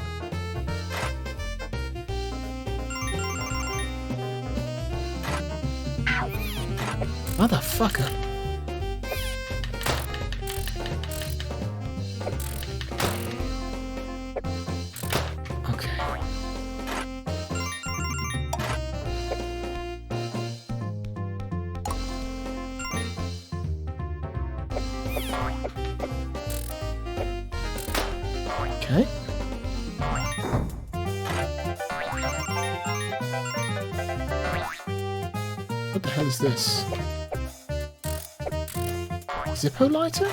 Motherfucker. Okay. Okay. What the hell is this? Zippo lighter?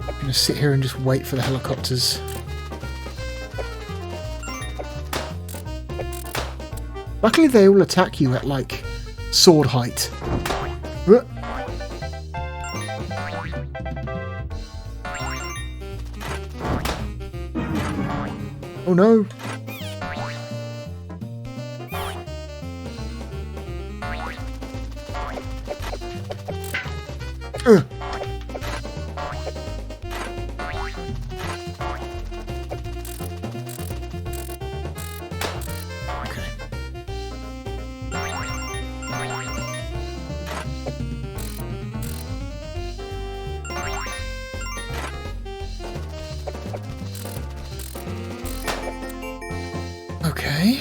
I'm gonna sit here and just wait for the helicopters. Luckily they all attack you at like sword height. Oh no. Okay.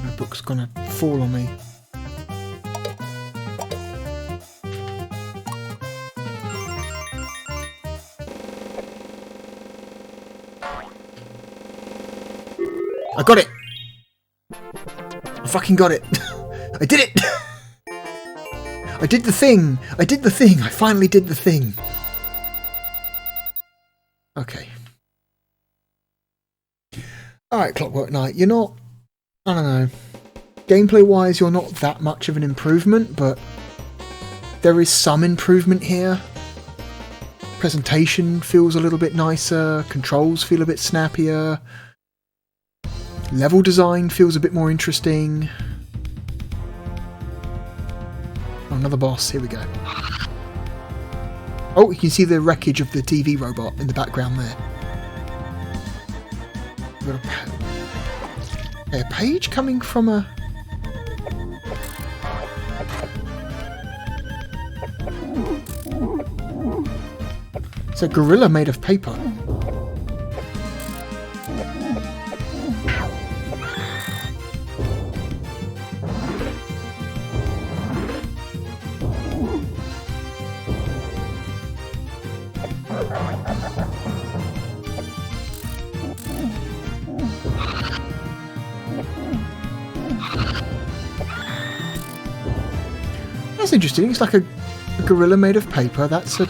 My book's gonna fall on me. I got it! I fucking got it! I did it! I did the thing! I did the thing! I finally did the thing! Okay. Alright, Clockwork Knight, you're not... I don't know. Gameplay-wise, you're not that much of an improvement, but there is some improvement here. Presentation feels a little bit nicer, controls feel a bit snappier. Level design feels a bit more interesting. Oh, another boss. Here we go. Oh, you can see the wreckage of the TV robot in the background there. We've got a page coming from a... It's a gorilla made of paper. That's interesting. It's like a gorilla made of paper. That's a...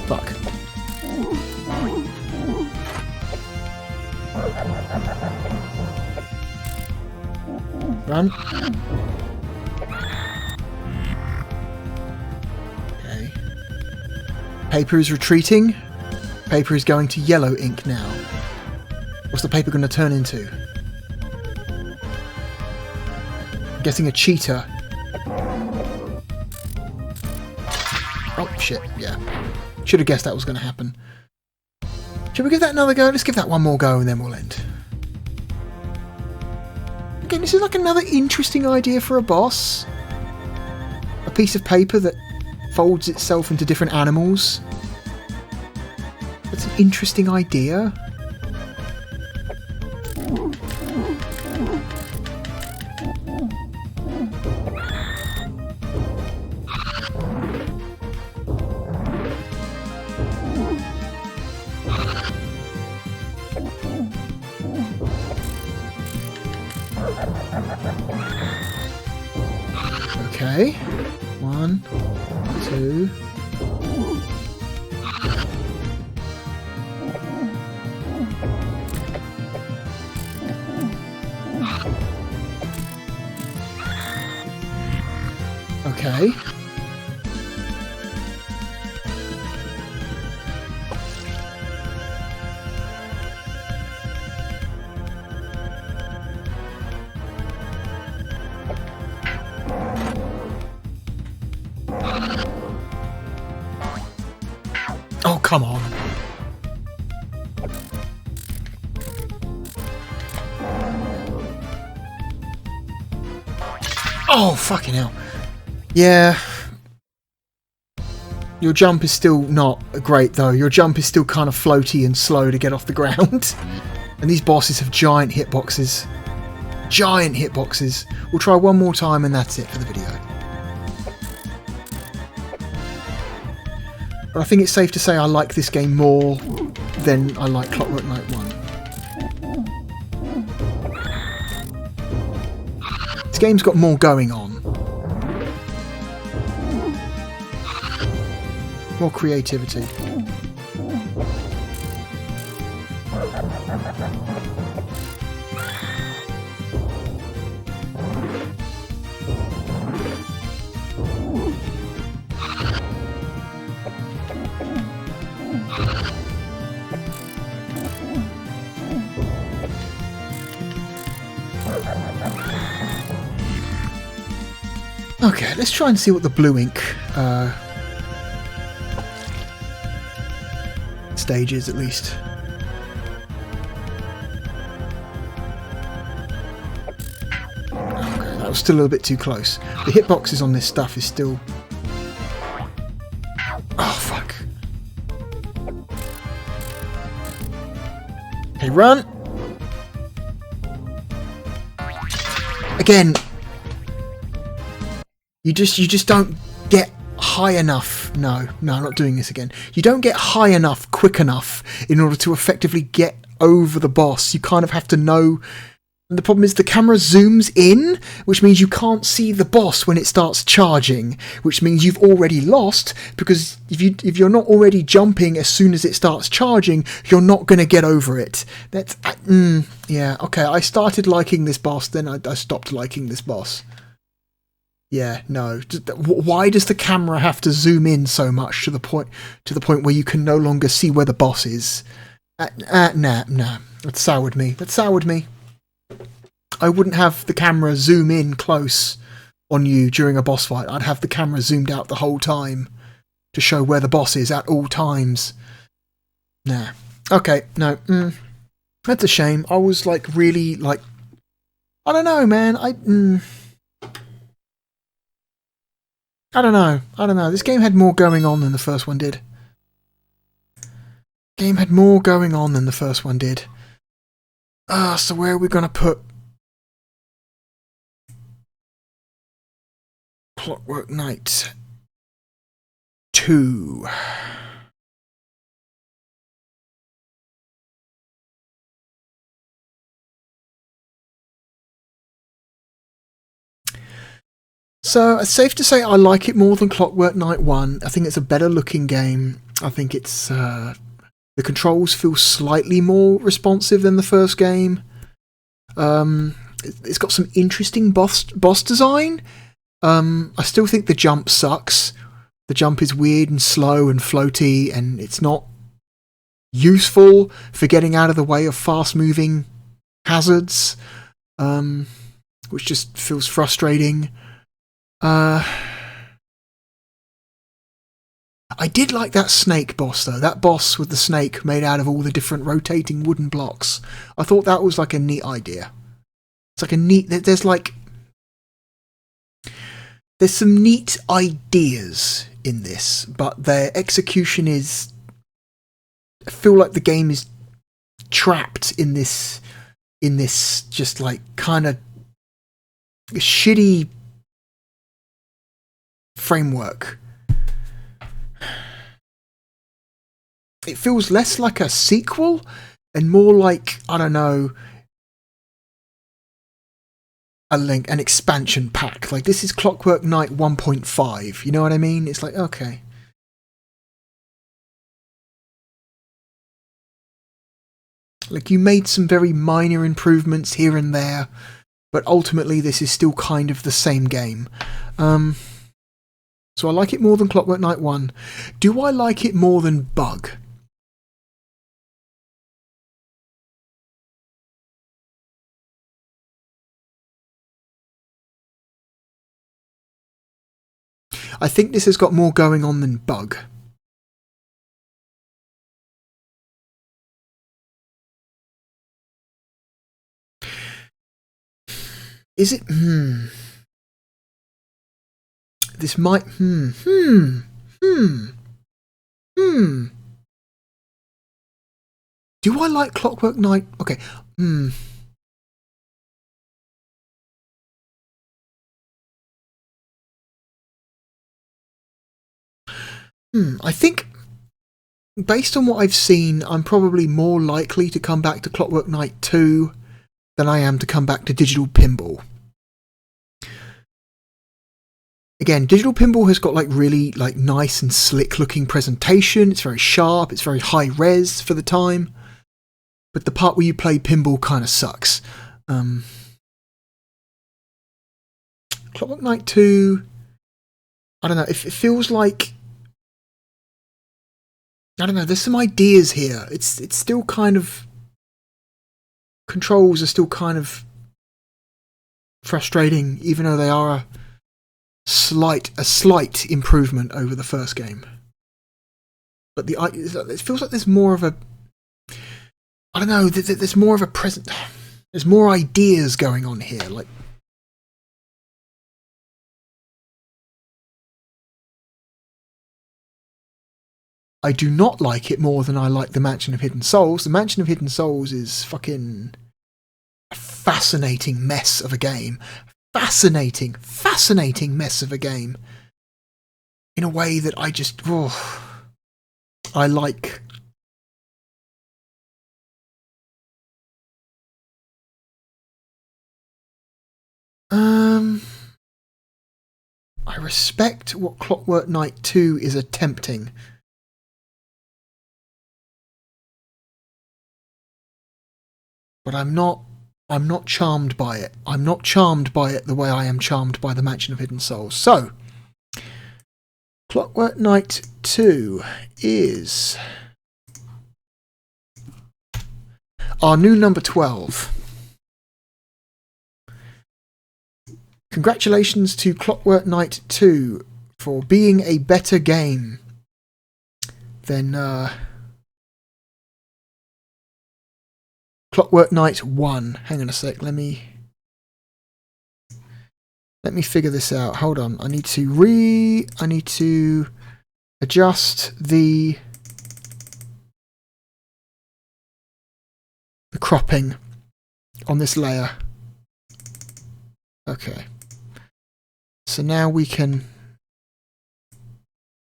Fuck. Run. Okay. Paper is retreating. Paper is going to yellow ink now. What's the paper going to turn into? I'm guessing a cheetah. Oh, shit, yeah. Should have guessed that was going to happen. Should we give that another go? Let's give that one more go and then we'll end. Again, this is like another interesting idea for a boss. A piece of paper that folds itself into different animals. That's an interesting idea. Okay, 1, 2. Okay. Oh, come on. Oh, fucking hell. Yeah. Your jump is still not great, though. Your jump is still kind of floaty and slow to get off the ground. And these bosses have giant hitboxes. Giant hitboxes. We'll try one more time and that's it for the video. But I think it's safe to say I like this game more than I like Clockwork Knight 1. This game's got more going on. More creativity. Okay, let's try and see what the blue ink stage is, at least. Okay, that was still a little bit too close. The hitboxes on this stuff is still... Oh, fuck. Okay, run! Again... You just don't get high enough. No, I'm not doing this again. You don't get high enough, quick enough, in order to effectively get over the boss. You kind of have to know. And the problem is the camera zooms in, which means you can't see the boss when it starts charging, which means you've already lost, because if you're not already jumping as soon as it starts charging, you're not going to get over it. That's... yeah, okay, I started liking this boss, then I stopped liking this boss. Yeah, no. Why does the camera have to zoom in so much to the point where you can no longer see where the boss is? Nah. That soured me. I wouldn't have the camera zoom in close on you during a boss fight. I'd have the camera zoomed out the whole time to show where the boss is at all times. Nah. Okay, no. That's a shame. I was like really like... I don't know, man. I don't know. This game had more going on than the first one did. So where are we going to put Clockwork Knight 2? So it's safe to say I like it more than Clockwork Knight 1. I think it's a better looking game. I think it's the controls feel slightly more responsive than the first game. It's got some interesting boss design. I still think the jump sucks. The jump is weird and slow and floaty, and it's not useful for getting out of the way of fast moving hazards, which just feels frustrating. I did like that snake boss though. That boss with the snake made out of all the different rotating wooden blocks. I thought that was like a neat idea. It's like a neat... There's some neat ideas in this, but their execution is... I feel like the game is trapped in this just like kind of shitty framework. It feels less like a sequel and more like, I don't know, an expansion pack. Like, this is Clockwork Knight 1.5, you know what I mean? It's like, okay. Like, you made some very minor improvements here and there, but ultimately this is still kind of the same game. So I like it more than Clockwork Knight 1. Do I like it more than Bug? I think this has got more going on than Bug. Is it? This might... Do I like Clockwork Knight? Okay. I think, based on what I've seen, I'm probably more likely to come back to Clockwork Knight 2 than I am to come back to Digital Pinball. Again, Digital Pinball has got like really like nice and slick looking presentation. It's very sharp. It's very high res for the time. but the part where you play pinball kind of sucks. Clockwork Knight 2, I don't know, it feels like, I don't know, there's some ideas here. It's still kind of, controls are still kind of frustrating, even though they are a slight improvement over the first game. But it feels like there's more of a, I don't know, there's more of a present, there's more ideas going on here, like, I do not like it more than I like the Mansion of Hidden Souls. The Mansion of Hidden Souls is fucking a fascinating mess of a game. Fascinating mess of a game. In a way that I just, I like. I respect what Clockwork Knight 2 is attempting. But I'm not charmed by it. I'm not charmed by it the way I am charmed by the Mansion of Hidden Souls. So, Clockwork Knight 2 is our new number 12. Congratulations to Clockwork Knight 2 for being a better game than Clockwork Knight 1. Hang on a sec, let me figure this out. Hold on. I need to adjust the cropping on this layer. Okay. So now we can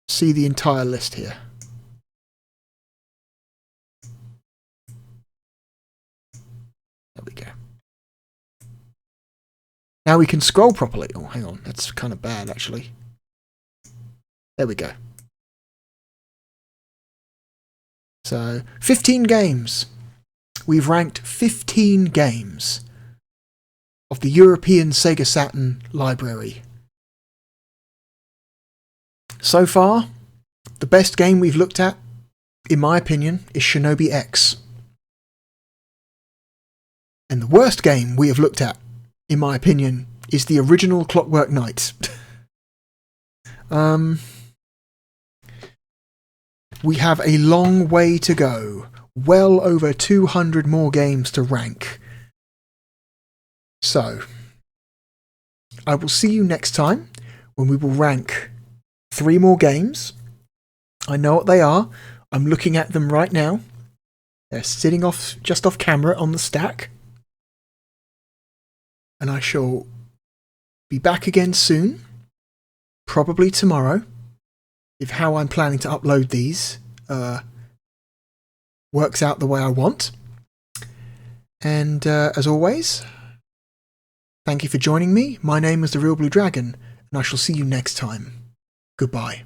see the entire list here. There we go. Now we can scroll properly. Oh, hang on. That's kind of bad, actually. There we go. So, 15 games. We've ranked 15 games of the European Sega Saturn library. So far, the best game we've looked at, in my opinion, is Shinobi X. And the worst game we have looked at, in my opinion, is the original Clockwork Knight. We have a long way to go. Well over 200 more games to rank. So, I will see you next time when we will rank 3 more games. I know what they are. I'm looking at them right now. They're sitting just off camera on the stack. And I shall be back again soon, probably tomorrow, if how I'm planning to upload these works out the way I want. And as always, thank you for joining me. My name is The Real Blue Dragon, and I shall see you next time. Goodbye.